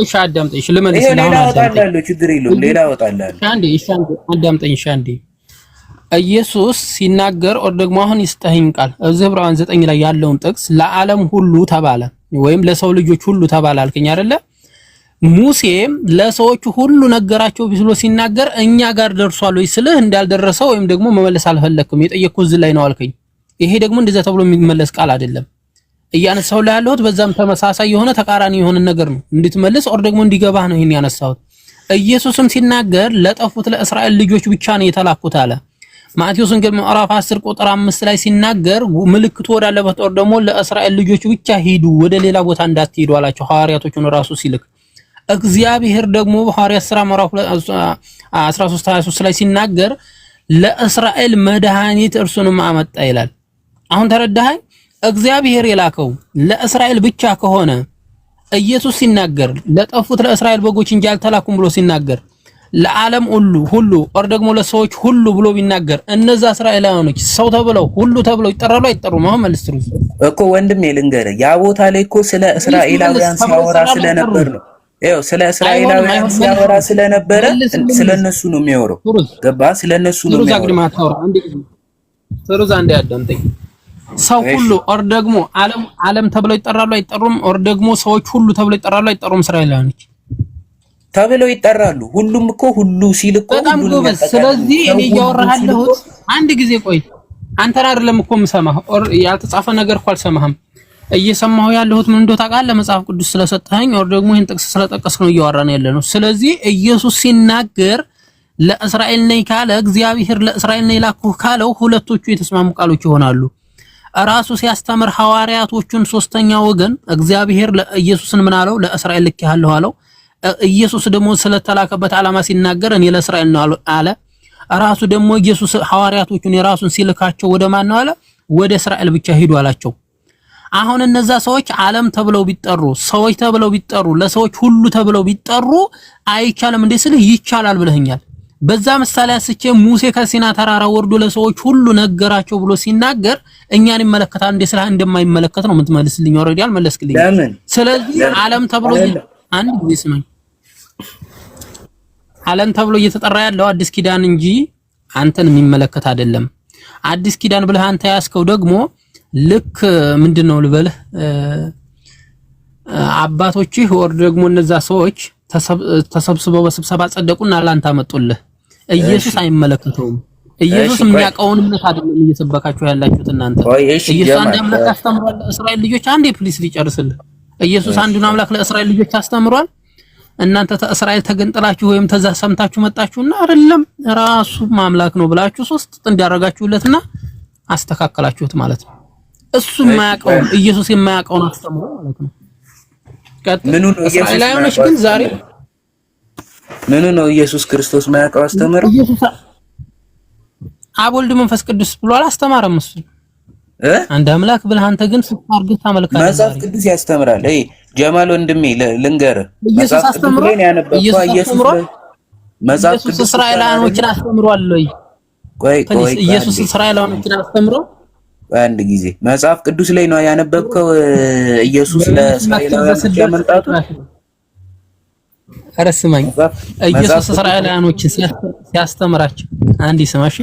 እሺ አዳምጠኝ። እሺ ልመልስ ነው አዳምጠኝ። ችግር የለውም ሌላ አወጣላለሁ። እሺ አዳምጠኝ። እሺ አንዴ ኢየሱስ ሲናገር ኦር ደግሞ አሁን ይስጠኝ ቃል እዚህ ዕብራውያን 9 ላይ ያለውን ጥቅስ ለዓለም ሁሉ ተባለ ወይም ለሰው ልጆች ሁሉ ተባለ አልከኝ አይደለ? ሙሴም ለሰዎች ሁሉ ነገራቸው ብሎ ሲናገር እኛ ጋር ደርሷል ወይ ስልህ እንዳልደረሰው ወይም ደግሞ መመለስ አልፈለክም። የጠየቅኩት እዚህ ላይ ነው አልከኝ። ይሄ ደግሞ እንደዛ ተብሎ የሚመለስ ቃል አይደለም። እያነሳው ላይ ያለሁት በዛም ተመሳሳይ የሆነ ተቃራኒ የሆነ ነገር ነው እንድትመልስ ኦር ደግሞ እንዲገባህ ነው ይሄን ያነሳሁት። ኢየሱስም ሲናገር ለጠፉት ለእስራኤል ልጆች ብቻ ነው የተላኩት አለ። ማቴዎስ ወንጌል ምዕራፍ 10 ቁጥር 5 ላይ ሲናገር ምልክቱ ወዳለበት ኦር ደግሞ ለእስራኤል ልጆች ብቻ ሂዱ ወደ ሌላ ቦታ እንዳትሄዱ አላቸው ሐዋርያቶቹን ራሱ ሲልክ። እግዚአብሔር ደግሞ በሐዋርያት ሥራ ምዕራፍ 13:23 ላይ ሲናገር ለእስራኤል መድኃኒት እርሱንም አመጣ ይላል። አሁን ተረዳኸኝ? እግዚአብሔር የላከው ለእስራኤል ብቻ ከሆነ ኢየሱስ ሲናገር ለጠፉት ለእስራኤል በጎች እንጂ አልተላኩም ብሎ ሲናገር ለዓለም ሁሉ ኦር ደግሞ ለሰዎች ሁሉ ብሎ ቢናገር እነዛ እስራኤላውያኖች ሰው ተብለው ሁሉ ተብለው ይጠራሉ አይጠሩም? አሁን መልስትሩ እኮ ወንድሜ ልንገርህ ያ ቦታ ላይ እኮ ስለ እስራኤላውያን ሲያወራ ስለነበር ነው። ያው ስለ እስራኤላውያን ሲያወራ ስለነበረ ስለነሱ ነው የሚያወራው። ገባ? ስለነሱ ነው የሚያወራው። ሩዝ አንዴ አዳምጠኝ። ሰው ሁሉ ኦር ደግሞ ዓለም ተብለው ይጠራሉ አይጠሩም? ኦር ደግሞ ሰዎች ሁሉ ተብለው ይጠራሉ አይጠሩም? እስራኤላውያኖች ተብለው ይጠራሉ። ሁሉም እኮ ሁሉ ሲል እኮ በጣም ጎበዝ። ስለዚህ እኔ እያወራሃለሁት አንድ ጊዜ ቆይ፣ አንተን አይደለም እኮ የምሰማህ። ኦር ያልተጻፈ ነገር እኮ አልሰማህም። እየሰማሁ ያለሁት ምን እንደው ታውቃለህ? መጽሐፍ ቅዱስ ስለሰጠኸኝ ኦር ደግሞ ይሄን ጥቅስ ስለጠቀስክ ነው እያወራን ያለነው። ስለዚህ ኢየሱስ ሲናገር ለእስራኤል ነኝ ካለ እግዚአብሔር ለእስራኤል ነኝ ላኩህ ካለው ሁለቶቹ የተስማሙ ቃሎች ይሆናሉ። ራሱ ሲያስተምር ሐዋርያቶቹን ሶስተኛ ወገን እግዚአብሔር ለኢየሱስን ምን አለው? ለእስራኤል ልኬሃለሁ አለው። ኢየሱስ ደግሞ ስለተላከበት ዓላማ ሲናገር እኔ ለእስራኤል ነው አለ። ራሱ ደግሞ ኢየሱስ ሐዋርያቶቹን የራሱን ሲልካቸው ወደ ማን ነው አለ? ወደ እስራኤል ብቻ ሂዱ አላቸው። አሁን እነዛ ሰዎች ዓለም ተብለው ቢጠሩ፣ ሰዎች ተብለው ቢጠሩ፣ ለሰዎች ሁሉ ተብለው ቢጠሩ አይቻልም እንዴ ስልህ ይቻላል ብለኸኛል። በዛ ምሳሌ አስቼ ሙሴ ከሲና ተራራ ወርዶ ለሰዎች ሁሉ ነገራቸው ብሎ ሲናገር እኛን ይመለከታል እንዴ ስልህ እንደማይመለከት ነው የምትመልስልኝ። ኦሬዲ አልመለስክልኝ። ስለዚህ ዓለም ተብሎ አንድ ጊዜ ስማኝ፣ ዓለም ተብሎ እየተጠራ ያለው አዲስ ኪዳን እንጂ አንተን የሚመለከት አይደለም። አዲስ ኪዳን ብለህ አንተ ያስከው ደግሞ ልክ ምንድነው ልበልህ አባቶችህ ወር ደግሞ እነዛ ሰዎች ተሰብስበው በስብሰባ ጸደቁና ላንተ አመጡልህ። ኢየሱስ አይመለከተውም። ኢየሱስ የሚያውቀውን እምነት አይደለም እየሰበካችሁ ያላችሁት እናንተ። ኢየሱስ አንድ አምላክ አስተምሯል ለእስራኤል ልጆች። አንዴ ፕሊስ ሊጨርስልህ። ኢየሱስ አንዱን አምላክ ለእስራኤል ልጆች አስተምሯል። እናንተ እስራኤል ተገንጥላችሁ ወይም ተዛ ሰምታችሁ መጣችሁና አይደለም ራሱ አምላክ ነው ብላችሁ ሶስት ጥንድ ያረጋችሁለትና አስተካከላችሁት ማለት ነው። እሱ የማያውቀው ኢየሱስ የማያውቀውን አስተምሮ ማለት ነው። ምኑ ነው እስራኤላውያኖች ግን ዛሬ ምኑ ነው ኢየሱስ ክርስቶስ የማያውቀው አስተምሮ? ኢየሱስ አብ ወልድ መንፈስ ቅዱስ ብሎ አላስተማረም። እሱ አንድ አምላክ ብለህ አንተ ግን ስታርግህ ታመልካለህ። መጽሐፍ ቅዱስ ያስተምራል። አይ ጀማል ወንድሜ ልንገርህ፣ መጽሐፍ ቅዱስ ላይ ነው ያነበብከው። ኢየሱስ መጽሐፍ ቅዱስ እስራኤላውያኖችን አስተምሯል ወይ? ቆይ ኢየሱስ እስራኤላውያኖችን አስተምሮ አንድ ጊዜ መጽሐፍ ቅዱስ ላይ ነው ያነበብከው? ኢየሱስ ለእስራኤላውያን ያመጣጡ አረስማኝ ኢየሱስ እስራኤላውያኖችን ሲያስተምራቸው አንዲ ስማሽ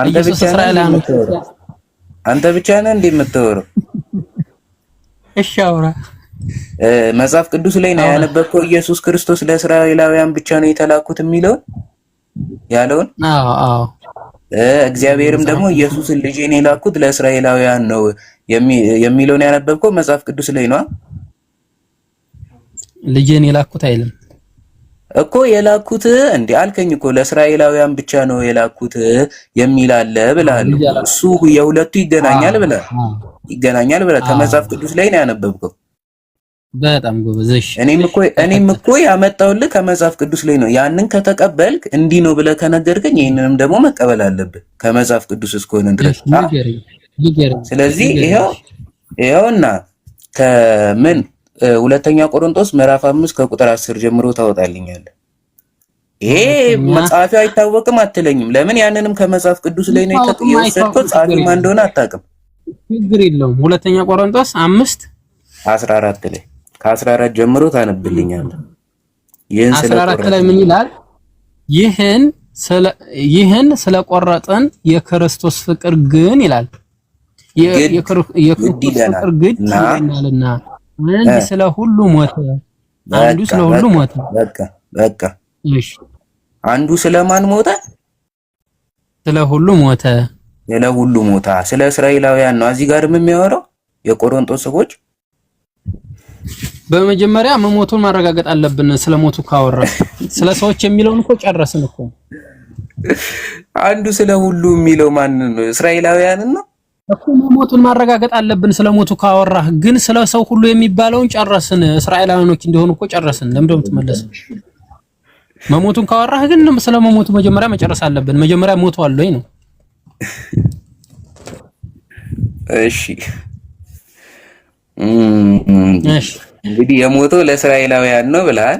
ኢየሱስ እስራኤላውያኖችን አንተ ብቻ ነህ እንዴ የምትወረው? እሺ አውራ። መጽሐፍ ቅዱስ ላይ ነው ያነበብከው ኢየሱስ ክርስቶስ ለእስራኤላውያን ብቻ ነው የተላኩት የሚለውን ያለውን? አዎ እግዚአብሔርም ደግሞ ኢየሱስን ልጄን የላኩት ለእስራኤላውያን ነው የሚለውን ያነበብከው መጽሐፍ ቅዱስ ላይ ነው። ልጄን የላኩት አይልም እኮ የላኩት እንዴ አልከኝ እኮ ለእስራኤላውያን ብቻ ነው የላኩት የሚል አለ ብለሃል። እሱ የሁለቱ ይገናኛል ብለህ ከመጽሐፍ ቅዱስ ላይ ነው ያነበብከው። በጣም ጎበዝሽ። እኔም እኮ ያመጣውልህ ከመጽሐፍ ቅዱስ ላይ ነው። ያንን ከተቀበልክ እንዲህ ነው ብለህ ከነገርከኝ ይሄንንም ደግሞ መቀበል አለብህ ከመጽሐፍ ቅዱስ እስከሆነ ድረስ። ስለዚህ ይሄውና ከምን ሁለተኛ ቆሮንቶስ ምዕራፍ 5 ከቁጥር 10 ጀምሮ ታወጣልኛለህ። ይሄ መጽሐፊው አይታወቅም አትለኝም። ለምን? ያንንም ከመጽሐፍ ቅዱስ ላይ ነው የወሰድከው። ጻፊው ማን እንደሆነ አታውቅም። ችግር የለውም። ሁለተኛ ቆሮንቶስ 5:14 ላይ ከ14 ጀምሮ ታነብልኛለህ። 14 ላይ ምን ይላል? ይህን ስለቆረጠን የክርስቶስ ፍቅር ግን ይላል የክርስቶስ ፍቅር ግን ይላልና አንዱ ስለ ሁሉ ሞተ። አንዱ ስለ ሁሉ ሞተ። በቃ እሺ፣ አንዱ ስለማን ሞተ? ስለ ሁሉ ሞተ። ስለ ሁሉ ሞታ። ስለ እስራኤላውያን ነው እዚህ ጋር የሚያወራው የቆሮንቶስ ሰዎች። በመጀመሪያ መሞቱን ማረጋገጥ አለብን። ስለሞቱ ካወራ ስለ ሰዎች የሚለውን እኮ ጨረስን እኮ። አንዱ ስለ ሁሉ የሚለው ማን ነው? እስራኤላውያንን ነው እኮ። መሞቱን ማረጋገጥ አለብን ስለሞቱ ካወራህ። ግን ስለ ሰው ሁሉ የሚባለውን ጨረስን። እስራኤላውያኖች እንደሆኑ እኮ ጨረስን። ለምን ደም ተመለሰ? መሞቱን ካወራህ ግን ስለ መሞቱ መጀመሪያ መጨረስ አለብን። መጀመሪያ ሞቷል ወይ ነው። እሺ እንግዲህ የሞተው ለእስራኤላውያን ነው ብለሃል።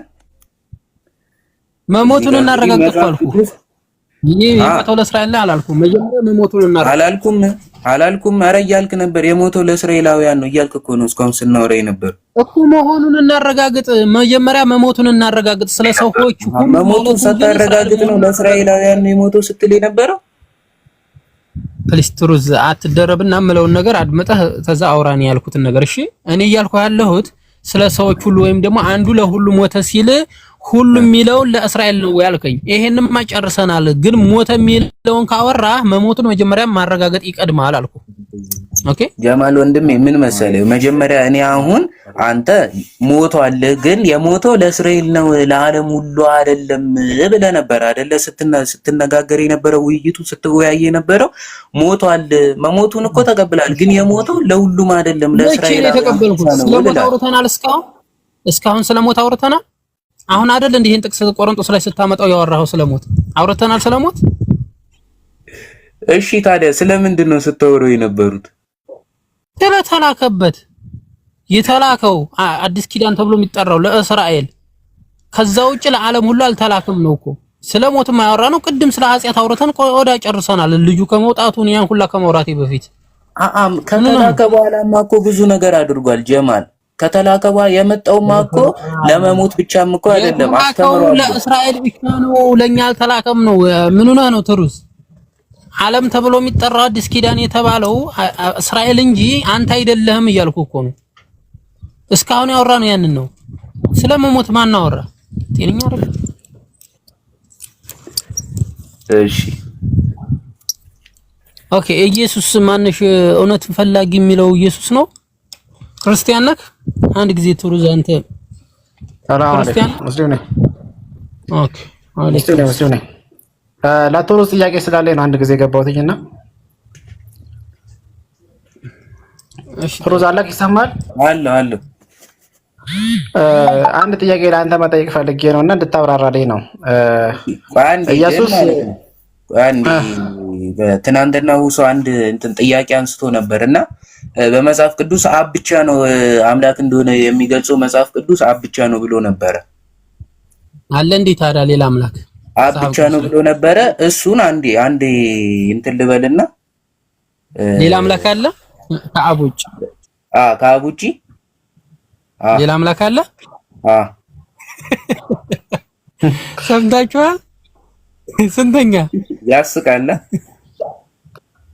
መሞቱን እናረጋግጣለሁ። የሞተው ለእስራኤል አላልኩም። መጀመሪያ መሞቱን አላልኩም። ኧረ እያልክ ነበር የሞተው ለእስራኤላውያን ነው እያልክ እኮ ነው እስካሁን ስናወራ ነበር እኮ። መሆኑን እናረጋግጥ፣ መጀመሪያ መሞቱን እናረጋግጥ። ስለ ሰዎች ሁሉ መሞቱን ሳታረጋግጥ ነው ለእስራኤላውያን ነው የሞተው ስትል የነበረው። ፕሊስትሩዝ አትደረብና የምለውን ነገር አድመጠህ ተዛ አውራን ያልኩትን ነገር እሺ። እኔ እያልኩ ያለሁት ስለ ሰዎች ሁሉ ወይም ደግሞ አንዱ ለሁሉ ሞተ ሲል ሁሉ የሚለውን ለእስራኤል ነው ያልከኝ። ይሄንንም ማጨርሰናል። ግን ሞተ የሚለውን ካወራ መሞቱን መጀመሪያ ማረጋገጥ ይቀድማል አልኩ። ኦኬ ጀማል ወንድሜ ምን መሰለህ፣ መጀመሪያ እኔ አሁን አንተ ሞቷል ግን የሞተው ለእስራኤል ነው ለዓለም ሁሉ አይደለም ብለህ ነበር አይደለ? ስትነጋገር የነበረው ውይይቱ ስትወያይ የነበረው ሞቷል፣ መሞቱን እኮ ተቀብላል። ግን የሞተው ለሁሉም አይደለም ለእስራኤል ነው። ስለሞት አውርተናል። እስካሁን ስለሞት አውርተናል። አሁን አይደል እንዴ ይሄን ጥቅስ ቆሮንቶስ ላይ ስታመጣው ያወራው ስለሞት አውርተናል። ስለሞት እሺ፣ ታዲያ ስለምንድን ነው ስትወሩ የነበሩት? ስለተላከበት የተላከው አዲስ ኪዳን ተብሎ የሚጠራው ለእስራኤል ከዛ ውጭ ለዓለም ሁሉ አልተላከም ነው እኮ። ስለሞትም ያወራ ነው። ቅድም ስለ ኃጢአት አውርተን ቆዳ ጨርሰናል። ልጁ ከመውጣቱ ያን ሁላ ከመውራቴ በፊት ከተላከ በኋላማ እኮ ብዙ ነገር አድርጓል ጀማል። ከተላከ በኋላ የመጣውማ እኮ ለመሞት ብቻም እኮ አይደለም፣ አስተምሯል። ለእስራኤል ብቻ ነው፣ ለኛ አልተላከም ነው። ምን ሆነ ነው ትሩስ? ዓለም ተብሎ የሚጠራው አዲስ ኪዳን የተባለው እስራኤል እንጂ አንተ አይደለህም እያልኩ እኮ ነው። እስካሁን ያወራ ነው ያንን ነው። ስለመሞት ማን አወራ? ጤነኛ አይደል? እሺ ኦኬ። ኢየሱስ ማንሽ እውነት ፈላጊ የሚለው ኢየሱስ ነው? ክርስቲያን ነህ? አንድ ጊዜ ትሩዝ አንተ ክርስቲያን ሙስሊም ነኝ። ኦኬ ሙስሊም ነኝ። ለቱሩዝ ጥያቄ ስላለኝ ነው አንድ ጊዜ ገባሁትኝና እሺ ቱሩዝ አለክ ይሰማል? አለ አንድ ጥያቄ ለአንተ መጠየቅ ፈልጌ ነውና እንድታብራራልኝ ነው። ኢየሱስ ትናንትና ሁሶ አንድ እንትን ጥያቄ አንስቶ ነበርና በመጽሐፍ ቅዱስ አብ ብቻ ነው አምላክ እንደሆነ የሚገልጸው መጽሐፍ ቅዱስ አብ ብቻ ነው ብሎ ነበረ። አለ እንዴ ታዲያ ሌላ አምላክ? አብ ብቻ ነው ብሎ ነበረ። እሱን አንዴ እንትን ልበልና ሌላ አምላክ አለ ከአብ ውጭ? ከአብ ውጭ ሌላ አምላክ አለ? ሰምታችኋል? ስንተኛ ያስቃል?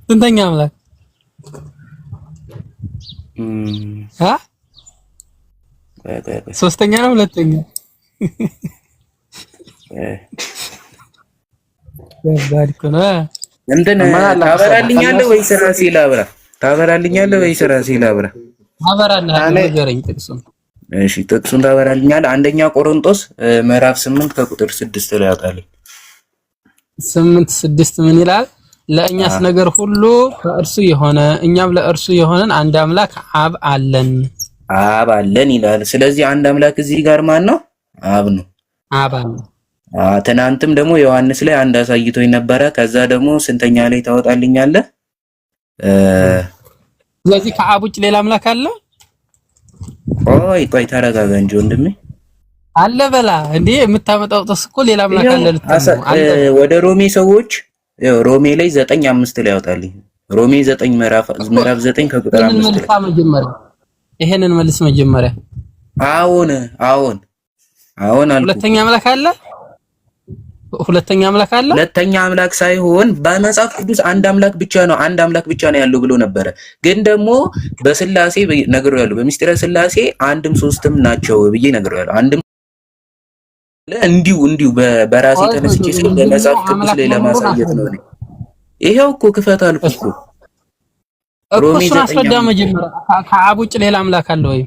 ስንተኛ አምላክ? ሶስተኛ ነው ሁለተኛ? እንትን ታበራልኛለህ ወይስ ራሴ ላብራ? ታበራልኛለህ ወይስ ራሴ ላብራ? አበራልሃለሁ። ንገረኝ ጥቅሱን። እሺ ጥቅሱን ታበራልኛለህ። አንደኛ ቆሮንቶስ ምዕራፍ 8 ከቁጥር 6 ላይ ያወጣልኝ። 8:6 ምን ይላል? ለእኛስ ነገር ሁሉ ከእርሱ የሆነ እኛም ለእርሱ የሆነን አንድ አምላክ አብ አለን ይላል። ስለዚህ አንድ አምላክ እዚህ ጋር ማን ነው? አብ ነው። አብ አለ። ትናንትም ደግሞ ዮሐንስ ላይ አንድ አሳይቶኝ ነበረ። ከዛ ደግሞ ስንተኛ ላይ ታወጣልኛለህ? ስለዚህ ከአብ ውጭ ሌላ አምላክ አለ? ቆይ ተረጋጋ እንጂ ወንድሜ። አለ በላ እንዴ የምታመጣው ጥቅስ እኮ ሌላ አምላክ አለ ልትለው ወደ ሮሜ ሰዎች ሮሜ ላይ 9:5 ላይ ያወጣልኝ። ሮሜ 9 ምዕራፍ 9 ከቁጥር 5 ላይ ይሄንን መልስ መጀመሪያ። አዎን አልኩ። ሁለተኛ አምላክ አለ? ሁለተኛ አምላክ ሳይሆን በመጽሐፍ ቅዱስ አንድ አምላክ ብቻ ነው ያለው ብሎ ነበረ። ግን ደግሞ በስላሴ ነግሬያለሁ። በሚስጥረ ስላሴ አንድም ሶስትም ናቸው ብዬ ነግሬያለሁ። አንድም እንዲሁ በራሴ ተነስቼ በመጽሐፍ ቅዱስ ላይ ለማሳየት ነው። ይሄው እኮ ክፈት አልኩ እኮ ሮሜ 9 አስረዳ መጀመሪያ። ከአብ ውጭ ሌላ አምላክ አለ ወይ?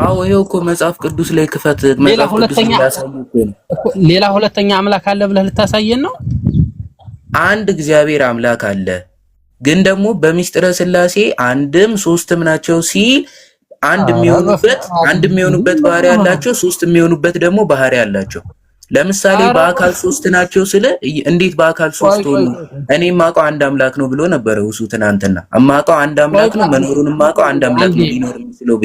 አዎ ይሄው እኮ መጽሐፍ ቅዱስ ላይ ክፈት። ሌላ ሁለተኛ አምላክ አለ ብለህ ልታሳየን ነው? አንድ እግዚአብሔር አምላክ አለ፣ ግን ደግሞ በሚስጥረ ስላሴ አንድም ሶስትም ናቸው ሲል አንድ የሚሆኑበት ባህሪ ያላቸው፣ ሶስት የሚሆኑበት ደግሞ ባህሪ ያላቸው። ለምሳሌ በአካል ሶስት ናቸው ስለ እንዴት በአካል ሶስት ሆኑ? እኔ ማውቀው አንድ አምላክ ነው ብሎ ነበር እሱ ትናንትና። ማውቀው አንድ አምላክ ነው መኖሩን ማውቀው አንድ አምላክ ነው ሊኖር የሚችለው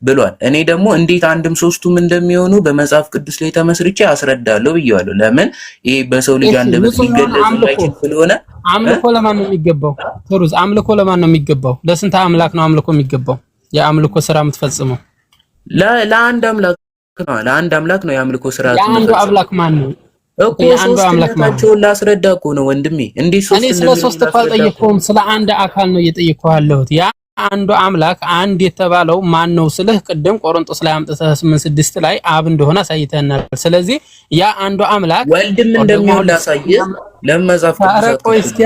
ብሏል። እኔ ደግሞ እንዴት አንድም ሶስቱም እንደሚሆኑ በመጽሐፍ ቅዱስ ላይ ተመስርቼ አስረዳለሁ ብያለሁ። ለምን ይሄ በሰው ልጅ አንደበት ሊገለጽ የማይችል ስለሆነ። አምልኮ ለማን ነው የሚገባው? ሩዝ አምልኮ ለማን ነው የሚገባው? ለስንት አምላክ ነው አምልኮ የሚገባው? የአምልኮ ስራ የምትፈጽመው ለአንድ አምላክ ነው። ለአንድ አምላክ ነው የአምልኮ ስርዓት። የአንዱ አምላክ ማን ነው እኮ? ሶስትነታቸውን ላስረዳ እኮ ነው ወንድሜ። እንዴት ሶስት? እኔ ስለ ሶስት አልጠየቅኩም፣ ስለ አንድ አካል ነው እየጠየቅኩህ ያለሁት። ያ አንዱ አምላክ አንድ የተባለው ማን ነው ስልህ ቅድም ቆሮንቶስ ላይ አምጥተህ 8:6 ላይ አብ እንደሆነ አሳይተናል። ስለዚህ ያ አንዱ አምላክ ወልድም እንደሚሆን ላሳየህ ለመጻፍ ቅዱስ። ቆይ እስኪ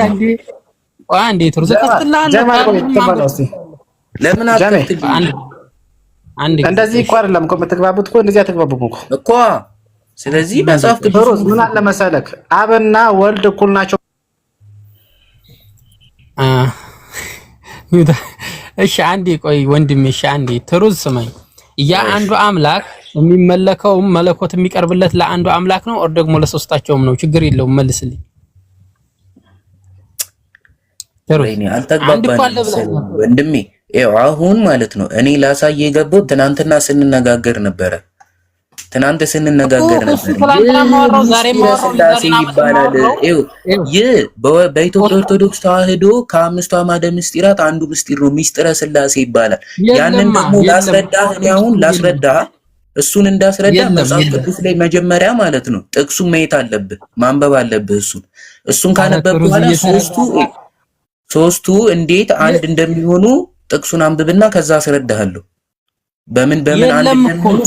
አንዴ ትሩዝ ከፍተናል። ለምን አትከፍትልኝ? እንደዚህ እኮ አይደለም እኮ የምትግባቡት እኮ እንደዚህ አትግባቡም እኮ። ስለዚህ መጽሐፍ ቅዱስ ምን አለ መሰለክ አብና ወልድ እኩል ናቸው። እሺ አንዴ ቆይ ወንድሜ፣ እሺ አንዴ ትሩዝ ስማኝ። ያ አንዱ አምላክ የሚመለከው መለኮት የሚቀርብለት ለአንዱ አምላክ ነው ኦር ደግሞ ለሶስታቸውም ነው? ችግር የለውም መልስልኝ። ወይኔ አልተግባባንም ወንድሜ። ይኸው አሁን ማለት ነው እኔ ላሳየ የገባው ትናንትና ስንነጋገር ነበረ። ስላሴ ይባላል። ይህ በኢትዮጵያ ኦርቶዶክስ ተዋህዶ ከአምስቱ አዕማደ ምስጢራት አንዱ ምስጢር ነው፣ ምስጢረ ስላሴ ይባላል። ያንን ደግሞ ላስረዳህ፣ እኔ አሁን ላስረዳህ፣ እሱን እንዳስረዳ መጽሐፍ ቅዱስ ላይ መጀመሪያ ማለት ነው ጥቅሱን ማየት አለብህ፣ ማንበብ አለብህ። እሱን ካነበብክ በኋላ ሶስቱ እንዴት አንድ እንደሚሆኑ ጥቅሱን አንብብና ከዛ አስረዳሃለሁ። በምን አንድ እንደሚሆኑ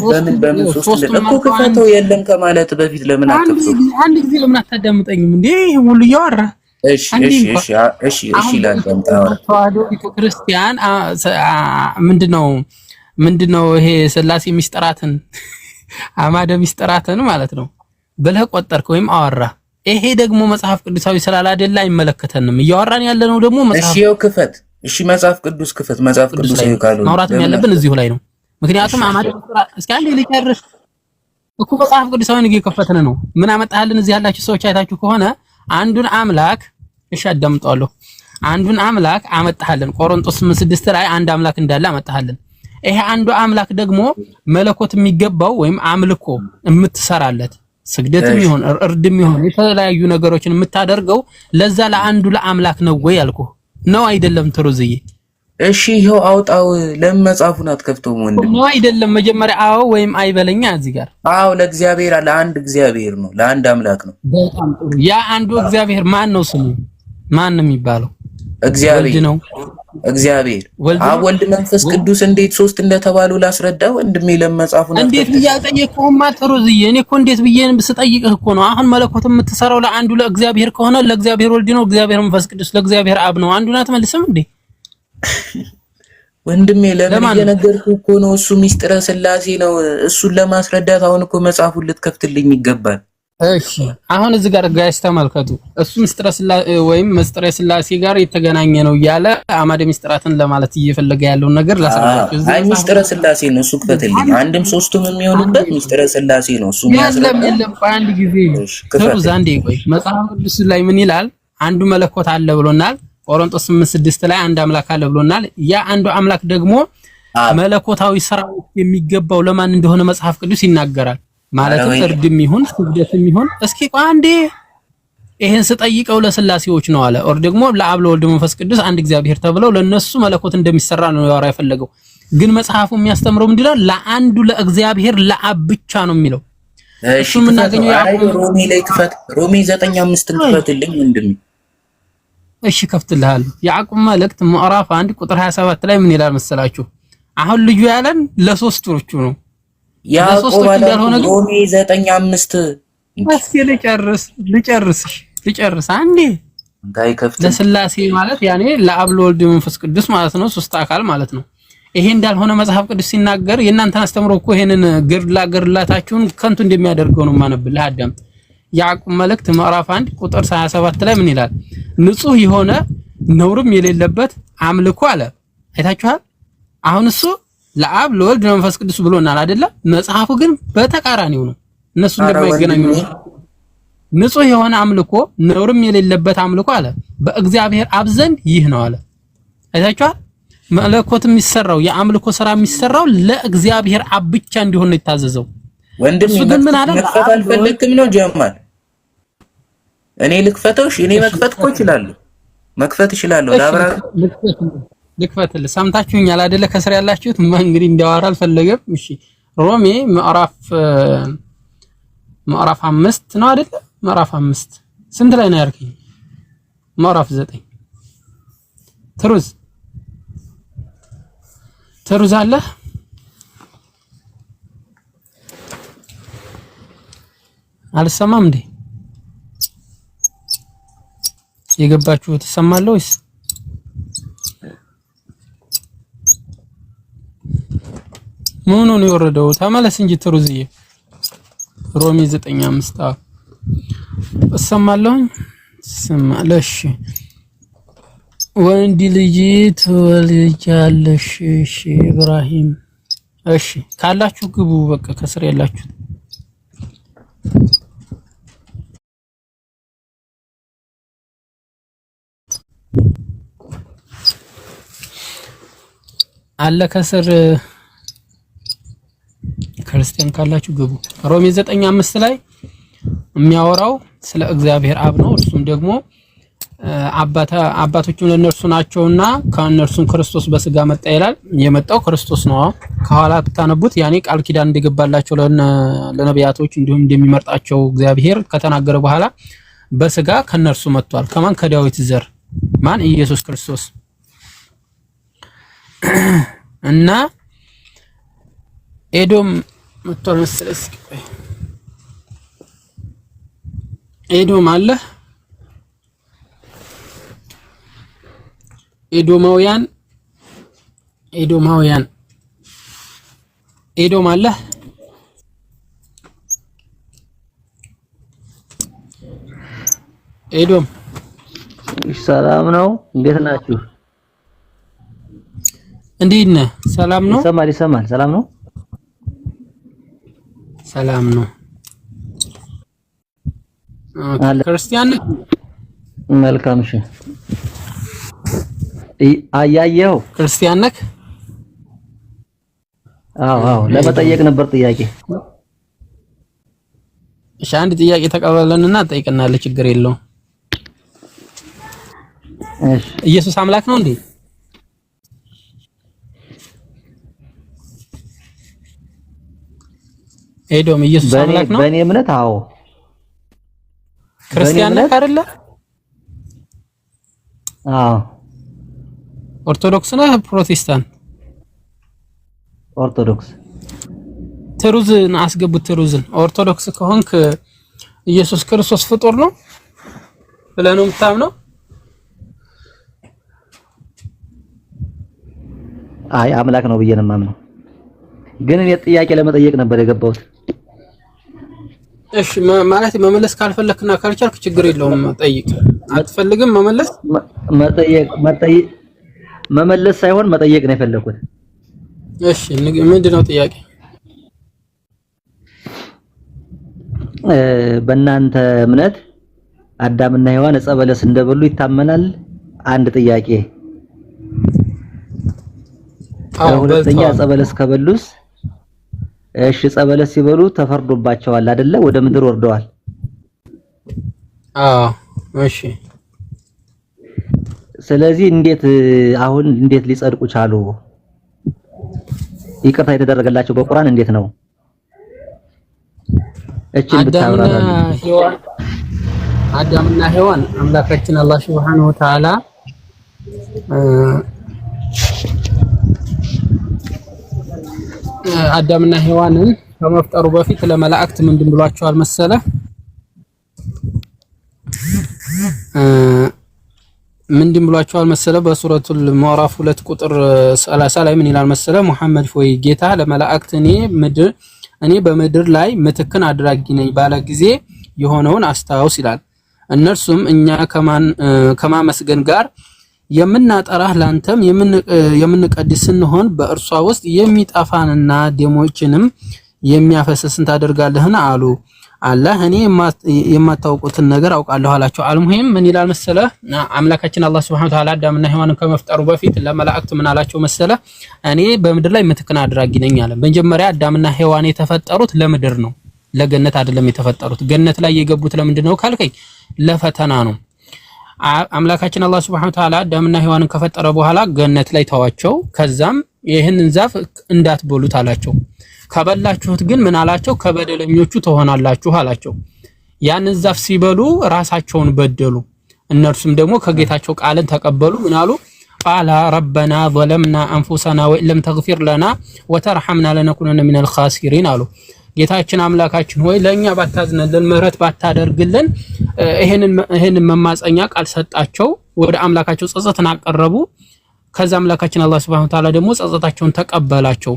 በምን ሶስት እኮ ክፈተው። የለም ከማለት በፊት ለምን አትከፍተው? አንድ ጊዜ ለምን አታዳምጠኝም እንዴ? ሁሉ እያወራ እሺ ላዳምጥ። ተዋህዶ ቤተክርስቲያን ምንድነው ይሄ ስላሴ ሚስጥራትን አዕማደ ሚስጥራትን ማለት ነው ብለህ ቆጠርክ ወይም አወራ። ይሄ ደግሞ መጽሐፍ ቅዱሳዊ ስላላደለ አይመለከተንም። እያወራን ያለነው ደግሞ መጽሐፍ ክፈት። እሺ መጽሐፍ ቅዱስ ክፈት። መጽሐፍ ቅዱስ ይካሉ ማውራትም ያለብን እዚሁ ላይ ነው። ምክንያቱም አዕማደ ሚስጥራት እስኪ አንዴ ልጨርስ እኮ መጽሐፍ ቅዱሳዊ ነው እየከፈትን ነው። ምን አመጣህልን? እዚህ ያላችሁ ሰዎች አይታችሁ ከሆነ አንዱን አምላክ እሺ አዳምጣለሁ። አንዱን አምላክ አመጣህልን። ቆሮንቶስ 8:6 ላይ አንድ አምላክ እንዳለ አመጣህልን። ይሄ አንዱ አምላክ ደግሞ መለኮት የሚገባው ወይም አምልኮ የምትሰራለት ስግደትም ይሁን እርድም ይሁን የተለያዩ ነገሮችን የምታደርገው ለዛ ለአንዱ ለአምላክ ነው ወይ ያልኩህ ነው አይደለም? ትሩዝዬ እሺ ይሄው አውጣው። ለምን መጽሐፉን አትከፍተውም ወንድም? ነው አይደለም? መጀመሪያ አዎ ወይም አይበለኛ እዚህ ጋር አዎ። ለእግዚአብሔር ለአንድ እግዚአብሔር ነው፣ ለአንድ አምላክ ነው። በጣም ጥሩ። ያ አንዱ እግዚአብሔር ማን ነው? ስሙ ማን ነው የሚባለው? እግዚአብሔር ነው። እግዚአብሔር አብ ወልድ መንፈስ ቅዱስ እንዴት ሶስት እንደተባሉ ላስረዳ ወንድሜ። ለመጻፉን እንዴት ብያጠየቅኩህማ ትሩዝዬ። እኔ እኮ እንዴት ብዬን ስጠይቅህ እኮ ነው። አሁን መለኮት የምትሰራው ለአንዱ ለእግዚአብሔር ከሆነ ለእግዚአብሔር ወልድ ነው፣ እግዚአብሔር መንፈስ ቅዱስ ለእግዚአብሔር አብ ነው። አንዱን አትመልስም እንዴ ወንድሜ? ለምን እየነገርኩህ እኮ ነው። እሱ ሚስጥረ ስላሴ ነው። እሱን ለማስረዳት አሁን እኮ መጽሐፉን ልትከፍትልኝ ይገባል። እሺ አሁን እዚህ ጋር ጋይስ ተመልከቱ። እሱ ምስጢረ ስላሴ ወይም ምስጢረ ስላሴ ጋር የተገናኘ ነው እያለ አዕማደ ምስጢራትን ለማለት እየፈለገ ያለውን ነገር ላስረዳችሁ። አይ ምስጢረ ስላሴ ነው እሱ ክፈትልኝ። አንድም ሶስቱም የሚሆኑበት ምስጢረ ስላሴ ነው እሱ የሚያስረዳው። የለም አንድ ጊዜ ትሩዝ አንዴ ቆይ። መጽሐፍ ቅዱስ ላይ ምን ይላል? አንዱ መለኮት አለ ብሎናል። ቆሮንቶስ 8:6 ላይ አንድ አምላክ አለ ብሎናል። ያ አንዱ አምላክ ደግሞ መለኮታዊ ስራው የሚገባው ለማን እንደሆነ መጽሐፍ ቅዱስ ይናገራል። ማለትም እርድም ይሁን ስግደትም ይሁን እስኪ አንዴ ይሄን ስጠይቀው ለስላሴዎች ነው አለ። ኦር ደግሞ ለአብ ለወልድ መንፈስ ቅዱስ አንድ እግዚአብሔር ተብለው ለነሱ መለኮት እንደሚሰራ ነው ያወራ የፈለገው። ግን መጽሐፉ የሚያስተምረው ምንድነው? ለአንዱ ለእግዚአብሔር ለአብ ብቻ ነው የሚለው። እሱ የምናገኘው ሮሜ ላይ ክፈት። ሮሜ 9:5 ክፈትልኝ ወንድሜ። እሺ ከፍትልሃለሁ። ያዕቆብ መልእክት ምዕራፍ 1 ቁጥር 27 ላይ ምን ይላል መሰላችሁ? አሁን ልጁ ያለን ለሶስቶቹ ነው። ያዕቆብ ሮሜ 9:5 እስኪ ልጨርስ አንዴ። ለስላሴ ማለት ያኔ ለአብ ለወልድ መንፈስ ቅዱስ ማለት ነው፣ ሶስት አካል ማለት ነው። ይሄ እንዳልሆነ መጽሐፍ ቅዱስ ሲናገር የእናንተን አስተምሮ እኮ ይሄንን ገድላታችሁን ከንቱ እንደሚያደርገው ነው ማነብልህ። አዳምጥ። ያዕቆብ መልእክት ምዕራፍ 1 ቁጥር 27 ላይ ምን ይላል? ንጹህ የሆነ ነውርም የሌለበት አምልኮ አለ። አይታችኋል? አሁን እሱ ለአብ ለወልድ መንፈስ ቅዱስ ብሎናል አይደለ? መጽሐፉ ግን በተቃራኒው ነው። እነሱ እንደማይገናኙ ንጹህ የሆነ አምልኮ ነውርም የሌለበት አምልኮ አለ በእግዚአብሔር አብ ዘንድ ይህ ነው አለ። አይታችኋል? መለኮት የሚሰራው የአምልኮ ስራ የሚሰራው ለእግዚአብሔር አብ ብቻ እንዲሆን ነው የታዘዘው። ወንድም ግን ምን አለ አልፈልግም ነው ጀማል። እኔ ልክፈተውሽ እኔ መክፈት እኮ እችላለሁ መክፈት እችላለሁ። ዳብራ ልክፈትል ሰምታችሁኛል አይደለ? ከስር ያላችሁት እንግዲህ እንዲያወራ አልፈለገም። እሺ ሮሜ ምዕራፍ 5 ነው አይደለ? ምዕራፍ 5 ስንት ላይ ነው ያልከኝ? ምዕራፍ 9 ትሩዝ አለ አልሰማም እንዴ? የገባችሁ ተሰማለሁ ወይስ ምን ነው የወረደው? ተመለስ እንጂ ትሩዝዬ። ሮሚ 9:5 እሰማለሁ ስማለሽ ወንድ ልጅ ትወልጃለሽ። እሺ ኢብራሂም እሺ ካላችሁ ግቡ በቃ ከስር ያላችሁ አለ ከስር ክርስቲያን ካላችሁ ግቡ። ሮሜ 9:5 ላይ የሚያወራው ስለ እግዚአብሔር አብ ነው። እርሱም ደግሞ አባቶቹም ለነርሱ ናቸውና ከነርሱም ክርስቶስ በስጋ መጣ ይላል። የመጣው ክርስቶስ ነው። ከኋላ ብታነቡት ያኔ ቃል ኪዳን እንደገባላቸው ለነቢያቶች እንዲሁም እንደሚመርጣቸው እግዚአብሔር ከተናገረ በኋላ በስጋ ከነርሱ መጥቷል። ከማን? ከዳዊት ዘር ማን? ኢየሱስ ክርስቶስ እና ኤዶም መጥቷል መሰለኝ። ኤዶም አለ ኤዶማውያን ኤዶም አለ። ኤዶም ሰላም ነው? እንዴት ናችሁ? እንዴት ነህ? ሰላም ነው? ይሰማል። ሰላም ነው? ሰላም ነው። ክርስቲያን ነህ? መልካም። እሺ አያየው ክርስቲያን ነህ? አዎ ለመጠየቅ ነበር ጥያቄ። እሺ አንድ ጥያቄ ተቀበለንና ጠይቀናለህ። ችግር የለውም። እሺ ኢየሱስ አምላክ ነው እንዴ? ኤዶም ኢየሱስ አምላክ ነው? በእኔ እምነት አዎ። ክርስቲያን ነህ አይደለ? አዎ። ኦርቶዶክስ ነህ? ፕሮቴስታንት? ኦርቶዶክስ። ትሩዝን አስገቡት። ትሩዝን ኦርቶዶክስ ከሆንክ ኢየሱስ ክርስቶስ ፍጡር ነው ብለህ ነው የምታምነው? አይ አምላክ ነው ብዬ ነው የማምነው። ግን እኔ ጥያቄ ለመጠየቅ ነበር የገባሁት። እሺ ማለት መመለስ ካልፈለክና ካልቻልክ ችግር የለውም ጠይቅ። አትፈልግም መመለስ? መመለስ ሳይሆን መጠየቅ ነው የፈለኩት። እሺ ምንድነው ጥያቄ? በእናንተ እምነት አዳምና ሔዋን ዕፀ በለስ እንደበሉ ይታመናል? አንድ ጥያቄ። ሁለተኛ ዕፀ በለስ ከበሉስ እሺ ዕፀ በለስ ሲበሉ ተፈርዶባቸዋል አይደለ? ወደ ምድር ወርደዋል። እሺ ስለዚህ እንዴት ሊጸድቁ ቻሉ? ይቅርታ የተደረገላቸው በቁርአን እንዴት ነው? አዳምና ሔዋን አምላካችን አላህ Subhanahu Wa Ta'ala አዳምና ሔዋንን ከመፍጠሩ በፊት ለመላእክት ምንድን ብሏቸዋል መሰለ? ምንድን ብሏቸዋል መሰለ? በሱረቱል ምዕራፍ 2 ቁጥር 30 ላይ ምን ይላል መሰለ? ሙሐመድ ሆይ ጌታ ለመላእክት እኔ በምድር ላይ ምትክን አድራጊ ነኝ ባለ ጊዜ የሆነውን አስታውስ ይላል። እነርሱም እኛ ከማመስገን ጋር የምናጠራህ ላንተም የምንቀድስ ስንሆን በእርሷ ውስጥ የሚጠፋንና ደሞችንም የሚያፈስስን ታደርጋለህና አሉ። አላህ እኔ የማታውቁትን ነገር አውቃለሁ አላቸው። አልሙሂም ምን ይላል መሰለህ አምላካችን አላህ Subhanahu Wa Ta'ala አዳምና ሔዋንን ከመፍጠሩ በፊት ለመላእክት ምን አላቸው መሰለህ እኔ በምድር ላይ ምትክን አድራጊ ነኝ አለ። መጀመሪያ አዳምና ሔዋን የተፈጠሩት ለምድር ነው፣ ለገነት አይደለም የተፈጠሩት። ገነት ላይ የገቡት ለምንድን ነው ካልከኝ ለፈተና ነው። አምላካችን አላህ Subhanahu Wa Ta'ala አዳምና ሔዋንን ከፈጠረ በኋላ ገነት ላይ ተዋቸው። ከዛም ይህንን ዛፍ እንዳትበሉት አላቸው። ከበላችሁት ግን ምን አላቸው ከበደለኞቹ ትሆናላችሁ አላቸው። ያንን ዛፍ ሲበሉ ራሳቸውን በደሉ። እነርሱም ደግሞ ከጌታቸው ቃልን ተቀበሉ። ምን አሉ ቃላ ረበና ظلمنا انفسنا وان لم تغفر لنا وترحمنا لنكونن من الخاسرين አሉ። ጌታችን አምላካችን ሆይ ለኛ ባታዝነልን ምህረት ባታደርግልን ይሄንን መማፀኛ ቃል ሰጣቸው። ወደ አምላካቸው ጸጸትን አቀረቡ። ከዛ አምላካችን አላህ Subhanahu Wa Ta'ala ደግሞ ጸጸታቸውን ተቀበላቸው።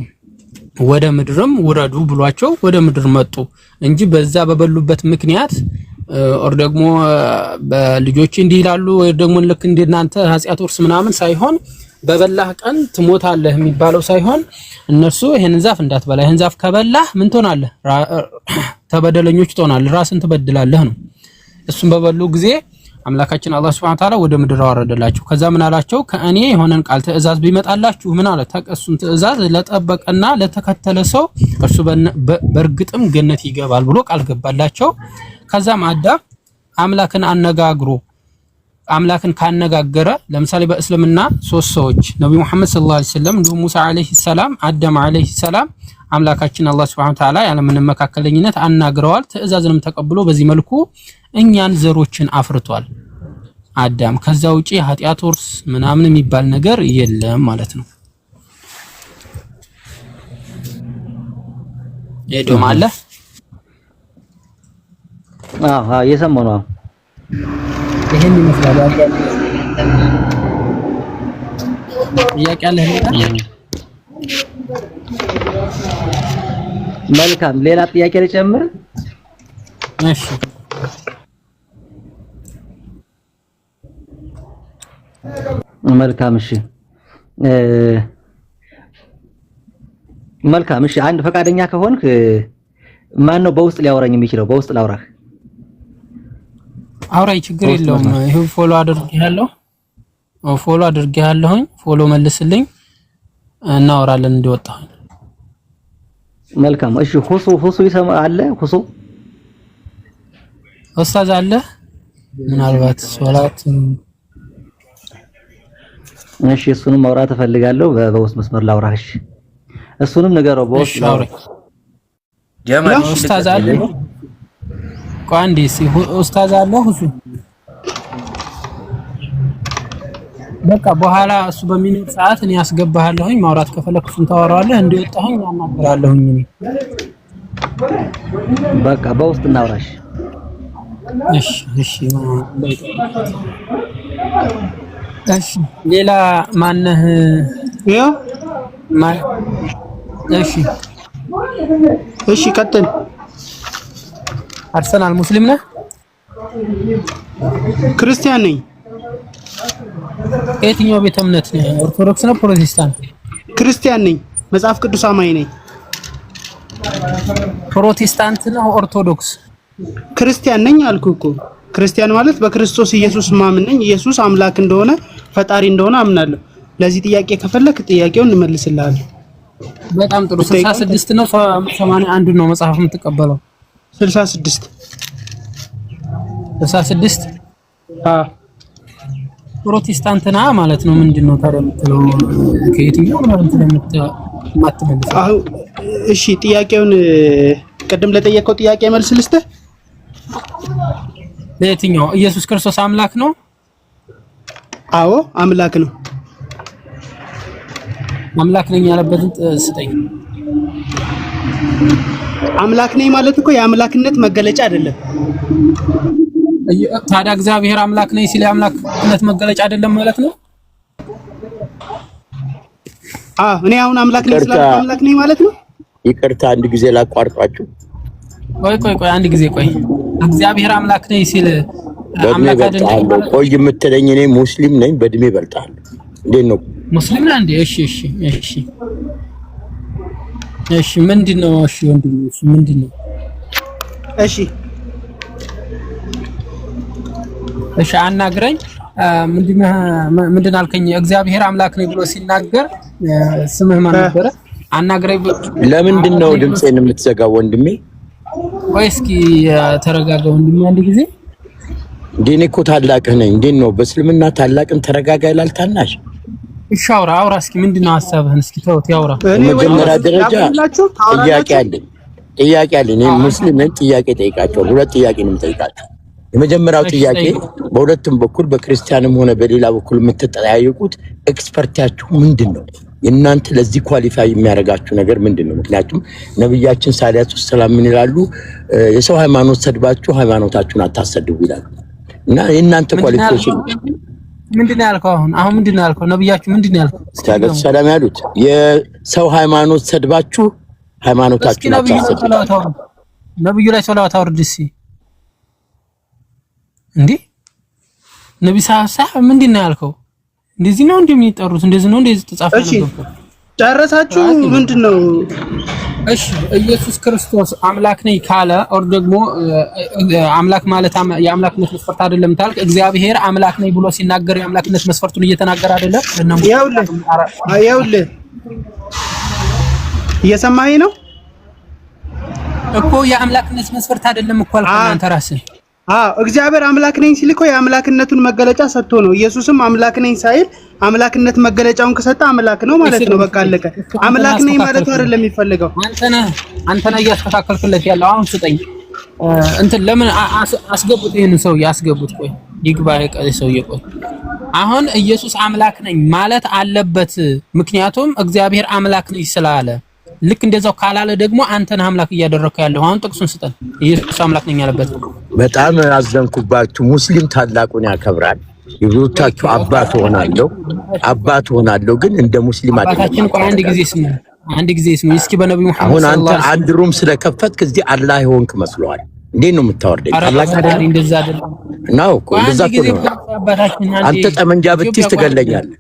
ወደ ምድርም ውረዱ ብሏቸው ወደ ምድር መጡ እንጂ በዛ በበሉበት ምክንያት ኦር ደግሞ በልጆች እንዲህ ይላሉ ወይ ደግሞ ልክ እንደናንተ ኃጢአት ወርስ ምናምን ሳይሆን በበላህ ቀን ትሞታለህ የሚባለው ሳይሆን እነርሱ ይሄን ዛፍ እንዳትበላ ይሄን ዛፍ ከበላህ ምን ትሆናለህ ተበደለኞች ትሆናለህ ራስን ትበድላለህ ነው። እሱም በበሉ ጊዜ አምላካችን አላህ Subhanahu Wa Ta'ala ወደ ምድር አወረደላቸው። ከዛ ምን አላቸው ከእኔ የሆነን ቃል ትእዛዝ ቢመጣላችሁ ምን አለ ተቀሱን ትእዛዝ ለጠበቀና ለተከተለ ሰው እርሱ በእርግጥም ገነት ይገባል ብሎ ቃል ገባላቸው። ከዛም አዳም አምላክን አነጋግሮ አምላክን ካነጋገረ ለምሳሌ በእስልምና 3 ሰዎች ነብዩ መሐመድ ሰለላሁ ዐለይሂ ወሰለም እንዲሁም ሙሳ ዐለይሂ ሰላም አዳም ዐለይሂ ሰላም አምላካችን አላህ Subhanahu Wa Ta'ala ያለምንም መካከለኝነት አናግረዋል። ትእዛዝንም ተቀብሎ በዚህ መልኩ እኛን ዘሮችን አፍርቷል አዳም። ከዛ ውጪ ኃጢአት ወርስ ምናምን የሚባል ነገር የለም ማለት ነው። ኤዶም አለ የሰማው ነው። ይሄን ይመስላል ጥያቄ አለ። መልካም ሌላ ጥያቄ ልጨምር? እሺ መልካም እሺ መልካም እሺ አንድ ፈቃደኛ ከሆንክ ማን ነው በውስጥ ሊያወራኝ የሚችለው? በውስጥ ላውራህ? አውራይ ችግር የለውም። ይሄ ፎሎ አድርጌያለሁኝ ፎሎ መልስልኝ እናወራለን እንደወጣሁ። መልካም እሺ ሁሱ ይሰማ አለ ሁሱ ኡስታዝ አለ ምናልባት ሶላት እሺ እሱንም ማውራት እፈልጋለሁ በውስጥ መስመር ላውራህ። እሺ እሱንም ንገረው በውስጥ ላውራህ። ጀማል ኡስታዝ አለ ቋንዲሲ ኡስታዝ አለ ሁሱ በቃ በኋላ እሱ በሚኖር ሰዓት እኔ ያስገባሃለሁኝ ማውራት ከፈለክ እሱን ታወራዋለህ እንደወጣሁኝ እናናገራለሁኝ እኔ በቃ በውስጥ እናውራሽ። እሺ እሺ ሌላ ማነህ ያው ማን እሺ ቀጥል። አርሰናል ሙስሊም ነህ? ክርስቲያን ነኝ። የትኛው ቤተ እምነት ነህ? ኦርቶዶክስ ነው ፕሮቴስታንት? ክርስቲያን ነኝ። መጽሐፍ ቅዱስ አማኝ ነኝ። ፕሮቴስታንት ነው ኦርቶዶክስ? ክርስቲያን ነኝ አልኩህ እኮ። ክርስቲያን ማለት በክርስቶስ ኢየሱስ ማምን ነኝ። ኢየሱስ አምላክ እንደሆነ ፈጣሪ እንደሆነ አምናለሁ። ለዚህ ጥያቄ ከፈለክ ጥያቄውን እንመልስልሃለሁ። በጣም ጥሩ። 66 ነው 81 ነው መጽሐፍ የምትቀበለው? 66 ፕሮቴስታንት ና ማለት ነው። ምንድነው ታዲያ የምትለው? ከየትኛው ማለት እንደምትማትመልስ? እሺ ጥያቄውን ቀደም ለጠየቀው ጥያቄ መልስ ልስጥህ። ለየትኛው? ኢየሱስ ክርስቶስ አምላክ ነው? አዎ አምላክ ነው። አምላክ ነኝ ያለበትን ስጠኝ። አምላክ ነኝ ማለት እኮ የአምላክነት መገለጫ አይደለም። ታዲያ እግዚአብሔር አምላክ ነኝ ሲል የአምላክነት መገለጫ አይደለም ማለት ነው? እኔ አሁን አምላክ ነኝ ስላልኩ አምላክ ነኝ ማለት ነው? ይቅርታ አንድ ጊዜ ላቋርጣችሁ። ቆይ አንድ ጊዜ ቆይ። እግዚአብሔር አምላክ ነኝ ሲል አምላክ አይደለም? ቆይ የምትለኝ እኔ ሙስሊም ነኝ፣ በእድሜ እበልጣለሁ። እንዴት ነው? ሙስሊም ነህ እንዴ? እሺ እሺ ምንድነው? እሺ ወንድም እሺ ምንድነው? እሺ አናግረኝ። ምንድን አልከኝ? እግዚአብሔር አምላክ ነው ብሎ ሲናገር ስምህ ማን ነበረ? አናግረኝ። ለምንድን ነው ድምጼን የምትዘጋው ወንድሜ? ወይ እስኪ ተረጋጋ ወንድሜ አንድ ጊዜ። እንዴ እኔ እኮ ታላቅህ ነኝ። እንዴት ነው በእስልምና ታላቅን ተረጋጋ ይላል ታናሽ? እሺ አውራ እስኪ ምንድነው ሐሳብህን? እስኪ ተውት ያውራ። በመጀመሪያ ደረጃ ጥያቄ አለኝ። እኔ ሙስሊም ነኝ። ጥያቄ ጠይቃቸው። ሁለት ጥያቄ ነው የምጠይቃቸው። የመጀመሪያው ጥያቄ በሁለቱም በኩል በክርስቲያንም ሆነ በሌላ በኩል የምትጠያየቁት ኤክስፐርታችሁ ምንድን ነው? እናንተ ለዚህ ኳሊፋይ የሚያደርጋችሁ ነገር ምንድን ነው? ምክንያቱም ነብያችን ሰለላሁ ዐለይሂ ወሰለም ምን ይላሉ? የሰው ሃይማኖት ሰድባችሁ ሃይማኖታችሁን አታሰድቡ ይላሉ። እና የእናንተ ኳሊፊኬሽን ምንድነው ያልከው? አሁን ምንድነው ያልከው? ነብያችሁ ምንድነው ያልከው? ሰላም ያሉት የሰው ሃይማኖት ሰድባችሁ ሃይማኖታችሁን አታሰድቡ። ነብዩ ላይ ሰላዋት አውርድ እስኪ። እንዴ ነብይ ሰለላሁ ምንድነው ያልከው? እንደዚህ ነው እንደሚጠሩት? እንደዚህ ነው እንደዚህ ተጻፈ ነው? ጨረሳችሁ? ምንድነው? እሺ ኢየሱስ ክርስቶስ አምላክ ነኝ ካለ ኦር ደግሞ አምላክ ማለት የአምላክነት መስፈርት አይደለም ታልክ፣ እግዚአብሔር አምላክ ነኝ ብሎ ሲናገር የአምላክነት መስፈርቱን እየተናገረ አይደለም? ይኸውልህ እየሰማኸኝ ነው እኮ የአምላክነት መስፈርት አይደለም እኮ አልኩ። አንተ ራስህ እግዚአብሔር አምላክ ነኝ ሲል እኮ የአምላክነቱን መገለጫ ሰጥቶ ነው። ኢየሱስም አምላክ ነኝ ሳይል አምላክነት መገለጫውን ከሰጠ አምላክ ነው ማለት ነው። በቃ አለቀ። አምላክ ነኝ ማለት አይደለም የሚፈልገው። አንተ ነህ እያስተካከልክለት ያለው። አሁን ስጠኝ እንትን ለምን አስገቡት? ይሄን ሰው ያስገቡት። ቆይ ይግባ ሰው ቆይ። አሁን ኢየሱስ አምላክ ነኝ ማለት አለበት፣ ምክንያቱም እግዚአብሔር አምላክ ነኝ ስላለ። ልክ እንደዛው ካላለ ደግሞ አንተ ነህ አምላክ እያደረግከው ያለው። አሁን ጥቅሱን ስጠን። ኢየሱስ አምላክ ነኝ ያለበት። በጣም አዘንኩባችሁ። ሙስሊም ታላቁን ያከብራል። ይሁታችሁ አባት ሆናለሁ ግን እንደ ሙስሊም አይደለም። አባታችን ቆይ አንድ ጊዜ ስሙ እስኪ በነብዩ መሐመድ አሁን አንተ አንድ ሩም ስለከፈትክ እዚህ አላህ ይሆንክ መስሎሃል። እንዴት ነው የምታወርደኝ? አላህ ታዲያ እንደዛ አይደለም ነው እኮ እንደዛ ነው። አንተ ጠመንጃ ብትይዝ ትገለኛለህ።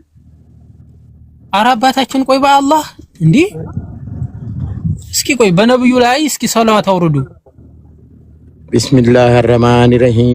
ኧረ አባታችን ቆይ በአላህ እንዴ እስኪ ቆይ በነብዩ ላይ እስኪ ሰላዋት አውርዱ። ቢስሚላሂር ረህማኒር ረሂም